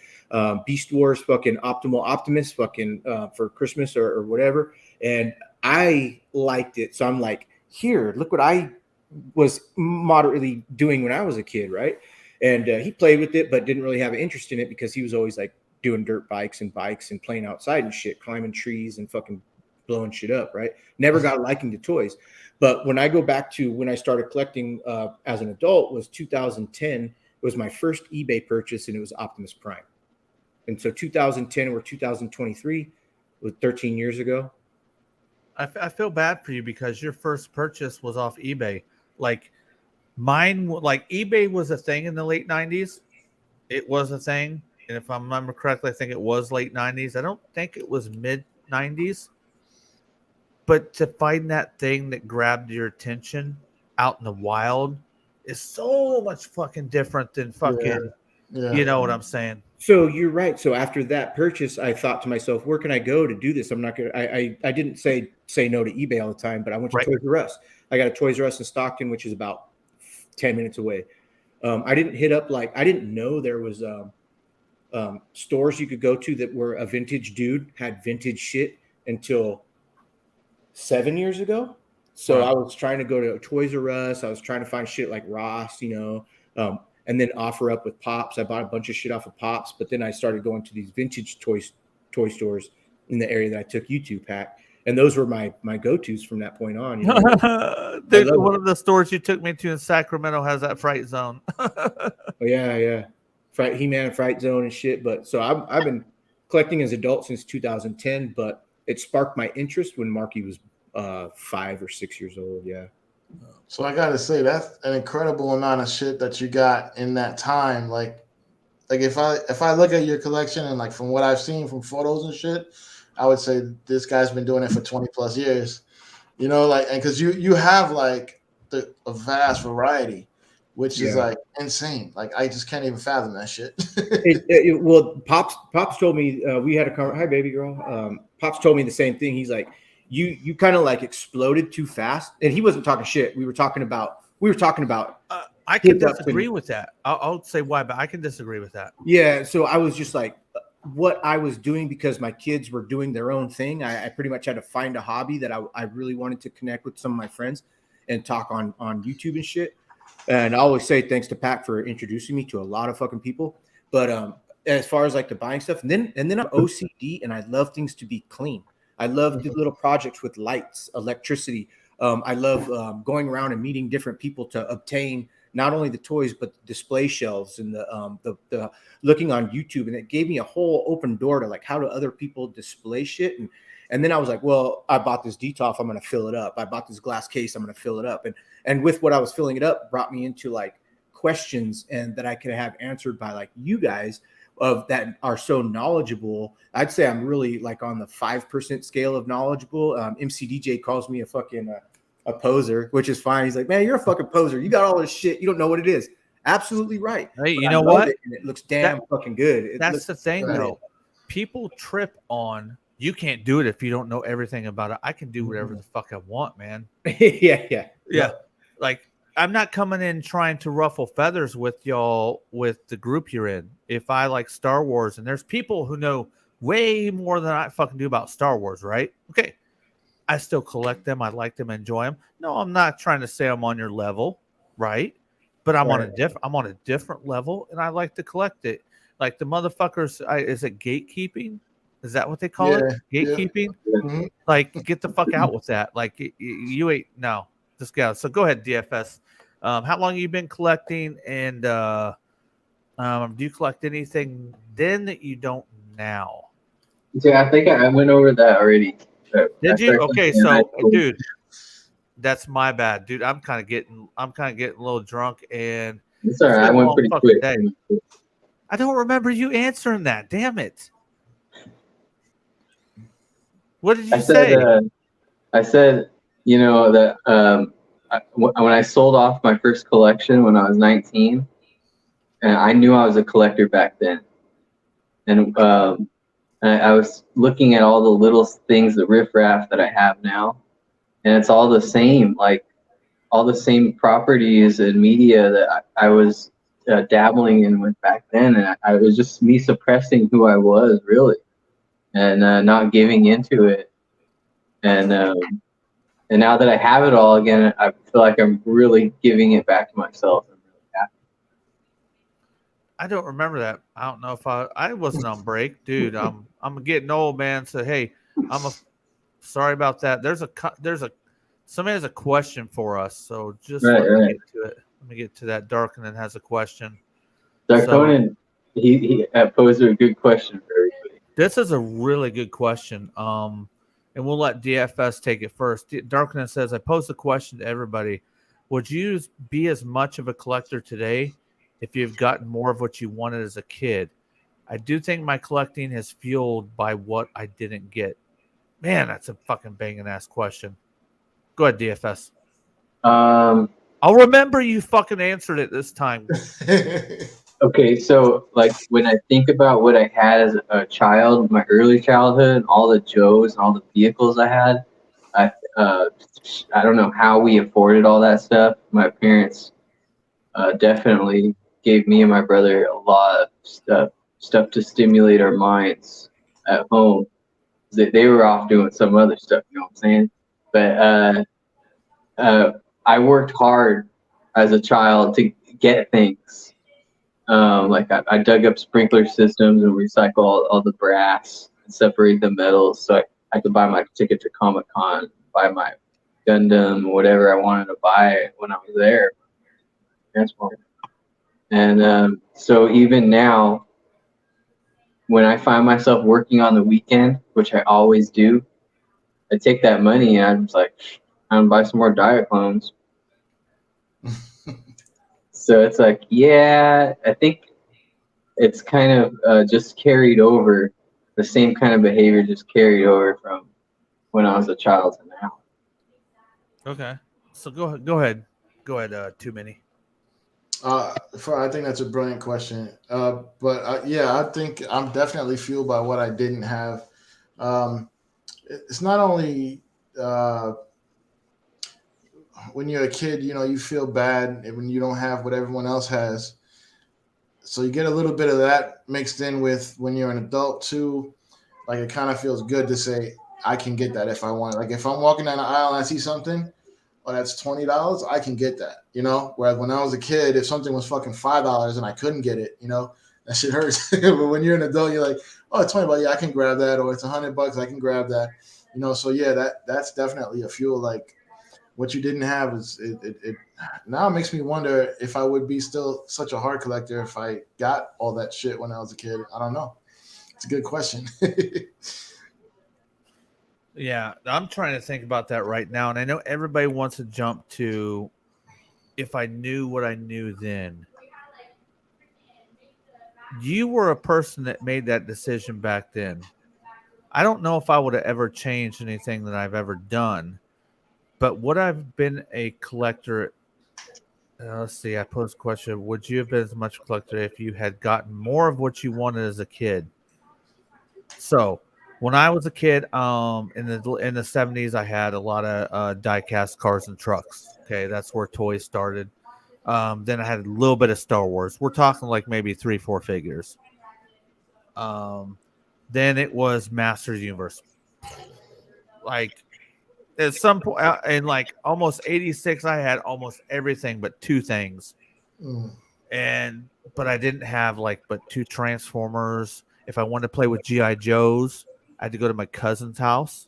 Beast Wars fucking Optimus fucking for Christmas or whatever. And I liked it. So I'm like, here, look what I was moderately doing when I was a kid, right? And he played with it, but didn't really have an interest in it because he was always like doing dirt bikes and playing outside and shit, climbing trees and fucking blowing shit up, right? Never got liking to toys. But when I go back to when I started collecting as an adult was 2010. It was my first eBay purchase, and it was Optimus Prime. And so 2010 or 2023 was 13 years ago. I feel bad for you because your first purchase was off eBay. Like mine, like eBay was a thing in the late 90s. It was a thing. And if I remember correctly, I think it was late 90s. I don't think it was mid 90s. But to find that thing that grabbed your attention out in the wild is so much fucking different than fucking, you know what I'm saying? So you're right. So after that purchase, I thought to myself, where can I go to do this? I'm not going to, I didn't say no to eBay all the time, but I went to Toys R Us. I got a Toys R Us in Stockton, which is about 10 minutes away. I didn't hit up, like, I didn't know there was stores you could go to that were a vintage dude, had vintage shit until 7 years ago. So I was trying to go to Toys R Us. I was trying to find shit like Ross, you know, and then offer up with Pops. I bought a bunch of shit off of Pops, but then I started going to these vintage toy stores in the area that I took you to, Pat. And those were my go-tos from that point on. You know? One of the stores you took me to in Sacramento has that Fright Zone. Oh, yeah. He-Man Fright Zone and shit. But so I've been collecting as an adult since 2010, but it sparked my interest when Marky was 5 or 6 years old. Yeah. So I gotta say that's an incredible amount of shit that you got in that time. Like if I look at your collection and like from what I've seen from photos and shit, I would say this guy's been doing it for 20 plus years. You know, like, and because you have like a vast variety, which is like insane. Like I just can't even fathom that shit. Well, Pops told me we had a conversation. Hi, baby girl. Pops told me the same thing. He's like, you kind of like exploded too fast, and he wasn't talking shit. We were talking about. I can disagree with that. I'll say why, but I can disagree with that. Yeah. So I was just like, what I was doing because my kids were doing their own thing. I pretty much had to find a hobby that I really wanted to connect with some of my friends and talk on YouTube and shit. And I always say thanks to Pat for introducing me to a lot of fucking people. But as far as like the buying stuff, and then I'm OCD and I love things to be clean. I love the little projects with lights, electricity. I love going around and meeting different people to obtain not only the toys but the display shelves and the looking on YouTube. And it gave me a whole open door to like how do other people display shit. And then I was like, well, I bought this Detolf, I'm going to fill it up. I bought this glass case, I'm going to fill it up. And with what I was filling it up brought me into like questions and that I could have answered by like you guys of that are so knowledgeable. I'd say I'm really like on the 5% scale of knowledgeable. MCDJ calls me a fucking a poser, which is fine. He's like, man, you're a fucking poser. You got all this shit. You don't know what it is. Absolutely right. Hey, But you I know love what? it, and it looks damn fucking good. That's the thing, good. though. People trip on you can't do it if you don't know everything about it. I can do whatever the fuck I want, man. yeah. Like, I'm not coming in trying to ruffle feathers with y'all with the group you're in. If I like Star Wars, and there's people who know way more than I fucking do about Star Wars, right? Okay. I still collect them. I like them, enjoy them. No, I'm not trying to say I'm on your level, right? But I'm on a different level, and I like to collect it. Like the motherfuckers, is it gatekeeping? Is that what they call it? Gatekeeping? Yeah. Mm-hmm. Like, get the fuck out with that. Like, you ain't no. This guy. So go ahead, DFS. How long have you been collecting, and do you collect anything then that you don't now? Yeah, I think I went over that already. Did you? Okay, so dude, that's my bad, dude. I'm kind of getting a little drunk, and it's all right. I went pretty quick. Day. I don't remember you answering that. Damn it! What did you say? I said, you know, that when I sold off my first collection when I was 19, and I knew I was a collector back then, and I was looking at all the little things, the riffraff that I have now, and it's all the same, like all the same properties and media that I was dabbling in with back then, and I was just me suppressing who I was really, and not giving into it, and now that I have it all again, I feel like I'm really giving it back to myself. I'm really happy. I don't remember that. I don't know if I wasn't on break, dude. I'm getting old, man. So hey, sorry about that. Somebody has a question for us, so just let me get to it. Let me get to that. Darkonin has a question. Darkonin, he posed a good question for everybody. This is a really good question. And we'll let DFS take it first. Darkonin says, I posed a question to everybody. Would you be as much of a collector today if you've gotten more of what you wanted as a kid? I do think my collecting is fueled by what I didn't get. Man, that's a fucking banging ass question. Go ahead, DFS. I'll remember you fucking answered it this time. Okay, so like when I think about what I had as a child, my early childhood, all the Joes and all the vehicles I had, I don't know how we afforded all that stuff. My parents definitely gave me and my brother a lot of stuff to stimulate our minds at home. They were off doing some other stuff, you know what I'm saying? But I worked hard as a child to get things. Like I dug up sprinkler systems and recycle all the brass and separate the metals so I could buy my ticket to Comic-Con, buy my Gundam, whatever I wanted to buy when I was there. And so even now, when I find myself working on the weekend, which I always do, I take that money and I'm just like, I'm gonna buy some more Diaclones. So it's like, yeah, I think it's kind of just carried over, the same kind of behavior just carried over from when I was a child to now. Okay. So go ahead. Too many. I think that's a brilliant question. But yeah, I think I'm definitely fueled by what I didn't have. It's not only when you're a kid, you know, you feel bad when you don't have what everyone else has. So you get a little bit of that mixed in with when you're an adult too. Like it kind of feels good to say, I can get that if I want. Like if I'm walking down the aisle and I see something, oh, that's $20, I can get that, you know? Whereas when I was a kid, if something was fucking $5 and I couldn't get it, you know, that shit hurts. But when you're an adult, you're like, oh, it's $20, yeah, I can grab that. Or it's $100, I can grab that. You know, so yeah, that's definitely a fuel. Like what you didn't have is it now it makes me wonder if I would be still such a hard collector if I got all that shit when I was a kid. I don't know. It's a good question. Yeah, I'm trying to think about that right now, and I know everybody wants to jump to if I knew what I knew then. You were a person that made that decision back then. I don't know if I would have ever changed anything that I've ever done, but would I've been a collector? Let's see. I posed a question: would you have been as much a collector if you had gotten more of what you wanted as a kid? So, when I was a kid, in the 70s, I had a lot of die-cast cars and trucks. Okay, that's where toys started. Then I had a little bit of Star Wars. We're talking like maybe 3-4 figures. Then it was Masters Universe. Like at some point in like almost 86, I had almost everything but two things. But I didn't have but two Transformers. If I wanted to play with G.I. Joes, I had to go to my cousin's house.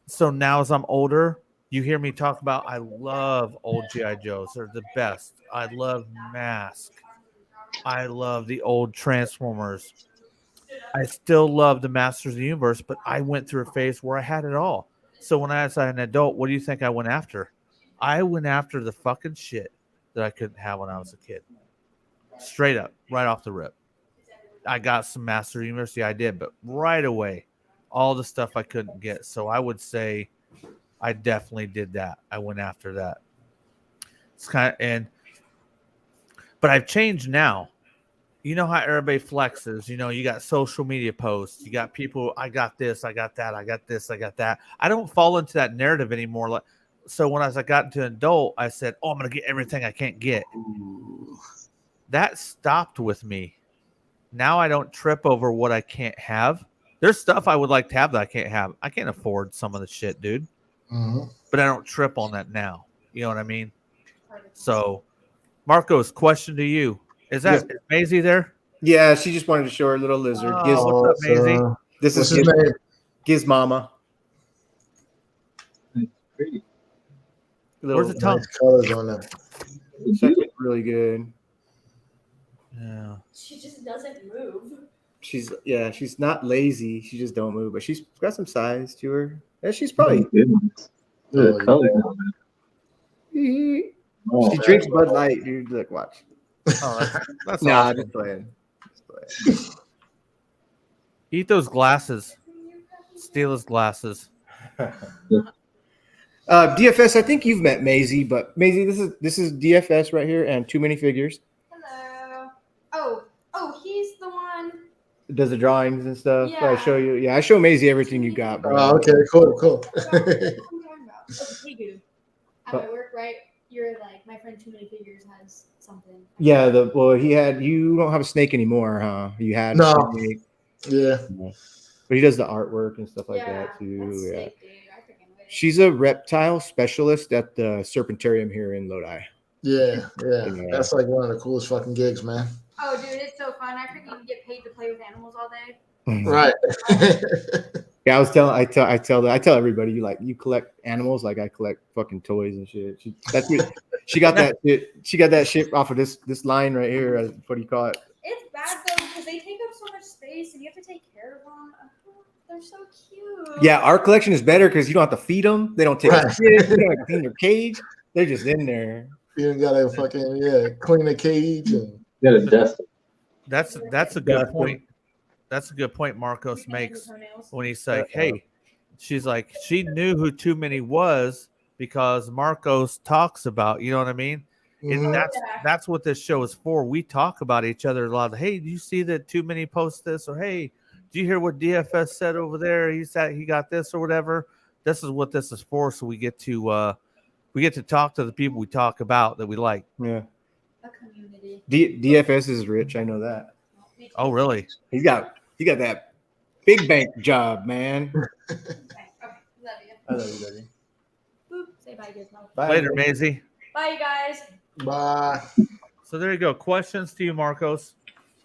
So now as I'm older, you hear me talk about I love old G.I. Joes. They're the best. I love Mask. I love the old Transformers. I still love the Masters of the Universe, but I went through a phase where I had it all. So when I was an adult, what do you think I went after? I went after the fucking shit that I couldn't have when I was a kid. Straight up, right off the rip. I got some Masters of the Universe, I did, but right away, all the stuff I couldn't get. So I would say I definitely did that. I went after that. It's kind of, but I've changed now. You know how everybody flexes. You know, you got social media posts. You got people, I got this, I got that, I got this, I got that. I don't fall into that narrative anymore. So when I got into an adult, I said, oh, I'm going to get everything I can't get. That stopped with me. Now I don't trip over what I can't have. There's stuff I would like to have that I can't have. I can't afford some of the shit, dude. But I don't trip on that now. You know what I mean? So, Marcos, question to you. Is that is Maisie there? Yeah, she just wanted to show her little lizard. What's up, Maisie? This is Giz Mama. Pretty. Where's the tongue? Nice colors on them. She's really good. Yeah. She just doesn't move. She's not lazy. She just don't move, but she's got some size to her. Yeah, she's probably The color. She Oh, drinks Bud Light, dude. Look, watch. Oh, that's Nah, awesome. just playing. Eat those glasses. Steal his glasses. DFS, I think you've met Maisie, but Maisie, this is DFS right here and Too Many Figures. Hello. Oh, he's the one. Does the drawings and stuff. Yeah. I show you. Yeah, I show Maisie everything you got, bro. Oh, okay, cool. What are you talking about? Oh, hey, dude. At my work, right? You're like, my friend Too Many Figures has something. Yeah, you don't have a snake anymore, huh? You had No. a snake. Yeah. But he does the artwork and stuff like that too. That's Yeah. sick, dude. I freaking wish. She's a reptile specialist at the Serpentarium here in Lodi. Yeah. Yeah. That's like one of the coolest fucking gigs, man. Oh, dude, it's so fun. I freaking get paid to play with animals all day. Right. Yeah, I tell everybody you collect animals like I collect fucking toys and shit. She got that shit. She got that shit off of this line right here. What do you call it? It's bad though because they take up so much space and you have to take care of them. They're so cute. Yeah, our collection is better because you don't have to feed them. They don't take shit. You don't have to clean their cage. They're just in there. You gotta fucking clean the cage and Gotta dust it. That's a good point. That's a good point Marcos makes when he's like, hey, she's like, she knew who Too Many was because Marcos talks about, you know what I mean? And that's what this show is for. We talk about each other a lot. Hey, do you see that Too Many post this? Or hey, do you hear what DFS said over there? He said he got this or whatever. This is what this is for. So we get to talk to the people we talk about that we like. Yeah. A community. DFS is rich. I know that. Oh, really? He got that big bank job, man. Okay, love you. I love you, buddy. Boop. Say bye, Gizmo. Bye. Later, Maisie. Bye, you guys. bye. So there you go. Questions to you, Marcos.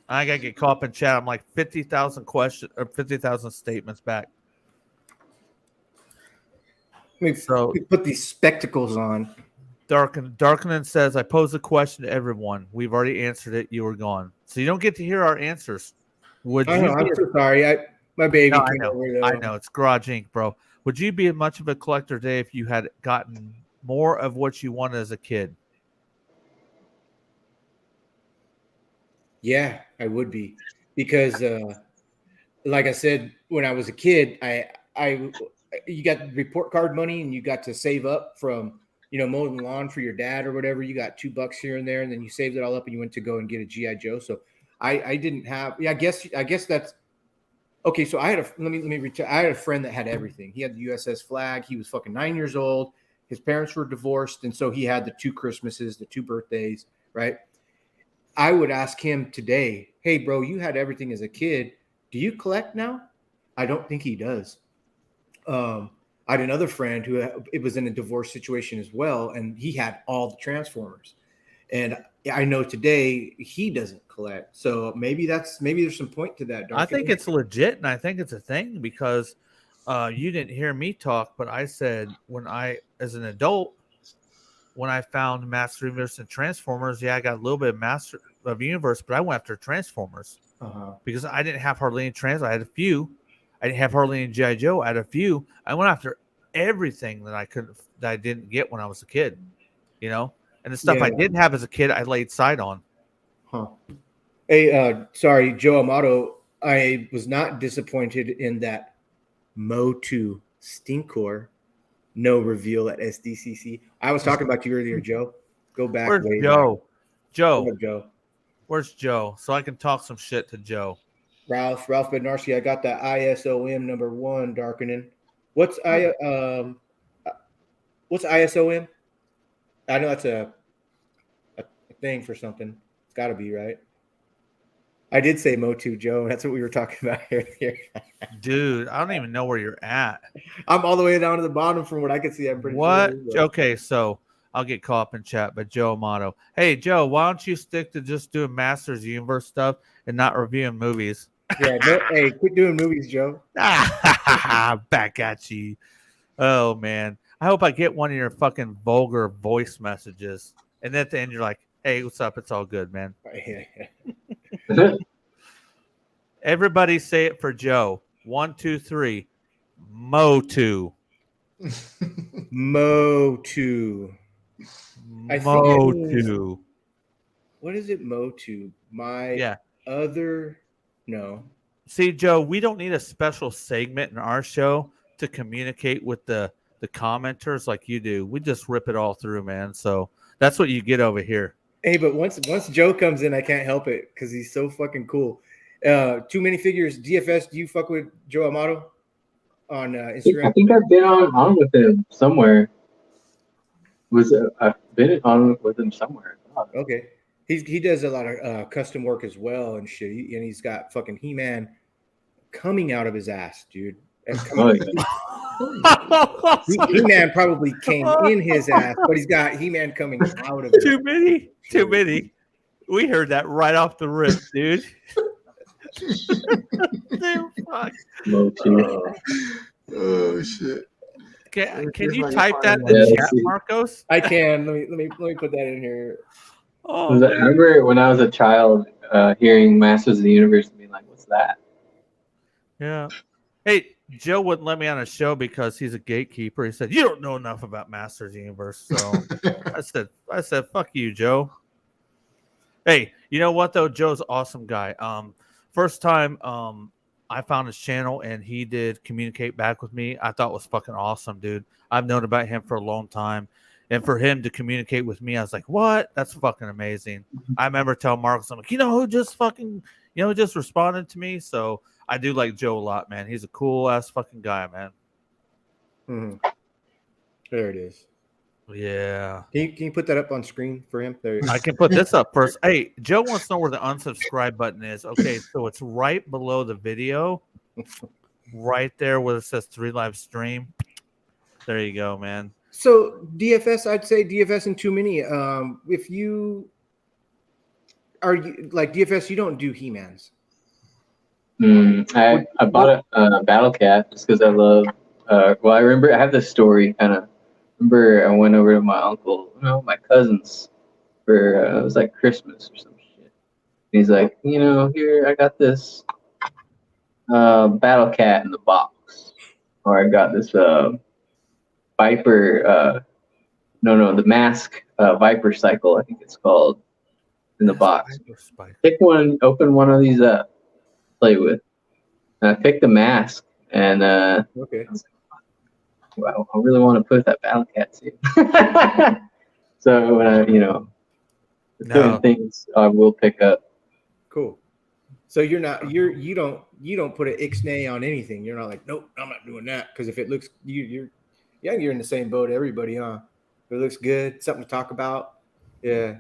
I gotta get caught up in chat. I'm like 50,000 questions or 50,000 statements back. Let me put these spectacles on. Darkening says, I posed a question to everyone. We've already answered it. You were gone. So you don't get to hear our answers. Would you I'm be so sorry. My baby No, I came know. over though. I know. It's Garage Inc., bro. Would you be much of a collector today if you had gotten more of what you wanted as a kid? Yeah, I would be, because like I said, when I was a kid, you got report card money and you got to save up from, mowing the lawn for your dad or whatever. You got $2 here and there, and then you saved it all up and you went to go and get a GI Joe. So I didn't have. Yeah, I guess that's okay. So I had I had a friend that had everything. He had the USS Flag. He was fucking 9 years old. His parents were divorced, and so he had the 2 Christmases, the 2 birthdays, right? I would ask him today, hey, bro, you had everything as a kid. Do you collect now? I don't think he does. I had another friend who it was in a divorce situation as well, and he had all the Transformers. And I know today he doesn't collect. So maybe there's some point to that. I think it's legit, and I think it's a thing because you didn't hear me talk, but I said as an adult, when I found Master Universe and Transformers, I got a little bit of Master of Universe, but I went after Transformers because I didn't have hardly any Transformers. I had a few. I didn't have hardly any G.I. Joe. I had a few. I went after everything that I didn't get when I was a kid, and the stuff I didn't have as a kid, I laid sight on. Huh. Hey, sorry, Joe Amato. I was not disappointed in that Mo2 Stinkor. No reveal at SDCC. I was talking about you earlier, Joe. Go back. Where's Joe? Joe. Where's Joe? So I can talk some shit to Joe. Ralph Bednarski. I got that ISOM #1 darkening. What's ISOM? I know that's a thing for something. It's got to be, right? I did say Mo2, Joe. That's what we were talking about earlier. Dude, I don't even know where you're at. I'm all the way down to the bottom from what I can see. I'm pretty sure. But... Okay, so I'll get caught up in chat, but Joe Amato. Hey, Joe, why don't you stick to just doing Masters Universe stuff and not reviewing movies? Yeah, hey, quit doing movies, Joe. Back at you. Oh, man. I hope I get one of your fucking vulgar voice messages. And at the end, you're like, hey, what's up? It's all good, man. Everybody say it for Joe. 1, 2, 3. Mo2. Mo2. Mo2. What is it, Mo2? No. See, Joe, we don't need a special segment in our show to communicate with the commenters like you do. We just rip it all through, man. So that's what you get over here. Hey, but once Joe comes in, I can't help it because he's so fucking cool. Too Many Figures, DFS. Do you fuck with Joe Amato on Instagram? I think I've been on with him somewhere. I've been on with him somewhere. Okay, he does a lot of custom work as well and shit. And he's got fucking He-Man coming out of his ass, dude. He-Man probably came in his ass, but he's got He-Man coming out of it. Too many. We heard that right off the rip, dude. Dude, fuck. Oh shit. Can you type that in the chat, Marcos? I can. Let me put that in here. I remember when I was a child hearing Masters of the Universe and being like, what's that? Yeah. Hey, Joe wouldn't let me on a show because he's a gatekeeper. He said, you don't know enough about Masters of the Universe. So I said, fuck you, Joe. Hey, you know what though? Joe's an awesome guy. First time I found his channel and he did communicate back with me, I thought it was fucking awesome, dude. I've known about him for a long time. And for him to communicate with me, I was like, what? That's fucking amazing. I remember telling Marcus, I'm like, who just fucking, just responded to me. So I do like Joe a lot, man. He's a cool ass fucking guy, man. Mm-hmm. There it is. Yeah. Can you put that up on screen for him? There. I can put this up first. Hey, Joe wants to know where the unsubscribe button is. Okay, so it's right below the video. Right there where it says 3 live stream. There you go, man. So DFS, I'd say DFS and Too Many. If you are like DFS, you don't do He-Mans. I bought a Battle Cat just because I love. I remember I have this story kind of. Remember, I went over to my uncle, my cousins, for it was like Christmas or some shit. And he's like, here, I got this Battle Cat in the box. Or I got this Viper. The Mask Viper Cycle. I think it's called in the box. Pick one. Open one of these up. Play with. And I picked the Mask, and Okay. wow, I really want to put that Battle Cat suit. So certain things I will pick up. Cool. So you don't put an ixnay on anything. You're not like, nope, I'm not doing that, because if it looks you're in the same boat everybody, huh? If it looks good, something to talk about. Yeah.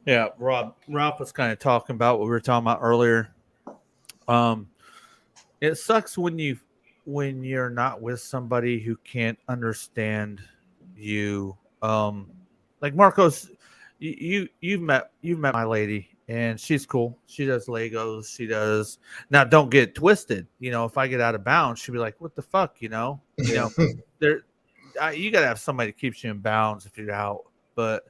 Yeah, Ralph was kind of talking about what we were talking about earlier. It sucks when you're not with somebody who can't understand you. Like Marcos, you've met my lady, and she's cool. She does Legos. She does. Now, don't get it twisted. If I get out of bounds, she'll be like, "What the fuck?" You gotta have somebody that keeps you in bounds if you're out. But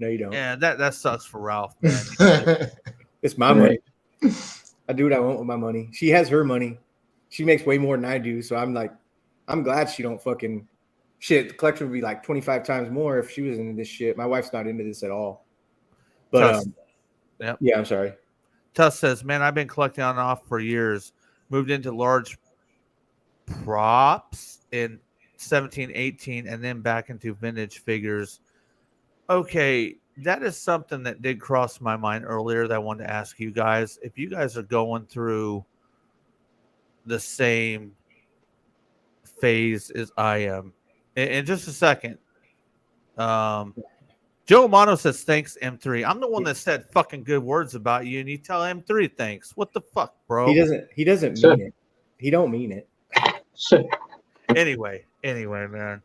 no, you don't. Yeah, that sucks for Ralph, man. It's my money. I do what I want with my money. She has her money. She makes way more than I do. So I'm glad she don't fucking shit. The collection would be like 25 times more if she was into this shit. My wife's not into this at all. But yeah, I'm sorry. Tuss says, man, I've been collecting on and off for years. Moved into large props in 17, 18, and then back into vintage figures. Okay, that is something that did cross my mind earlier that I wanted to ask you guys. If you guys are going through the same phase as I am, in just a second. Joe Amano says, thanks, M3. I'm the one that said fucking good words about you, and you tell M3 thanks. What the fuck, bro? He doesn't mean it. He don't mean it. Anyway, man.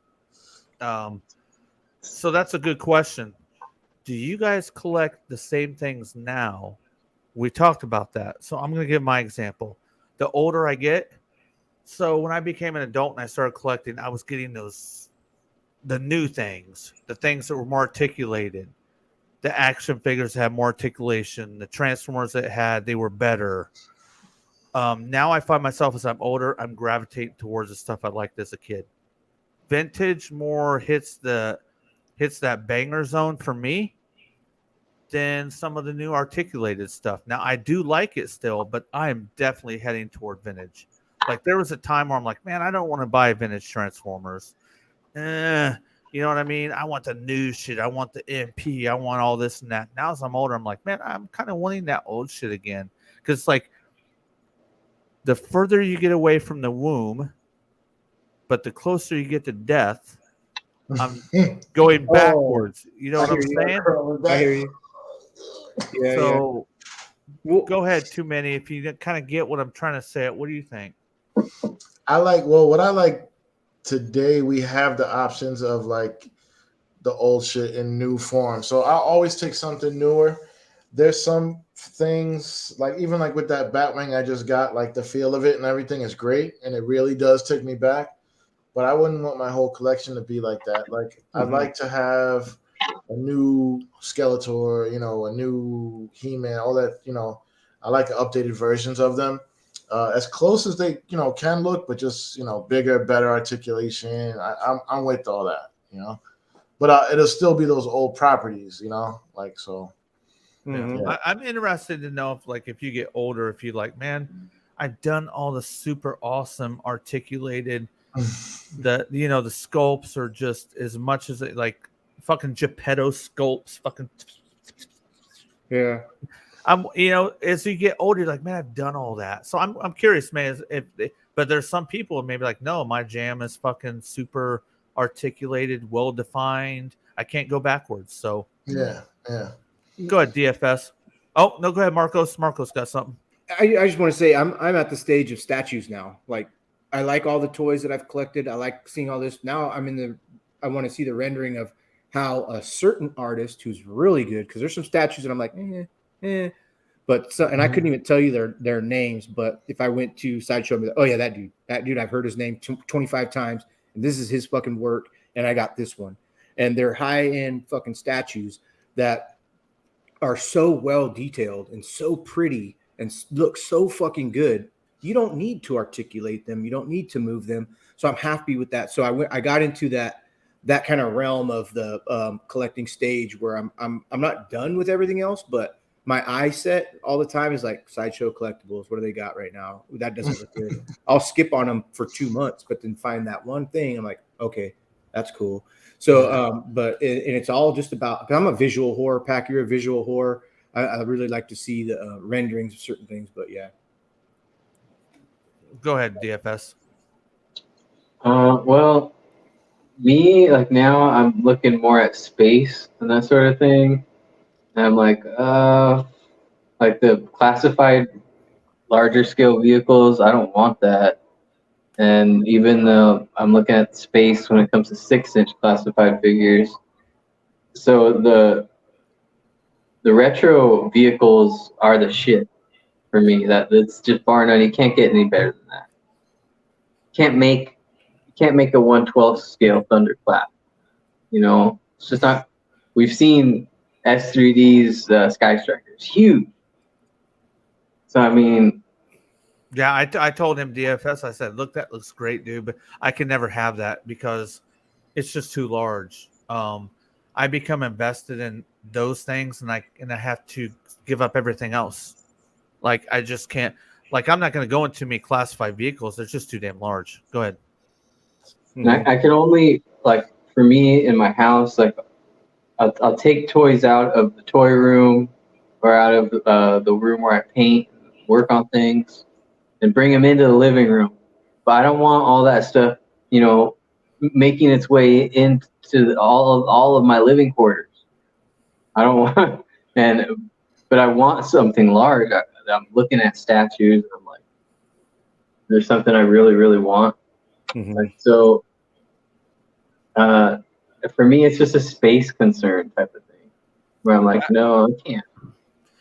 So that's a good question. Do you guys collect the same things now? We talked about that. So I'm going to give my example. The older I get, so when I became an adult and I started collecting, I was getting the new things, the things that were more articulated, the action figures that had more articulation, the Transformers they were better. Now I find myself, as I'm older, I'm gravitating towards the stuff I liked as a kid. Vintage more hits that banger zone for me than some of the new articulated stuff. Now, I do like it still, but I am definitely heading toward vintage. Like, there was a time where I'm like, man, I don't want to buy vintage Transformers. You know what I mean? I want the new shit. I want the MP. I want all this and that. Now, as I'm older, I'm like, man, I'm kind of wanting that old shit again. Because, like, the further you get away from the womb, but the closer you get to death, I'm going backwards. You know what I'm saying? I hear you. Yeah. So, go ahead, Too Many. If you kind of get what I'm trying to say, what do you think? What I like today, we have the options of like the old shit in new form. So I always take something newer. There's some things like even like with that Batwing I just got, like the feel of it and everything is great, and it really does take me back. But I wouldn't want my whole collection to be like that. Like I'd like to have a new Skeletor, a new He-Man, all that. I like updated versions of them, as close as they can look, but just bigger, better articulation. I'm with all that, but it'll still be those old properties, like so. Yeah. I'm interested to know if you get older, if you like, man, I've done all the super awesome articulated. The sculpts are just as much as like fucking Geppetto sculpts, fucking. Yeah. As you get older, you're like, man, I've done all that. So I'm curious, man. But there's some people maybe like, no, my jam is fucking super articulated, well defined. I can't go backwards. So yeah. Go ahead, DFS. Oh no, go ahead, Marcos. Marcos got something. I just want to say I'm at the stage of statues now. Like I like all the toys that I've collected. I like seeing all this. Now I want to see the rendering of how a certain artist who's really good, because there's some statues that I'm like, but and I couldn't even tell you their names. But if I went to Sideshow, I'd be like, oh yeah, that dude, I've heard his name 25 times, and this is his fucking work, and I got this one. And they're high end fucking statues that are so well detailed and so pretty and look so fucking good you don't need to articulate them. You don't need to move them. So I'm happy with that. So I got into that kind of realm of the collecting stage where I'm not done with everything else, but my eye set all the time is like Sideshow Collectibles. What do they got right now? That doesn't look good. I'll skip on them for 2 months, but then find that one thing. I'm like, okay, that's cool. So, and it's all just about, I'm a visual horror pack. You're a visual horror. I really like to see the renderings of certain things, but yeah. Go ahead, DFS. Well, me, like now I'm looking more at space and that sort of thing. And I'm like the classified larger scale vehicles, I don't want that. And even though I'm looking at space when it comes to 6-inch classified figures. So the retro vehicles are the shit for me. That's just bar none. You can't get any better than that. Can't make a 1/12 scale thunderclap. You know, it's just not. We've seen S3D's Sky Strikers, huge. So I mean, yeah, I told him DFS. I said, look, that looks great, dude, but I can never have that because it's just too large. I become invested in those things, and I have to give up everything else. Like I just can't. Like I'm not going to go into me classified vehicles. They're just too damn large. Go ahead. I can only, like, for me in my house, like I'll take toys out of the toy room or out of the room where I paint, work on things, and bring them into the living room. But I don't want all that stuff, you know, making its way into all of my living quarters. I don't want, but I want something large. I'm looking at statues. And I'm like, there's something I really, really want. Mm-hmm. Like, so, for me, it's just a space concern type of thing, where I'm like, no, I can't.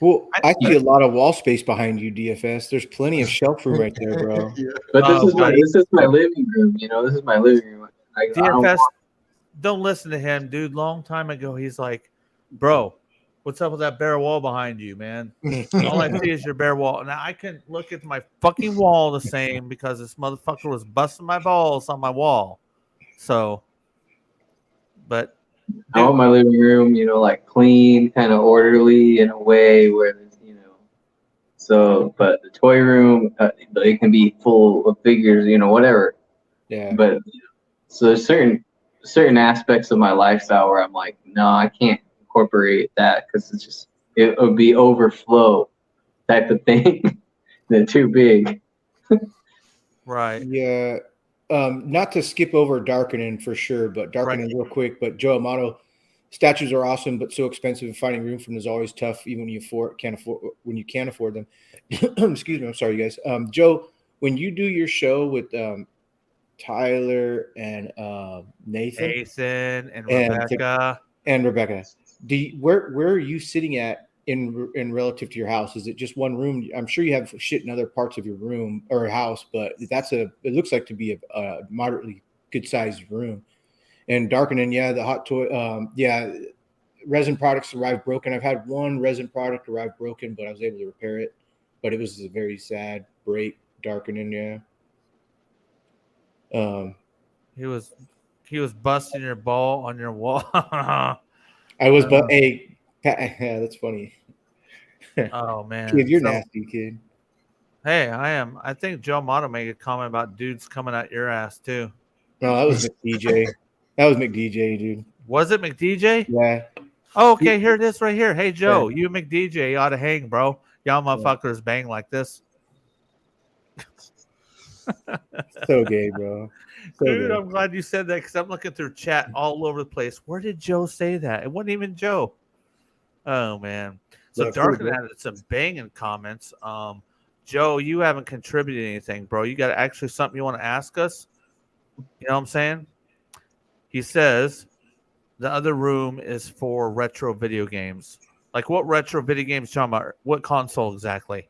Well, I see a lot of wall space behind you, DFS. There's plenty of shelf room right there, bro. But this is my living room. You know, this is my living room. DFS, don't listen to him, dude. Long time ago, he's like, bro, what's up with that bare wall behind you, man? All I see is your bare wall. Now I can look at my fucking wall the same because this motherfucker was busting my balls on my wall. So, but I want my living room, you know, like clean, kind of orderly in a way where there's, you know. So, but the toy room, it can be full of figures, you know, whatever. Yeah. But so there's certain aspects of my lifestyle where I'm like, no, I can't incorporate that because it would be overflow type of thing. They're too big. right. Yeah. Not to skip over Darkening for sure, but Darkening real quick. But Joe Amato, statues are awesome, but so expensive. Finding room for them is always tough, even when you can't afford them. Excuse me. I'm sorry, you guys. Joe, when you do your show with Tyler and Nathan and Rebecca where are you sitting at in relative to your house? Is it just one room? I'm sure you have shit in other parts of your room or house, but it looks like to be a moderately good sized room. And Darkening, yeah, the hot toy, resin products arrived broken. I've had one resin product arrive broken, but I was able to repair it. But it was a very sad break. Darkening, yeah. He was busting your ball on your wall. I was, but hey, yeah, that's funny. Oh man, kid, you're nasty, kid. Hey, I am. I think Joe Motto made a comment about dudes coming at your ass too. No, that was McDJ. That was McDJ, dude. Was it McDJ? Yeah. Oh, okay, here it is right here. Hey Joe, you McDJ ought to hang, bro. Y'all motherfuckers bang like this. So gay, bro. So dude, gay. I'm glad you said that because I'm looking through chat all over the place. Where did Joe say that? It wasn't even Joe. Oh man. So Yeah, Darken added some banging comments. Joe, you haven't contributed anything, bro. You got actually something you want to ask us? You know what I'm saying? He says the other room is for retro video games. Like what retro video games talking about? What console exactly?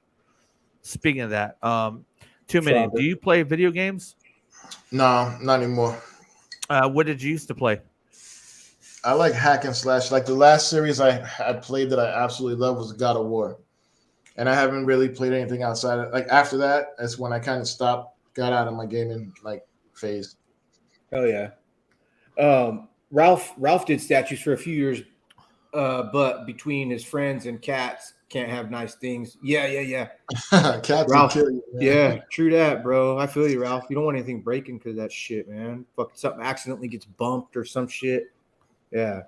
Speaking of that, 2 minutes. Do you play video games? No, not anymore. What did you used to play? I like hack and slash. Like the last series I played that I absolutely love was God of War. and I haven't really played anything outside of, like, after that. That's when I kind of got out of my gaming like phase. Oh yeah. Ralph did statues for a few years, but between his friends and cats, can't have nice things. Yeah. Cats Ralph, will kill you, man. yeah, true that, bro. I feel you, Ralph. You don't want anything breaking because of that shit, man. Fuck, something accidentally gets bumped or some shit. Yeah,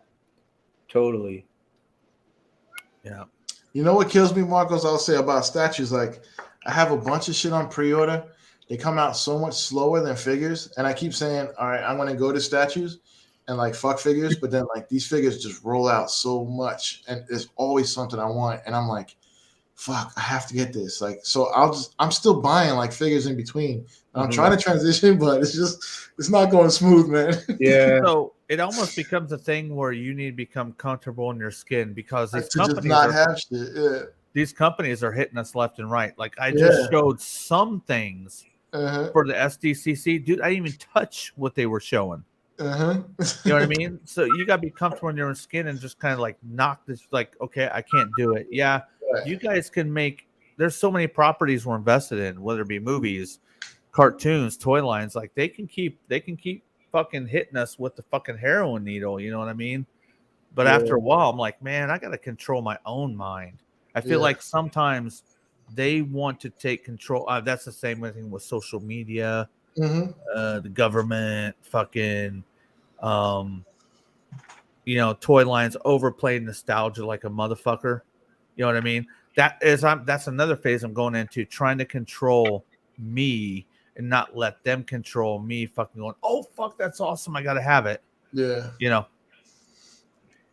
totally. Yeah. You know what kills me, Marcos? I'll say about statues. Like, I have a bunch of shit on pre-order. They come out so much slower than figures, and I keep saying, "All right, I'm gonna go to statues and like fuck figures," but then like these figures just roll out so much, and there's always something I want, and I'm like, "Fuck, I have to get this." Like, so I'm still buying like figures in between. And I'm trying to transition, but it's not going smooth, man. Yeah. So it almost becomes a thing where you need to become comfortable in your skin because these To just companies not are, have shit. Yeah. these companies are hitting us left and right. Like I just showed some things for the SDCC, dude. I didn't even touch what they were showing. You know what I mean? So you gotta be comfortable in your own skin and just kind of like knock this. Like, okay, I can't do it. Yeah, you guys can make. There's so many properties we're invested in, whether it be movies, cartoons, toy lines. Like they can keep fucking hitting us with the fucking heroin needle. You know what I mean? But after a while, I'm like, man, I gotta control my own mind. I feel like sometimes they want to take control. That's the same thing with social media, the government, fucking, toy lines overplay nostalgia like a motherfucker. You know what I mean? That's another phase I'm going into, trying to control me and not let them control me. Fucking going, oh fuck, that's awesome, I gotta have it. Yeah.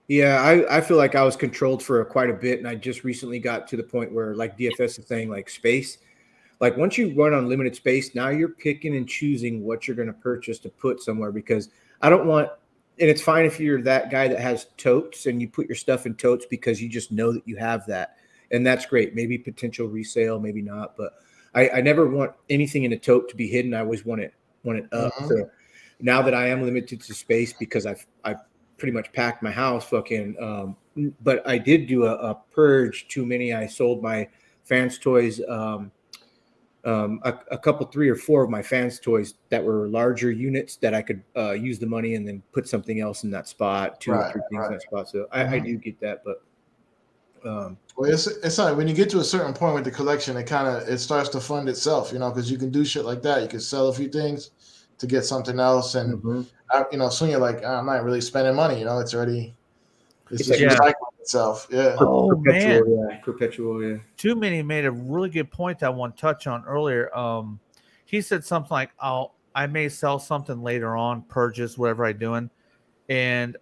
Yeah, I feel like I was controlled for quite a bit, and I just recently got to the point where, like DFS is saying, like space. Like once you run unlimited space, now you're picking and choosing what you're going to purchase to put somewhere, because I don't want, and it's fine if you're that guy that has totes and you put your stuff in totes because you just know that you have that, and that's great. Maybe potential resale, maybe not, but I never want anything in a tote to be hidden. I always want it up. So now that I am limited to space because I've pretty much packed my house, fucking. But I did do a purge. Too many. I sold my fans toys. A couple, 3 or 4 of my fans toys that were larger units that I could use the money and then put something else in that spot, 2 or 3 things in that spot. So I do get that, but. Well, it's like when you get to a certain point with the collection, it starts to fund itself, because you can do shit like that. You can sell a few things to get something else, and soon you're like, I'm not really spending money. It's already just recycling itself. Yeah. Oh Perpetual. Yeah. Too Many made a really good point I want to touch on earlier. He said something like, I may sell something later on, purges, whatever I'm doing, and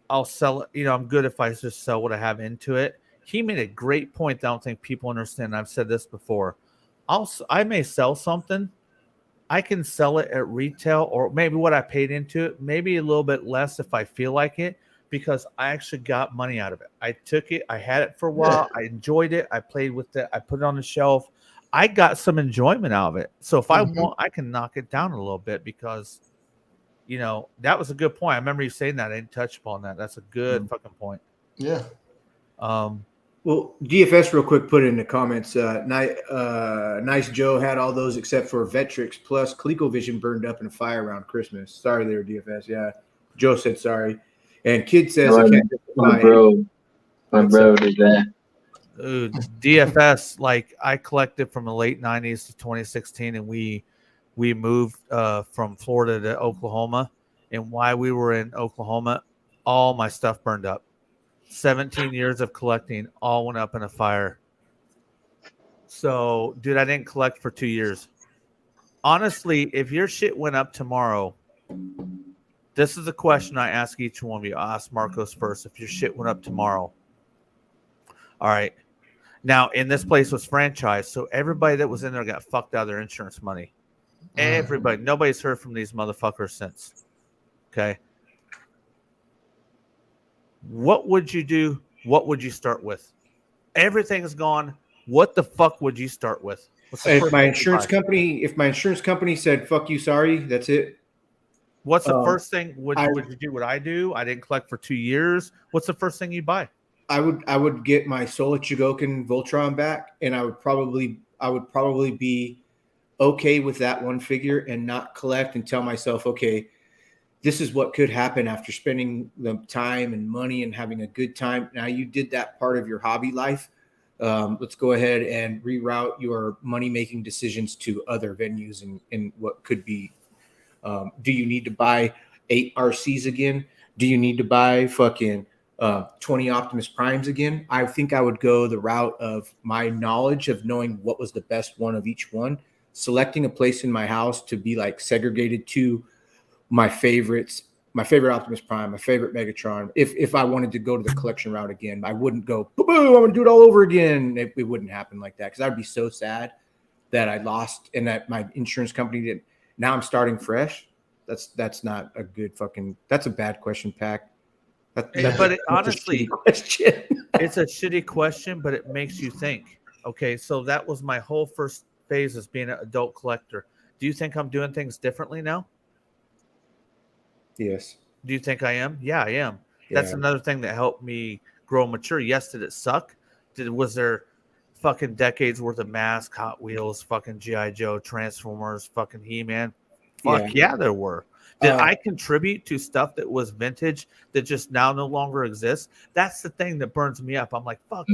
I'll sell it. I'm good if I just sell what I have into it. He made a great point that I don't think people understand. I've said this before. I may sell something. I can sell it at retail, or maybe what I paid into it, maybe a little bit less if I feel like it, because I actually got money out of it. I took it. I had it for a while. I enjoyed it. I played with it. I put it on the shelf. I got some enjoyment out of it. So if I want, I can knock it down a little bit because, that was a good point. I remember you saying that. I didn't touch upon that. That's a good fucking point. Yeah. Well, DFS real quick put in the comments. Nice Joe had all those except for Vetrix, plus ColecoVision burned up in a fire around Christmas. Sorry there, DFS. Yeah, Joe said sorry, and Kid says I can't my bro did that. Dude, DFS, like I collected from the late 90s to 2016, and we moved from Florida to Oklahoma, and while we were in Oklahoma, all my stuff burned up. 17 years of collecting all went up in a fire. So, dude, I didn't collect for 2 years. Honestly, if your shit went up tomorrow, this is a question I ask each one of you. I'll ask Marcos first. If your shit went up tomorrow. All right. Now, in this place was franchised, so everybody that was in there got fucked out of their insurance money. Everybody. Nobody's heard from these motherfuckers since. Okay. What would you do? What would you start with? Everything's gone. What the fuck would you start with? If my insurance company said "fuck you, sorry," that's it. What's the first thing? Would you do? What I do? I didn't collect for 2 years. What's the first thing you buy? I would get my Sola Chigokin Voltron back, and I would probably be okay with that one figure and not collect and tell myself, okay, this is what could happen after spending the time and money and having a good time. Now you did that part of your hobby life. Let's go ahead and reroute your money-making decisions to other venues and what could be. Do you need to buy 8 RCs again? Do you need to buy fucking 20 Optimus Primes again? I think I would go the route of my knowledge of knowing what was the best one of each one, selecting a place in my house to be like segregated to my favorites, my favorite Optimus Prime, my favorite Megatron. If I wanted to go to the collection route again, I wouldn't go, boo, I'm going to do it all over again. It wouldn't happen like that because I'd be so sad that I lost and that my insurance company didn't. Now I'm starting fresh. That's not a good fucking. That's a bad question, Pac. Honestly, question. It's a shitty question, but it makes you think. Okay, so that was my whole first phase as being an adult collector. Do you think I'm doing things differently now? Yes. Do you think I am? Yeah, I am. That's Yeah. another thing that helped me grow and mature. Yes, did it suck? Was there fucking decades worth of Masco, Hot Wheels, fucking G.I. Joe, Transformers, fucking He-Man? Fuck yeah, there were. Did I contribute to stuff that was vintage that just now no longer exists? That's the thing that burns me up. I'm like, fuck,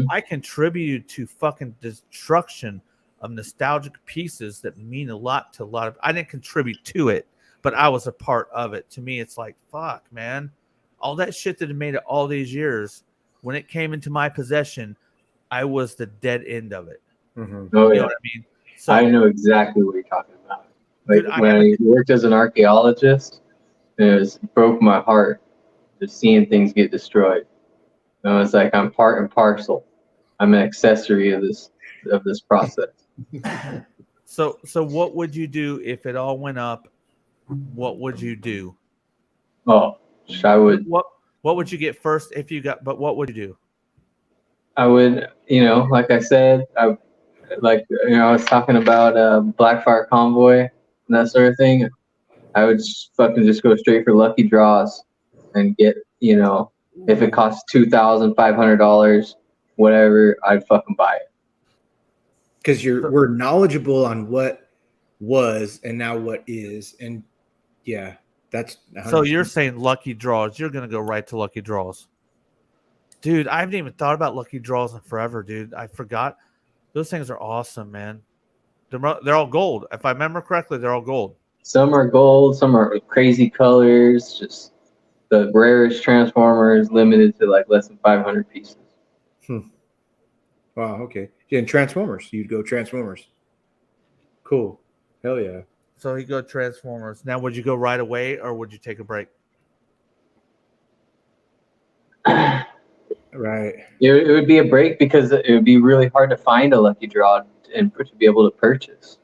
I contributed to fucking destruction of nostalgic pieces that mean a lot to a lot of. I didn't contribute to it, but I was a part of it. To me, it's like, fuck, man. All that shit that had made it all these years, when it came into my possession, I was the dead end of it. Oh, you yeah. know what I mean? So, I know exactly what you're talking about. Like dude, when I worked as an archaeologist, it broke my heart just seeing things get destroyed. And I was like, I'm part and parcel. I'm an accessory of this process. So what would you do if it all went up? What would you do? Oh, I would. What would you get first if you got? But what would you do? I would, like I said, I was talking about Blackfire Convoy and that sort of thing. I would just go straight for lucky draws and get, if it costs $2,500, whatever, I'd fucking buy it. Because we're knowledgeable on what was and now what is, and yeah, that's 100%. So you're saying lucky draws? You're gonna go right to lucky draws, dude. I haven't even thought about lucky draws in forever, dude. I forgot. Those things are awesome, man. They're all gold. If I remember correctly, they're all gold. Some are gold, some are crazy colors. Just the rarest Transformers, limited to like less than 500 pieces. Wow. Okay. Yeah, and Transformers. You'd go Transformers. Cool. Hell yeah. So you go Transformers. Now, would you go right away or would you take a break? Right. It would be a break because it would be really hard to find a lucky draw and to be able to purchase.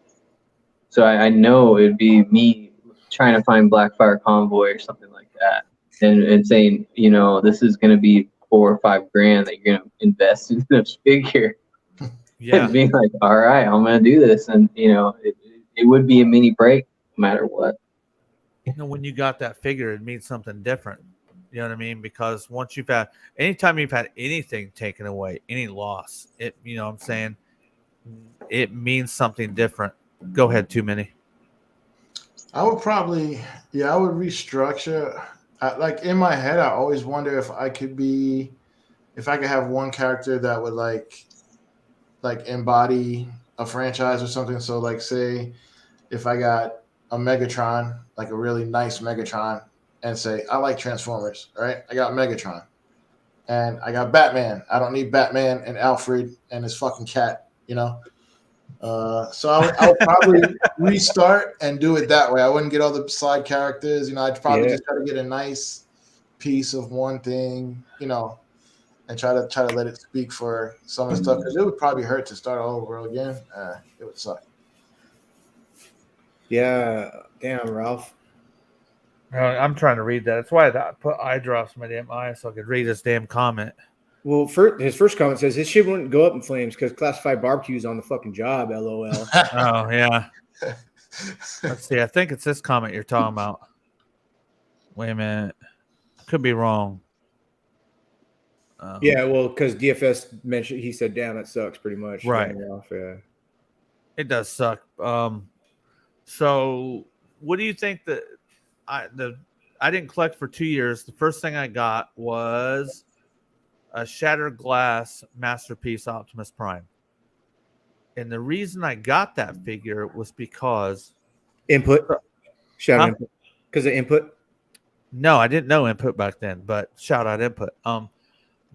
So I know it would be me trying to find Blackfire Convoy or something like that, and saying, this is going to be $4 or $5 grand that you're going to invest in this figure. Yeah. And being like, all right, I'm going to do this, and it would be a mini break no matter what. When you got that figure, it means something different. You know what I mean? Because once anytime you've had anything taken away, any loss, it means something different. Go ahead, Too Many. I would probably, I would restructure. Like in my head, I always wonder if I could have one character that would like embody a franchise or something. So like, say, if I got a Megatron, like a really nice Megatron, and say, I like Transformers, right? I got Megatron. And I got Batman. I don't need Batman and Alfred and his fucking cat, So I would probably restart and do it that way. I wouldn't get all the side characters. I'd probably just try to get a nice piece of one thing, and try to let it speak for some of the stuff. Because it would probably hurt to start all over again. It would suck. Yeah. Damn, Ralph. I'm trying to read that. That's why I put eye drops in my damn eyes so I could read this damn comment. Well, his first comment says his shit wouldn't go up in flames because classified barbecue's on the fucking job. LOL. Oh yeah. Let's see. I think it's this comment you're talking about. Wait a minute. Could be wrong. Yeah, well, because DFS mentioned, he said, "Damn, that sucks." Pretty much, Right. ran me off, yeah. It does suck. So what do you think that I didn't collect for 2 years. The first thing I got was a shattered glass masterpiece Optimus Prime. And the reason I got that figure was because Input, shout Huh? out input, because of input. no, I didn't know input back then, but shout out input.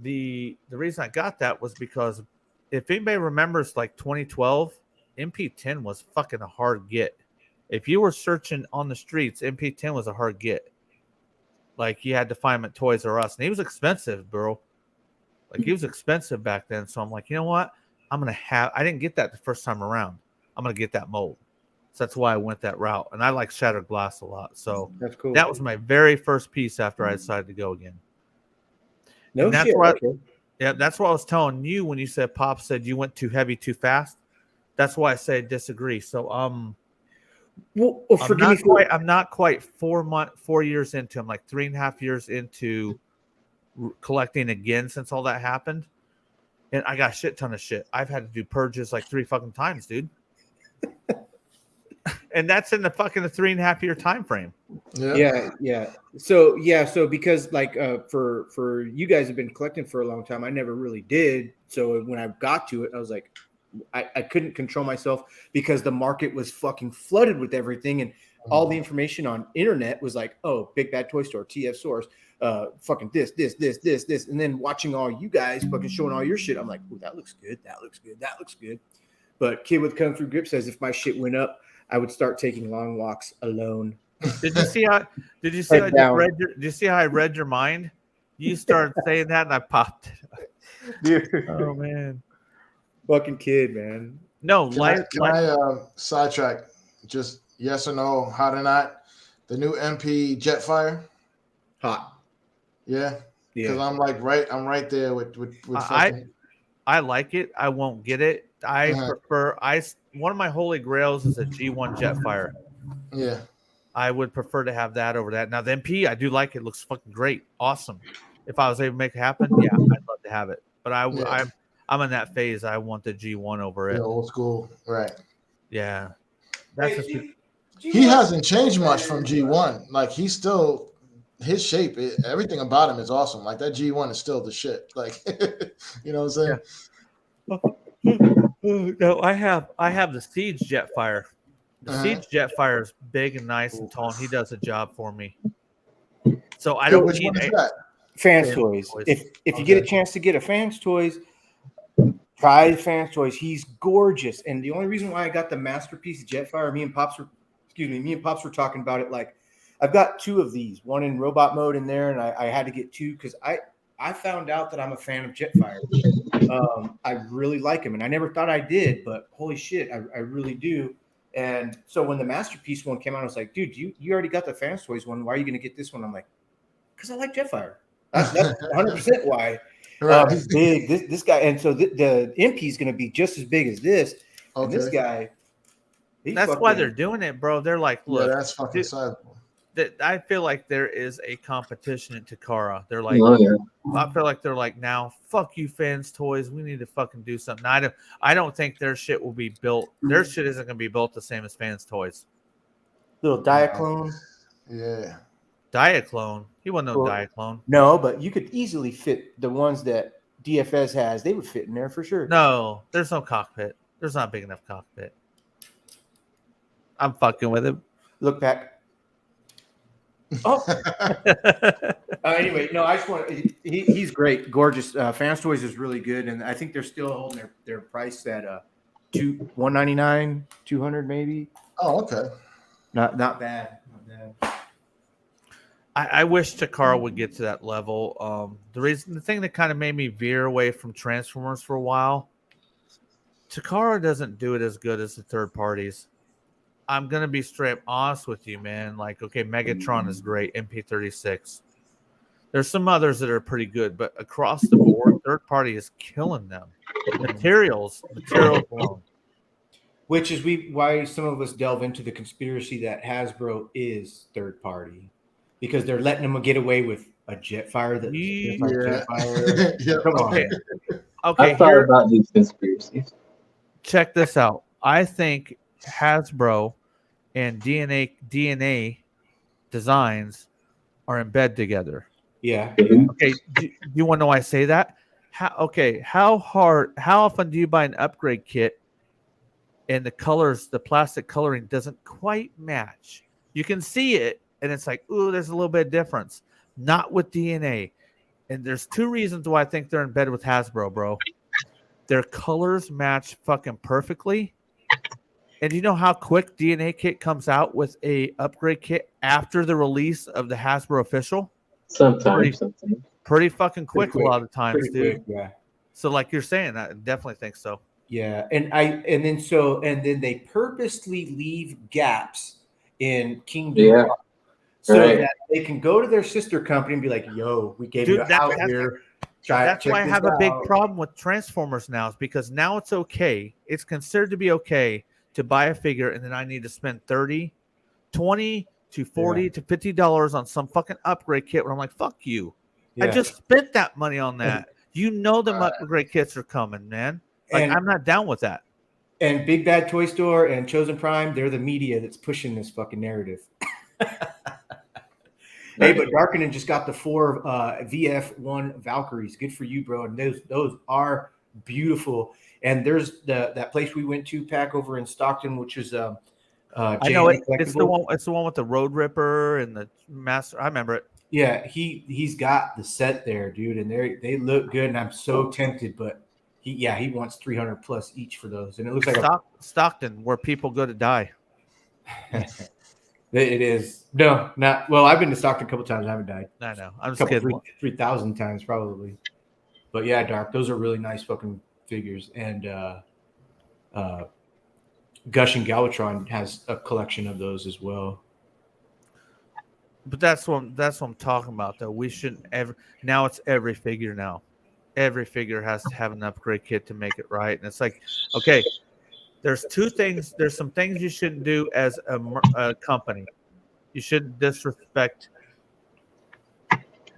The reason I got that was because if anybody remembers like 2012, MP10 was fucking a hard get. If you were searching on the streets, MP10 was a hard get. Like you had to find him at Toys R Us, and he was expensive, bro. Like he was expensive back then. So I'm like, you know what? I didn't get that the first time around. I'm gonna get that mold. So that's why I went that route. And I like shattered glass a lot. So That's cool. that was my very first piece after I decided to go again. no and that's shit. why- Okay. Yeah, that's what I was telling you when you said Pop said you went too heavy too fast. That's why I say I disagree. So Well, I'm forgive me not for quite. I'm not quite 4 years into. I'm like 3.5 years into collecting again since all that happened, and I got a shit ton of shit. I've had to do purges like 3 fucking times, dude. And that's in the fucking 3.5 year time frame. Yeah. So because like for you guys have been collecting for a long time, I never really did. So when I got to it, I was like, I couldn't control myself because the market was fucking flooded with everything, and all the information on internet was like, oh, Big Bad Toy Store, TF Source, fucking this, and then watching all you guys fucking showing all your shit, I'm like, ooh, that looks good, that looks good. But Kid with Kung Fu Grip says if my shit went up, I would start taking long walks alone. Did you see how? Did you see how I just read your? Did you see how I read your mind? You started saying that, and I popped it. Dude, Oh man, fucking Kid, man. no, Can I sidetrack? Just yes or no, hot or not? The new MP Jetfire. Hot. Yeah. Because Yeah. I'm right there with fucking. I like it. I won't get it. I prefer. One of my holy grails is a G1 Jetfire. Yeah. I would prefer to have that over that. Now the MP, I do like it. Looks fucking great, awesome. If I was able to make it happen, yeah, I'd love to have it. But I'm in that phase. I want the G1 over it. Yeah, old school, right? Yeah, that's he hasn't changed much from G1. Like he's still his shape, everything about him is awesome. Like that G1 is still the shit. Like you know what I'm saying? No, I have the Siege Jetfire. The Siege Jetfire is big and nice and tall, and he does a job for me. So I don't Which need one is that? Fans Toys. If you get a chance to get a Fans Toys, try Fans Toys. He's gorgeous. And the only reason why I got the Masterpiece Jetfire, me and Pops were talking about it. Like, I've got 2 of these, one in robot mode in there, and I had to get 2 because I found out that I'm a fan of Jetfire. I really like him, and I never thought I did, but holy shit, I really do. And so when the Masterpiece one came out, I was like, dude, you already got the Fans Toys one. Why are you going to get this one? I'm like, because I like Jetfire. That's 100% why. Right. He's big. This guy, and so the MP is going to be just as big as this. Okay. And this guy. That's why they're doing it, bro. They're like, look, that's fucking sizable. I feel like there is a competition in Takara. They're like, I feel like they're like, now, fuck you, Fans Toys. We need to fucking do something. I don't think their shit will be built. Their shit isn't going to be built the same as Fans Toys. Little Diaclone. Yeah. Diaclone? He wasn't no Diaclone. No, but you could easily fit the ones that DFS has. They would fit in there for sure. No, there's no cockpit. There's not a big enough cockpit. I'm fucking with him. Look back. Oh. Anyway, no, I just want he's great, gorgeous. Fans Toys is really good, and I think they're still holding their price at $199, $200 maybe. Oh, okay. Not bad. Not bad. I wish Takara would get to that level. The thing that kind of made me veer away from Transformers for a while, Takara doesn't do it as good as the third parties. I'm going to be straight up honest with you, man. Like, okay, Megatron is great, MP36. There's some others that are pretty good, but across the board, third party is killing them. Materials alone. Which is why some of us delve into the conspiracy that Hasbro is third party, because they're letting them get away with A Jetfire that Yeah. Jetfire. Yeah. Come on. Okay. Okay, I thought here, about these conspiracies. check this out. I think Hasbro and DNA Designs are in bed together. Yeah. Okay, do you want to know why I say that? How often do you buy an upgrade kit and the plastic coloring doesn't quite match? You can see it and it's like, ooh, there's a little bit of difference. Not with DNA. And there's two reasons why I think they're in bed with Hasbro, bro. Their colors match fucking perfectly. And you know how quick DNA kit comes out with a upgrade kit after the release of the Hasbro official? Sometimes. Pretty fucking quick, Pretty a lot of times, Pretty dude. quick, yeah. So like you're saying, I definitely think so. Yeah, and then they purposely leave gaps in Kingdom Yeah. Hearts so Right. that they can go to their sister company and be like, "Yo, we gave Dude, you that's- out that's- here." That's Check why I this have a big out." problem with Transformers now, is because now it's okay. It's considered to be okay to buy a figure, and then I need to spend $20 to $40 to $50 on some fucking upgrade kit where I'm like, fuck you. I Yeah. just spent that money on that. You know them upgrade kits are coming, man. Like, And- I'm not down with that. And Big Bad Toy Store and Chosen Prime, they're the media that's pushing this fucking narrative. Hey, but Darkinen just got the 4 VF1 Valkyries. Good for you, bro. And those are beautiful. And there's that place we went to, Pack, over in Stockton, which is I know it. It's the Collectibles. one. It's the one with the Road Ripper and the Master. I remember it. Yeah, he's got the set there, dude, and they look good. And I'm so tempted, but he wants 300 plus each for those, and it looks like Stockton, where people go to die. It is. No, not well. I've been to Stockton a couple times. I haven't died. I know. I'm just kidding. 3,000 times probably. But yeah, Dark. Those are really nice fucking figures. And Gush and Galvatron has a collection of those as well. But that's what I'm talking about, though. We shouldn't ever. Now it's every figure now. Every figure has to have an upgrade kit to make it right. And it's like, okay, there's two things. There's some things you shouldn't do as a company. You shouldn't disrespect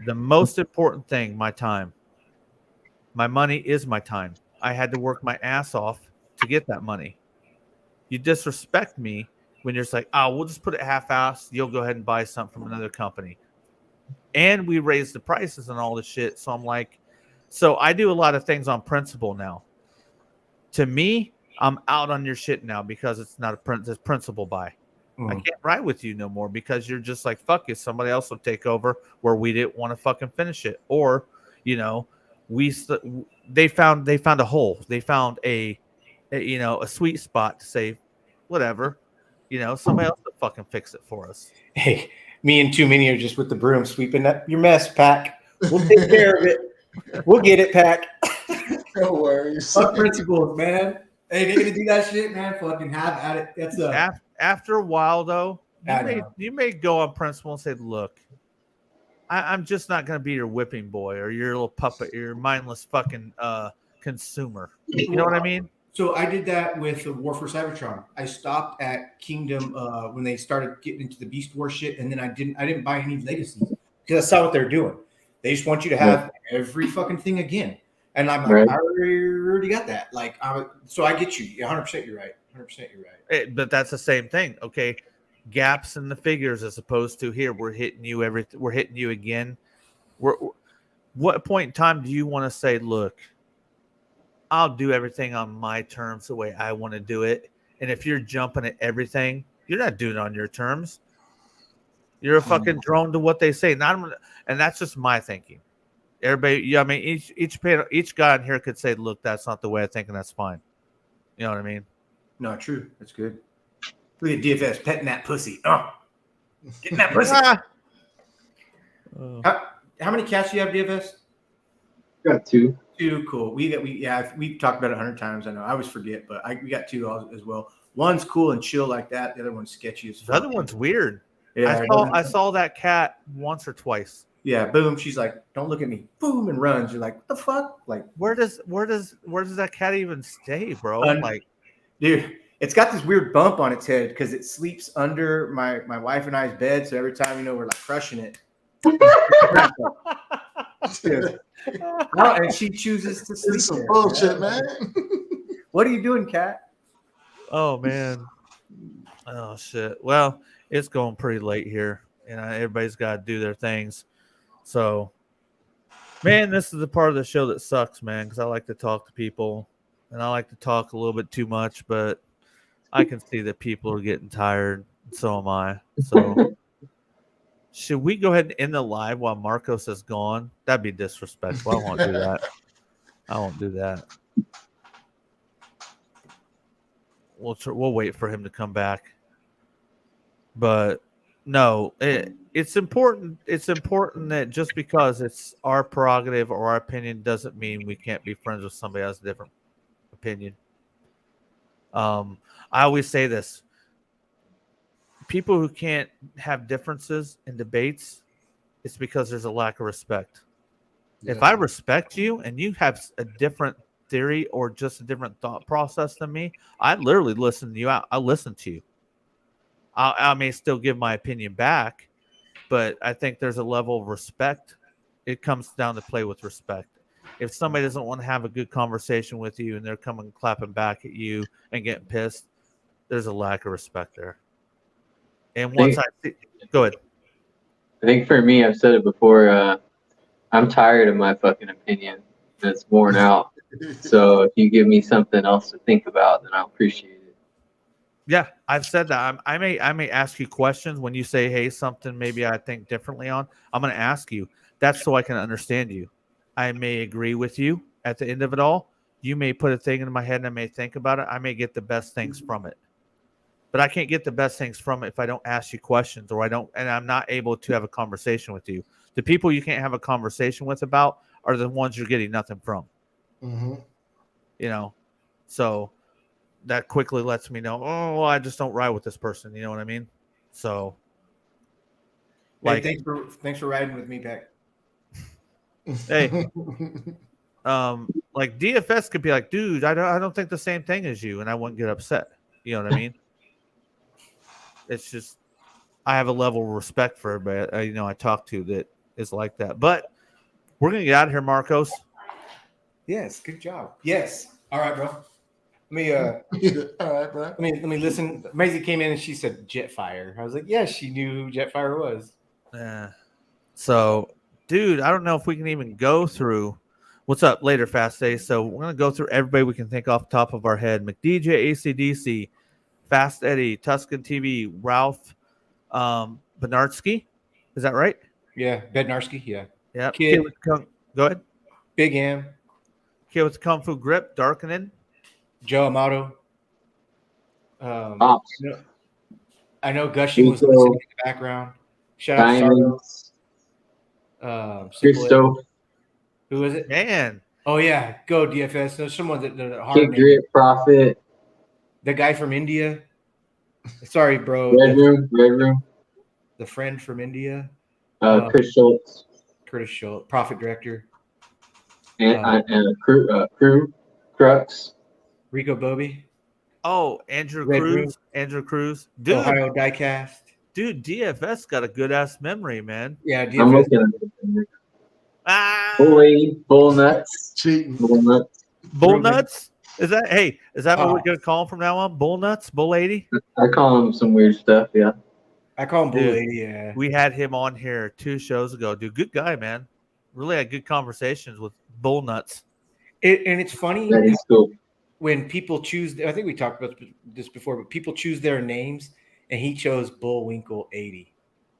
the most important thing, my time. My money is my time. I had to work my ass off to get that money. You disrespect me when you're just like, oh, we'll just put it half-assed. You'll go ahead and buy something from another company. And we raised the prices and all this shit. So I'm like, so I do a lot of things on principle now. To me, I'm out on your shit now because it's not a principle buy. I can't ride with you no more because you're just like, fuck it. Somebody else will take over where we didn't want to fucking finish it. Or, you know, they found a hole. They found a sweet spot to say, whatever, somebody else will fucking fix it for us. Hey, me and Too Many are just with the broom sweeping up your mess, Pack. We'll take care of it. We'll get it, Pack. No worries. Fuck principles, man. Hey, they're gonna do that shit, man. Fucking have at it. That's after a while, though, I you may go on principle and say, look, I'm just not going to be your whipping boy or your little puppet, your mindless fucking consumer. You know what I mean? So I did that with War for Cybertron. I stopped at Kingdom when they started getting into the Beast War shit, and then I didn't buy any legacies because I saw what they're doing. They just want you to have every fucking thing again. And I'm like, I already got that. Like, so I get you. 100% you're right. 100% you're right. But that's the same thing. Okay, gaps in the figures as opposed to here we're hitting you we're hitting you again. What point in time do you want to say, look, I'll do everything on my terms the way I want to do it, and if you're jumping at everything, you're not doing it on your terms. You're a fucking drone to what they say. And that's just my thinking. Everybody, I mean, each guy in here could say, look, that's not the way I think, and that's fine. You know what I mean? No, true. That's good. Look at DFS petting that pussy. Oh, getting that pussy. How many cats do you have, DFS? Got 2. 2, cool. We've talked about it 100 times. I know. I always forget, but we got 2 as well. One's cool and chill like that. The other one's sketchy as fuck. The other one's weird. Yeah, I saw that cat once or twice. Yeah, boom. She's like, "Don't look at me." Boom, and runs. You're like, "What the fuck?" Like, where does that cat even stay, bro? Like, dude, it's got this weird bump on its head because it sleeps under my wife and I's bed. So every time we're like crushing it, No, and she chooses to sleep. It's some there. bullshit, man. What are you doing, Kat? Oh man. Oh shit. Well, it's going pretty late here, and everybody's got to do their things. So, man, this is the part of the show that sucks, man, because I like to talk to people, and I like to talk a little bit too much, but I can see that people are getting tired. And so am I. So, should we go ahead and end the live while Marcos is gone? That'd be disrespectful. I won't do that. I won't do that. We'll wait for him to come back. But no, it's important. It's important that just because it's our prerogative or our opinion doesn't mean we can't be friends with somebody else with a different opinion. I always say this. People who can't have differences in debates, it's because there's a lack of respect. Yeah. If I respect you and you have a different theory or just a different thought process than me, I literally listen to you out. I listen to you. I may still give my opinion back, but I think there's a level of respect. It comes down to play with respect. If somebody doesn't want to have a good conversation with you and they're coming clapping back at you and getting pissed, there's a lack of respect there. And once go ahead. I think for me, I've said it before, I'm tired of my fucking opinion. It's worn out. So if you give me something else to think about, then I'll appreciate it. Yeah, I've said that. I may ask you questions when you say, hey, something maybe I think differently on. I'm going to ask you. That's so I can understand you. I may agree with you at the end of it all. You may put a thing into my head and I may think about it. I may get the best things from it. But I can't get the best things from it if I don't ask you questions or I'm not able to have a conversation with you. The people you can't have a conversation with about are the ones you're getting nothing from. Mm-hmm. You know, so that quickly lets me know, oh, well, I just don't ride with this person. You know what I mean? So, like, hey, thanks for riding with me, Beck. Hey, like DFS could be like, dude, I don't think the same thing as you, and I wouldn't get upset. You know what I mean? It's just I have a level of respect for everybody. I talk to that is like that. But we're gonna get out of here, Marcos. Yes, good job. Yes. All right, bro. Let me all right, bro. Let me listen. Maisie came in and she said Jetfire. I was like, yes, she knew who Jetfire was. Yeah. So, dude, I don't know if we can even go through what's up later, Fast Day. So we're gonna go through everybody we can think off the top of our head. McDJ, ACDC, Fast Eddie, Tuscan TV, Ralph, Bernardsky. Is that right? Yeah, Bednarski. Yeah. Yeah. Kid go ahead. Big M. Kid with the Kung Fu Grip, Darkening. Joe Amato. Pops. I know Gushing was listening in the background. Shout out to Sardo. Christo. Who is it? Man. Oh yeah, go DFS. There's someone that hard Kid Grit, Prophet. The guy from India. Sorry, bro. Red Room. The friend from India. Chris Schultz. Curtis Schultz, Prophet Director. And Crew. Crux. Rico Bobby. Oh, Andrew Red Cruz. Room. Andrew Cruz. Dude. Ohio Diecast. Dude, DFS got a good ass memory, man. Yeah, DFS. I'm looking at it. Ah, Bull nuts. Cheating. Bull nuts. Bull nuts? Is that what we're gonna call him from now on? Bull nuts? Bull 80? I call him some weird stuff, yeah. I call him Bull Dude, 80, yeah. We had him on here 2 shows ago. Dude, good guy, man. Really had good conversations with Bull nuts. And it's funny That is cool. when people choose, I think we talked about this before, but people choose their names, and he chose Bullwinkle 80.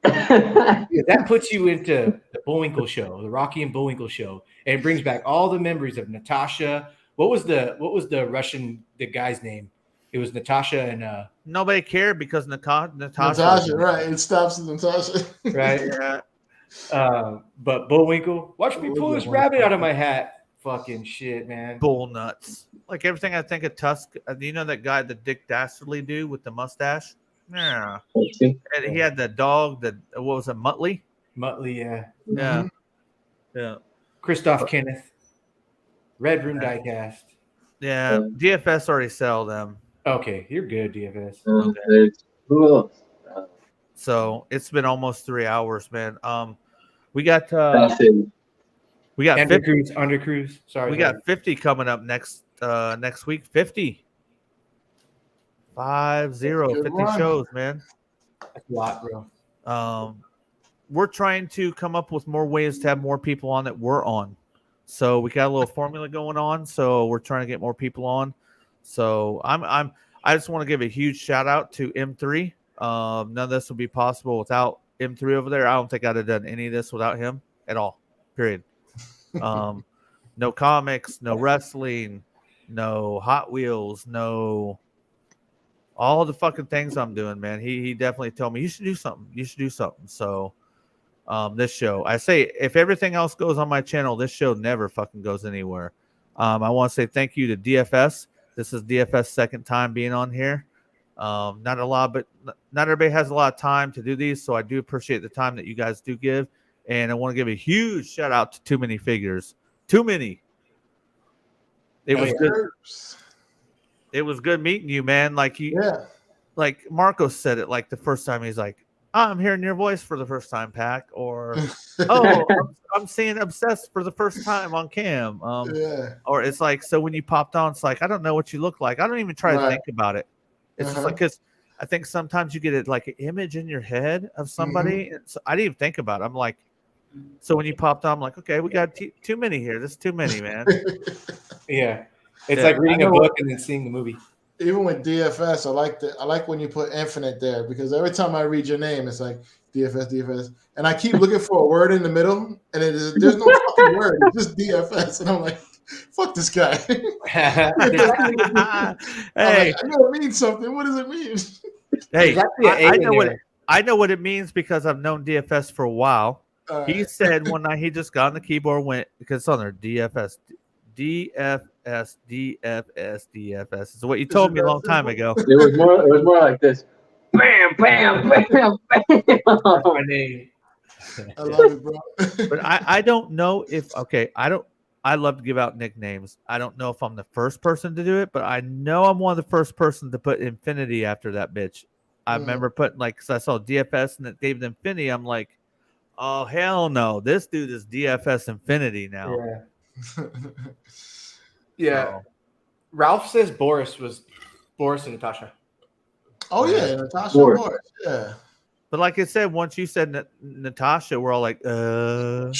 That puts you into the Bullwinkle show, the Rocky and Bullwinkle show, and it brings back all the memories of Natasha. What was the Russian guy's name? It was Natasha and nobody cared because Natasha, right? It stops at Natasha, right? Yeah. But Bullwinkle, watch me pull this rabbit out of my hat. Fucking shit, man. Bull nuts. Like everything I think of Tusk. You know that guy, the Dick Dastardly dude with the mustache? Yeah. And he had the dog, what was it, Muttley? Muttley, yeah. Yeah. Yeah. Christoph Kenneth. Red Room Diecast. Yeah. DFS already sell them. Okay, you're good, DFS. Who else? So it's been almost 3 hours, man. We got That's it. we got 50, Undercruise. Sorry. we got 50 coming up next week. 50. 50, Good 50 run. shows, man. That's a lot, bro. We're trying to come up with more ways to have more people on that we're on. So we got a little formula going on. So we're trying to get more people on. So I just want to give a huge shout out to M3. None of this would be possible without M3 over there. I don't think I'd have done any of this without him at all. Period. No comics, no wrestling, no Hot Wheels, no all the fucking things I'm doing, man. He definitely told me you should do something. You should do something. So this show, I say, if everything else goes on my channel, this show never fucking goes anywhere. I want to say thank you to DFS. This is DFS' second time being on here. Not a lot, but not everybody has a lot of time to do these, so I do appreciate the time that you guys do give. And I want to give a huge shout out to Too Many Figures. Too many. It was good. It was good meeting you, man. Like like Marco said it like the first time. He's like, I'm hearing your voice for the first time, Pac, or I'm seeing Obsessed for the first time on cam. Or it's like, so when you popped on, it's like, I don't know what you look like. I don't even try to think about it. It's just like, because I think sometimes you get it like an image in your head of somebody. And so I didn't even think about it. I'm like, so when you popped on, I'm like, okay, we got too many here. This is too many, man. Yeah. It's like reading a book and then seeing the movie. Even with DFS, I like when you put infinite there, because every time I read your name, it's like DFS, and I keep looking for a word in the middle, and there's no fucking word. It's just DFS, and I'm like, fuck this guy. Hey, I know it means something. What does it mean? Hey, I know what it means because I've known DFS for a while. He said one night he just got on the keyboard, went, because it's on there, DFSDFSDFS. Is what you told me a long time ago. It was more like this. Bam, bam, bam, bam. My name. I love it, bro. But I don't know if I love to give out nicknames. I don't know if I'm the first person to do it, but I know I'm one of the first person to put infinity after that bitch. I remember putting because I saw DFS and it gave them infinity. I'm like, oh hell no, this dude is DFS infinity now. Yeah. Yeah. Ralph says Boris was Boris and Natasha. Oh yeah, Natasha Boris. Yeah. But like I said, once you said Natasha, we're all like, like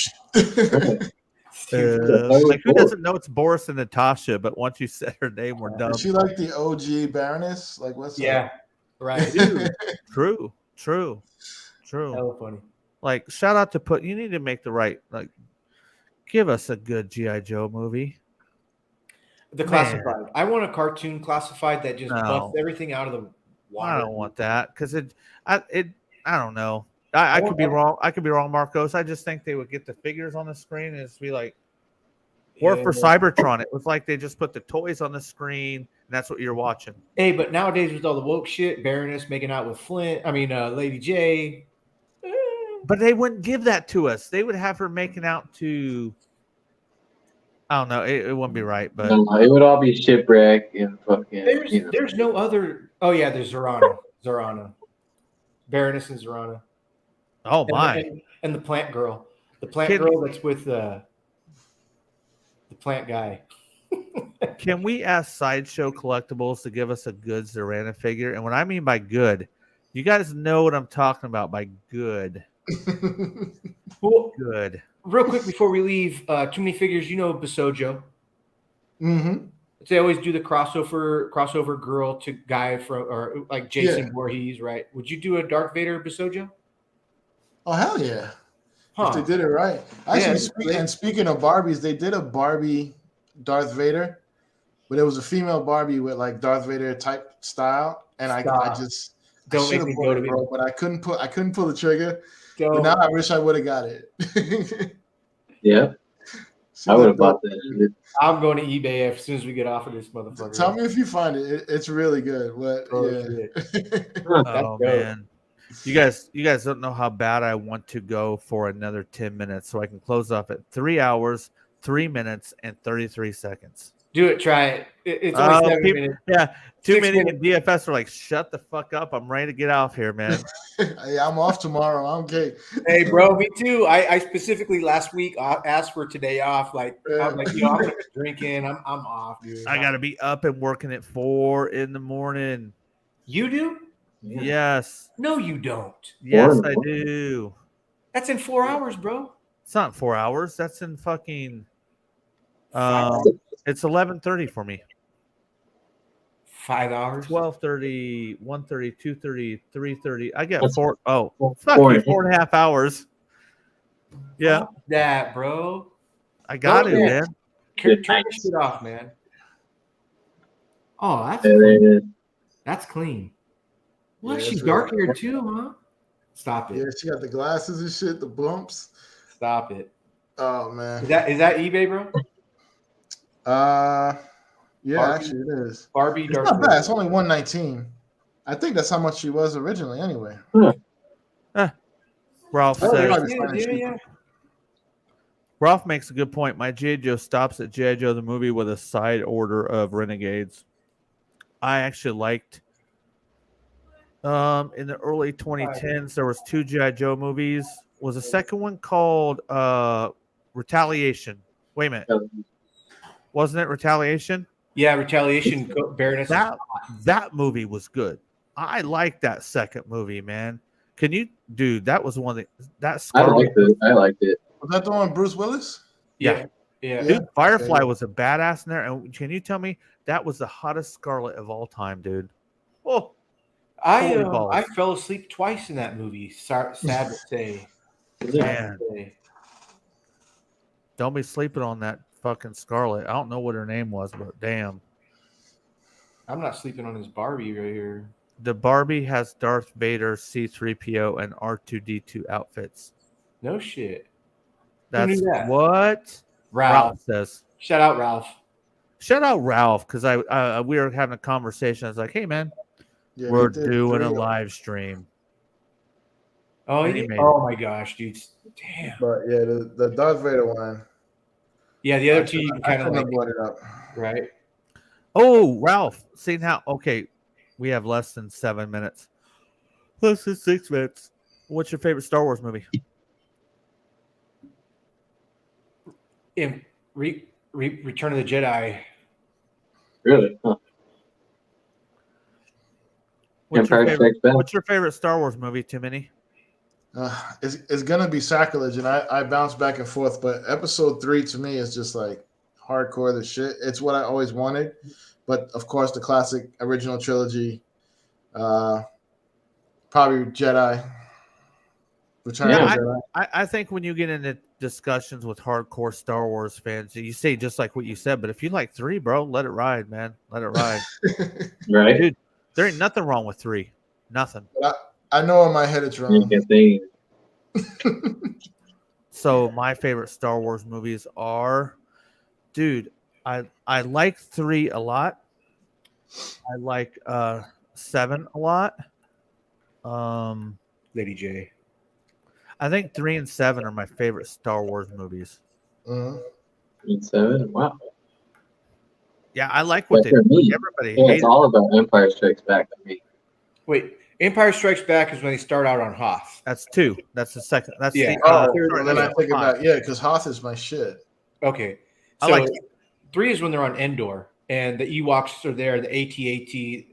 who doesn't know it's Boris and Natasha? But once you said her name, we're done. Is she like the OG Baroness? Like what's up? Right. Dude, true. Hella funny. Like shout out to you need to make the right give us a good G.I. Joe movie. The classified. I want a cartoon classified that just busts everything out of the water. I don't want that because I don't know. I could be wrong. I could be wrong, Marcos. I just think they would get the figures on the screen and just be like, or for Cybertron, it was like they just put the toys on the screen and that's what you're watching. Hey, but nowadays with all the woke shit, Baroness making out with Flint. I mean, Lady J. But they wouldn't give that to us. They would have her making out to. I don't know. It wouldn't be right, but no, it would all be shipwreck and fucking. There's no other. Oh yeah, there's Zorana, Baroness and Zorana. Oh my! And the plant girl, girl that's with the plant guy. Can we ask Sideshow Collectibles to give us a good Zorana figure? And what I mean by good, you guys know what I'm talking about by good. Well, good. Real quick before we leave, Too Many Figures, you know Basojo. Mm-hmm. They always do the crossover girl to guy from, or like Jason Voorhees, right? Would you do a Darth Vader Basojo? Oh hell yeah! If they did it right. Actually, speaking of Barbies, they did a Barbie Darth Vader, but it was a female Barbie with like Darth Vader type style, and I just don't make me go to bro, but I couldn't pull the trigger. But now I wish I would have got it. Yeah. I would have bought that. I'm going to eBay as soon as we get off of this motherfucker. Tell me if you find it. It's really good. But oh man. You guys don't know how bad I want to go for another 10 minutes so I can close off at 3 hours, 3 minutes, and 33 seconds. Do it. Try it. It's only 7 people, minutes. yeah, too 6 many in minutes. DFS are like, shut the fuck up. I'm ready to get off here, man. Hey, I'm off tomorrow. I'm gay. Hey, bro, me too. I specifically last week asked for today off. Like, I'm like, I'm gonna be drinking. I'm off, dude. I got to be up and working at 4 a.m. You do? Yes. No, you don't. Yes, I do. That's in 4 hours, bro. It's not 4 hours. That's in fucking. It's 11:30 for me. 5 hours. 12:30, 1:30, 2:30, 3:30. I get That's 4. Oh, four fucking and a half. 4.5 hours. Yeah, Fuck that, bro. I got Go it, ahead. man. Turn this shit off, man. Oh, that's And clean. then That's clean. What? Yeah, She's it's dark really- haired too, huh? Stop it. Yeah, she got the glasses and shit, the bumps. Stop it. Oh man. Is that eBay, bro? Yeah, Barbie? actually it is. Barbie It's dark not bad. hair. It's only 119. I think that's how much she was originally, anyway. Ralph Oh, says. yeah. Ralph makes a good point. My G.I. Joe stops at G.I. Joe the movie with a side order of Renegades. I actually liked. In the early 2010s, there was 2 G.I. Joe movies. Was the second one called Retaliation? Wait a minute, wasn't it Retaliation? Yeah, Retaliation, Baroness. That movie was good. I liked that second movie, man. Can you, dude? That was one that I Scarlet. liked it. Was that the one with Bruce Willis? Yeah. Dude, Firefly was a badass in there. And can you tell me that was the hottest Scarlet of all time, dude? Oh, holy balls. I fell asleep twice in that movie. Sad to say. Man. Don't be sleeping on that fucking Scarlet. I don't know what her name was, but damn. I'm not sleeping on his Barbie right here. The Barbie has Darth Vader, C-3PO, and R2-D2 outfits. No shit. That's knew that? what Ralph. says. Shout out Ralph. Shout out Ralph, because we were having a conversation. I was like, hey, man, Yeah, we're they did doing a 3. live stream. Oh, And he made oh my gosh, dude. Damn. But yeah, the Darth Vader one. Yeah, the other two you can kind of like, brought it up. right? Oh, Ralph, seeing how, okay, we have less than 7 minutes. Less than 6 minutes. What's your favorite Star Wars movie? In Return of the Jedi. Really? Huh. What's your favorite Star Wars movie, Too Many? It's gonna be sacrilege, and I bounce back and forth. But Episode 3 to me is just like hardcore the shit. It's what I always wanted, but of course the classic original trilogy, probably Jedi. Return of the Jedi. I think when you get into discussions with hardcore Star Wars fans, you say just like what you said. But if you like 3, bro, let it ride, man. Let it ride. Right? Dude, there ain't nothing wrong with 3. Nothing. I know in my head it's wrong. You can think. So my favorite Star Wars movies are, dude, I like 3 a lot. I like 7 a lot. Lady J. I think 3 and 7 are my favorite Star Wars movies. Mhm. 7? Wow. Yeah, I like what But for me, everybody yeah, hated. it's all about Empire Strikes Back to me. Wait, Empire Strikes Back is when they start out on Hoth. That's 2. That's the second. That's Yeah. the, Oh, sorry, then I that's think 5. about because Hoth is my shit. Okay. I So like 3 is when they're on Endor and the Ewoks are there, the AT-AT.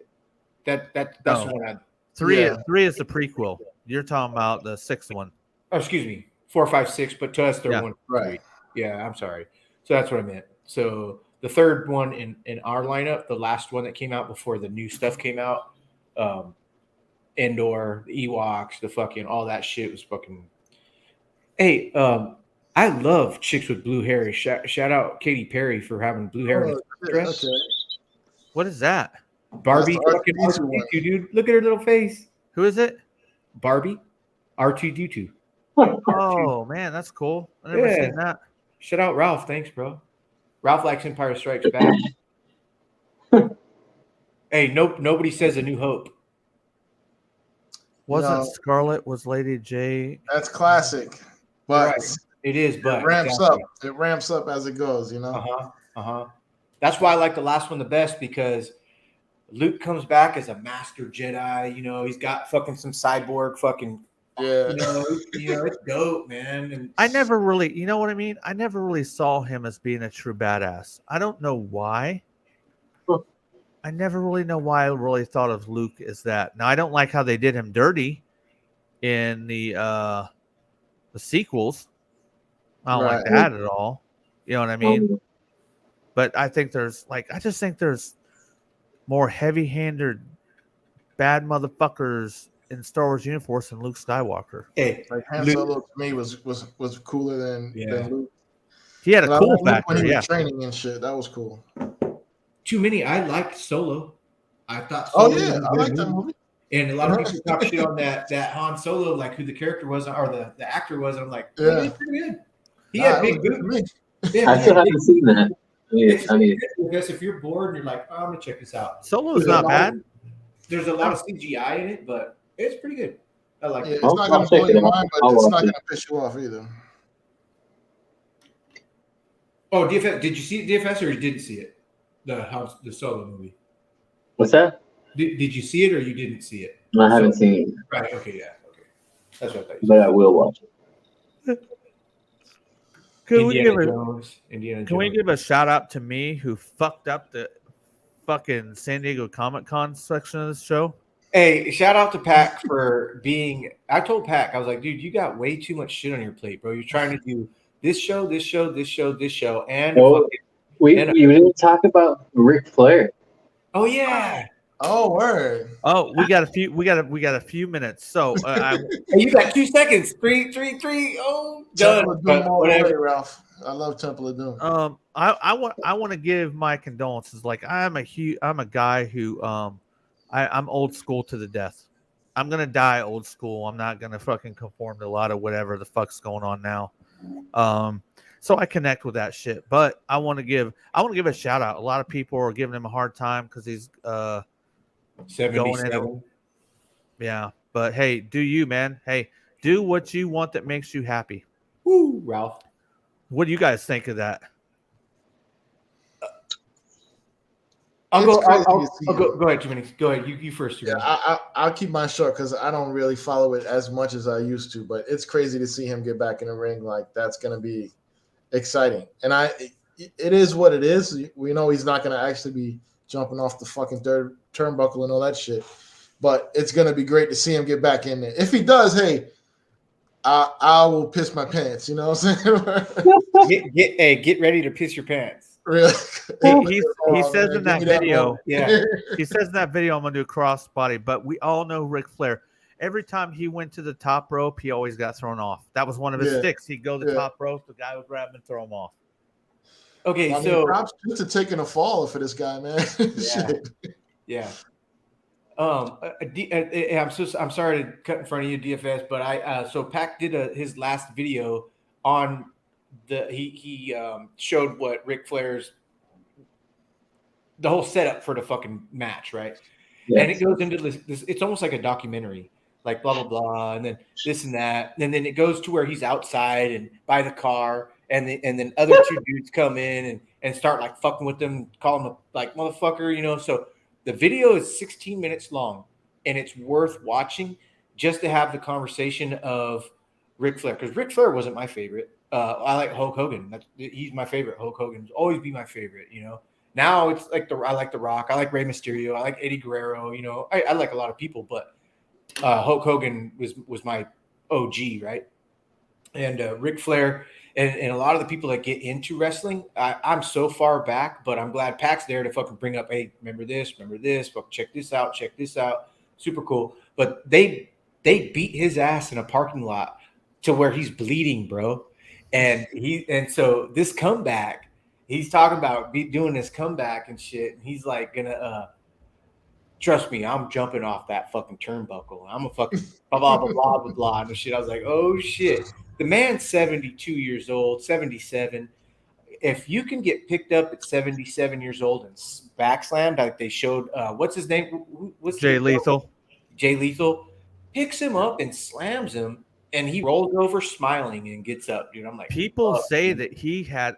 That's No. the one. 3. Yeah. 3 is the prequel. You're talking about the 6th one. Oh, excuse me. 4, 5, 6, but to us they're Yeah. 1, Right. 3. Yeah, I'm sorry. So that's what I meant. So the third one in our lineup, the last one that came out before the new stuff came out, Endor, the Ewoks, the fucking all that shit was fucking. Hey, I love chicks with blue hair. Shout out Katy Perry for having blue hair in Oh, her dress. okay. What is that? Barbie, That's the fucking R2-D2 R2-D2, one. dude. Look at her little face. Who is it? Barbie, R2-D2. Oh man, that's cool. I never Yeah. seen that. Shout out Ralph. Thanks, bro. Ralph likes Empire Strikes Back. Hey, nope. Nobody says A New Hope. Wasn't No. Scarlet was Lady J? That's classic, but Right. It is, but it ramps exactly. up. It ramps up as it goes. You know. Uh huh. That's why I like the last one the best, because Luke comes back as a master Jedi. You know, he's got fucking some cyborg fucking. Yeah. You know, it's dope, man. And I never really, you know what I mean? I never really saw him as being a true badass. I don't know why. I never really know why I really thought of Luke as that. Now I don't like how they did him dirty in the sequels. I don't like that at all. You know what I mean? But I think I just think there's more heavy-handed bad motherfuckers in Star Wars universe than Luke Skywalker. hey, Like Han Solo to me was cooler than Luke. He had a cool factor, when he was training and shit. That was cool. too many. I liked Solo. I thought. Oh Solo yeah, was a I good like that movie. And a lot of people talk shit on that Han Solo, like who the character was or the actor was. And I'm like, Yeah. he's pretty good. He had big boobs. Yeah, I still haven't seen that. I mean, I guess if you're bored and you're like, oh, I'm gonna check this out. Solo's not bad. There's a lot of CGI in it, but it's pretty good. I like it. It's not gonna blow your mind, but it's not gonna piss you off either. Oh, DFS, did you see DFS or you didn't see it? The Solo movie. What's that? Did you see it or you didn't see it? I haven't seen it, Right. Okay. Yeah. Okay. That's what I thought. but I will watch it. Can we give a shout out to me who fucked up the fucking San Diego Comic-Con section of this show? Hey, shout out to Pac for being. I told Pac, I was like, dude, you got way too much shit on your plate, bro. You're trying to do this show, and we didn't talk about Ric Flair. oh yeah. Oh word. Oh, we got a few minutes. So Hey, you got 2 seconds. 3, 3, 3. Oh, done. Temple of But Doom all the whatever. way, Ralph. I love Temple of Doom. I want to give my condolences. Like I'm a guy who I'm old school to the death. I'm gonna die old school. I'm not gonna fucking conform to a lot of whatever the fuck's going on now. So I connect with that shit. But I want to give a shout out. A lot of people are giving him a hard time because he's 77. Yeah, but hey, do you, man? Hey, do what you want that makes you happy. Woo, Ralph. What do you guys think of that? I'll It's go. crazy I'll to see go ahead, Jiminy. Go ahead. You first. Yeah, I'll keep mine short because I don't really follow it as much as I used to. But it's crazy to see him get back in the ring. Like that's gonna be exciting. And it is what it is. We know he's not gonna actually be jumping off the fucking third turnbuckle and all that shit. But it's gonna be great to see him get back in there. If he does, hey, I will piss my pants. You know what I'm saying? Get ready to piss your pants. Really? He says in that video, Yeah. he says in that video, I'm gonna do a crossbody. But we all know Ric Flair. Every time he went to the top rope, he always got thrown off. That was one of his sticks. He'd go to the top rope, the guy would grab him and throw him off. Okay, I mean, props to taking a fall for this guy, man. Yeah. I'm sorry to cut in front of you, DFS, but so Pac did his last video on he showed what Ric Flair's the whole setup for the fucking match, right? Yes. And it goes into this. It's almost like a documentary, like blah blah blah, and then this and that, and then it goes to where he's outside and by the car, and then other two dudes come in and start like fucking with them, call him like motherfucker, you know. So the video is 16 minutes long, and it's worth watching just to have the conversation of Ric Flair, because Ric Flair wasn't my favorite. I like Hulk Hogan. He's my favorite. Hulk Hogan's always be my favorite, you know. Now it's like I like The Rock. I like Rey Mysterio. I like Eddie Guerrero. You know, I like a lot of people, but Hulk Hogan was my OG, right? And Ric Flair and a lot of the people that get into wrestling, I'm so far back, but I'm glad Pac's there to fucking bring up, hey, remember this, fuck, check this out, super cool. But they beat his ass in a parking lot to where he's bleeding, bro. And so this comeback. He's talking about doing this comeback and shit. And he's like gonna trust me, I'm jumping off that fucking turnbuckle. I'm a fucking blah blah blah blah blah blah and shit. I was like, oh shit. The man's 72 years old, 77. If you can get picked up at 77 years old and backslammed, like they showed, what's his name? What's Jay Lethal. Jay Lethal picks him up and slams him. And he rolls over smiling and gets up, dude. I'm like, people say that he had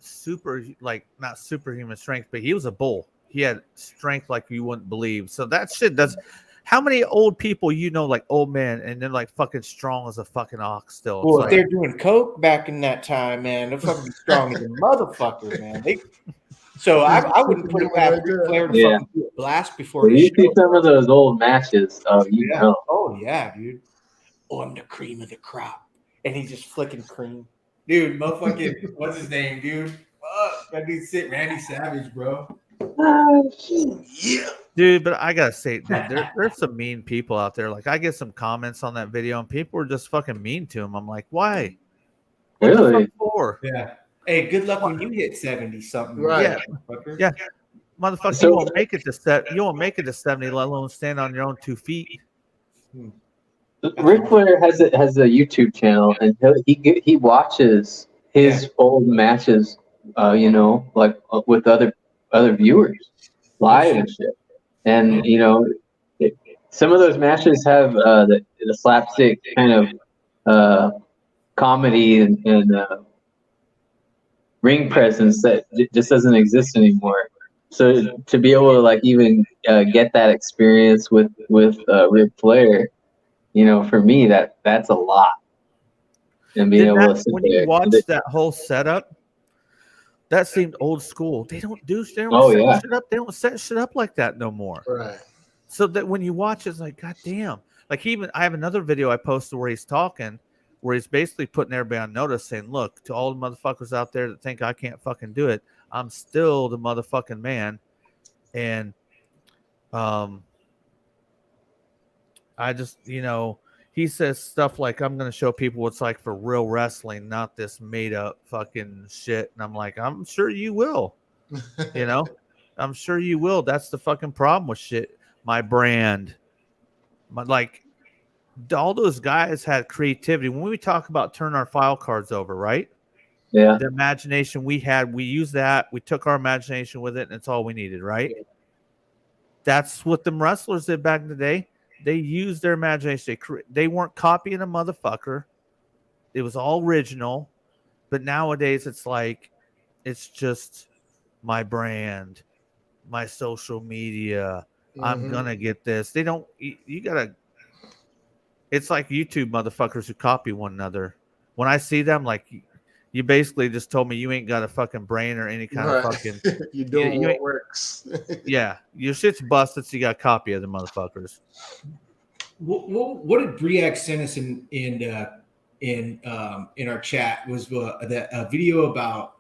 super, like not superhuman strength, but he was a bull. He had strength like you wouldn't believe. So that shit does. How many old people like old men, and they're like fucking strong as a fucking ox still? Well, It's if they're doing coke back in that time, man, they're fucking strong as a motherfucker, man. So I wouldn't put it past Ric Flair to fucking do a blast before When his you see show. some of those old matches, Yeah. know. Oh yeah, dude. Oh, I'm the cream of the crop, and he's just flicking cream, dude. Motherfucking, what's his name, dude? Fuck, that dude's sick, Randy Savage, bro. Yeah. dude, but I gotta say, dude, there's some mean people out there. Like I get some comments on that video, and people are just fucking mean to him. I'm like, why? What the Really? fuck for? Yeah. Hey, good luck when you hit 70 something. Right. Motherfucker. Yeah. Motherfucker, So- you won't make it to You won't make it to 70, let alone stand on your own 2 feet. Ric Flair has a YouTube channel, and he watches his old matches, like with other viewers live and shit. And some of those matches have the slapstick kind of comedy and ring presence that just doesn't exist anymore. So to be able to like even get that experience with Ric Flair, for me that's a lot. And being able to sit when there. you watch that whole setup, that seemed old school. They don't set shit up. They don't set shit up like that no more. Right. So that when you watch, it's like, God damn. Like I have another video I posted where he's talking, where he's basically putting everybody on notice, saying, look, to all the motherfuckers out there that think I can't fucking do it, I'm still the motherfucking man. And I just, he says stuff like, I'm going to show people what's like for real wrestling, not this made up fucking shit. And I'm like, I'm sure you will, I'm sure you will. That's the fucking problem with shit. My brand, all those guys had creativity. When we talk about turn our file cards over, right? Yeah. The imagination we had, we used that. We took our imagination with it, and it's all we needed, right? Yeah. That's what them wrestlers did back in the day. They used their imagination. They weren't copying a motherfucker. It was all original. But nowadays, it's like, it's just my brand, my social media. Mm-hmm. I'm going to get this. They don't, you got to, it's like YouTube motherfuckers who copy one another. When I see them, like, you basically just told me you ain't got a fucking brain or any kind of fucking. You're doing what works. Yeah, your shit's busted, so you got a copy of the motherfuckers. What did Briac send us in our chat was a video about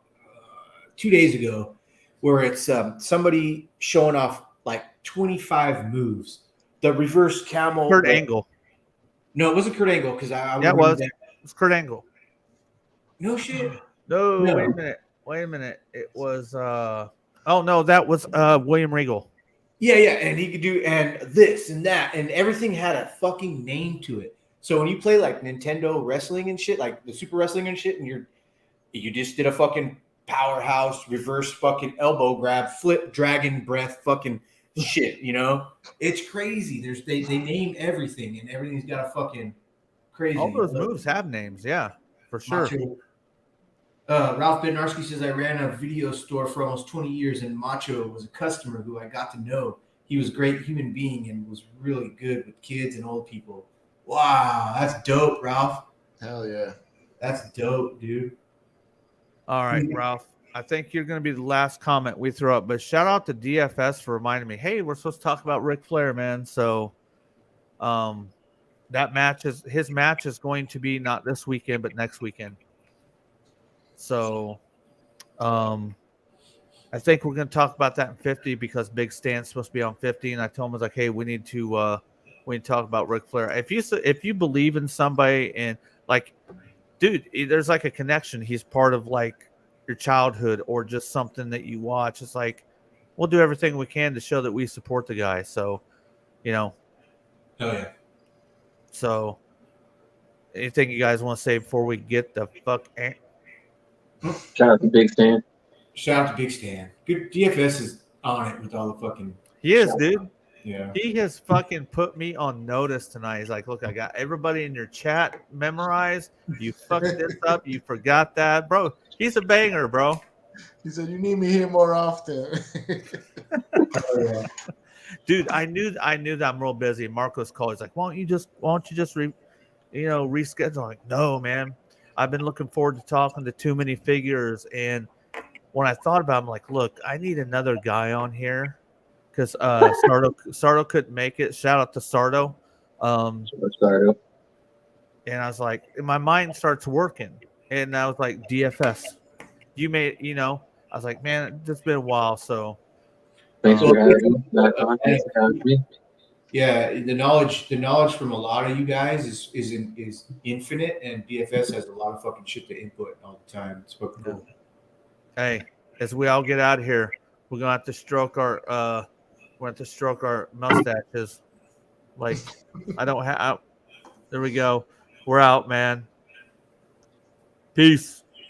2 days ago where it's somebody showing off like 25 moves. The reverse camel. Kurt Angle. No, it wasn't Kurt Angle because it was. It was Kurt Angle. No shit. No, wait a minute. It was that was William Regal. Yeah, and he could do and this and that and everything had a fucking name to it. So when you play like Nintendo wrestling and shit, like the Super Wrestling and shit, and you just did a fucking powerhouse reverse fucking elbow grab, flip dragon breath fucking shit, it's crazy. They name everything and everything's got a fucking crazy. All those moves have names, yeah, for sure. Macho. Ralph Bednarski says, I ran a video store for almost 20 years and Macho was a customer who I got to know. He was a great human being and was really good with kids and old people. Wow, that's dope, Ralph. Hell yeah. That's dope, dude. All right, Ralph. I think you're going to be the last comment we throw up, but shout out to DFS for reminding me, hey, we're supposed to talk about Ric Flair, man. So his match is going to be not this weekend, but next weekend. So I think we're going to talk about that in 50 because Big Stan's supposed to be on 50. And I told him, I was like, hey, we need to talk about Ric Flair. If you believe in somebody and like, dude, there's like a connection. He's part of like your childhood or just something that you watch. It's like, we'll do everything we can to show that we support the guy. So, Oh yeah. So anything you guys want to say before we get the fuck? Shout out to Big Stan. Shout out to Big Stan. Good DFS is on it with all the fucking. He is, dude. Yeah. He has fucking put me on notice tonight. He's like, look, I got everybody in your chat memorized. You fucked this up. You forgot that. Bro, he's a banger, bro. He said, "You need me here more often." Oh, yeah. Dude, I knew that I'm real busy. Marcos called. He's like, why don't you just reschedule? I'm like, no, man. I've been looking forward to talking to too many figures. And when I thought about it, I'm like, look, I need another guy on here because Sardo couldn't make it. Shout out to Sardo. Sardo. And I was like, and my mind starts working. And I was like, DFS. I was like, man, it's been a while. So Thanks for having me. Thanks for having me. Yeah, the knowledge from a lot of you guys is infinite, and DFS has a lot of fucking shit to input all the time. It's fucking cool. hey, as we all get out of here, we're gonna have to stroke our mustaches. Like, I don't have. There we go. We're out, man. Peace.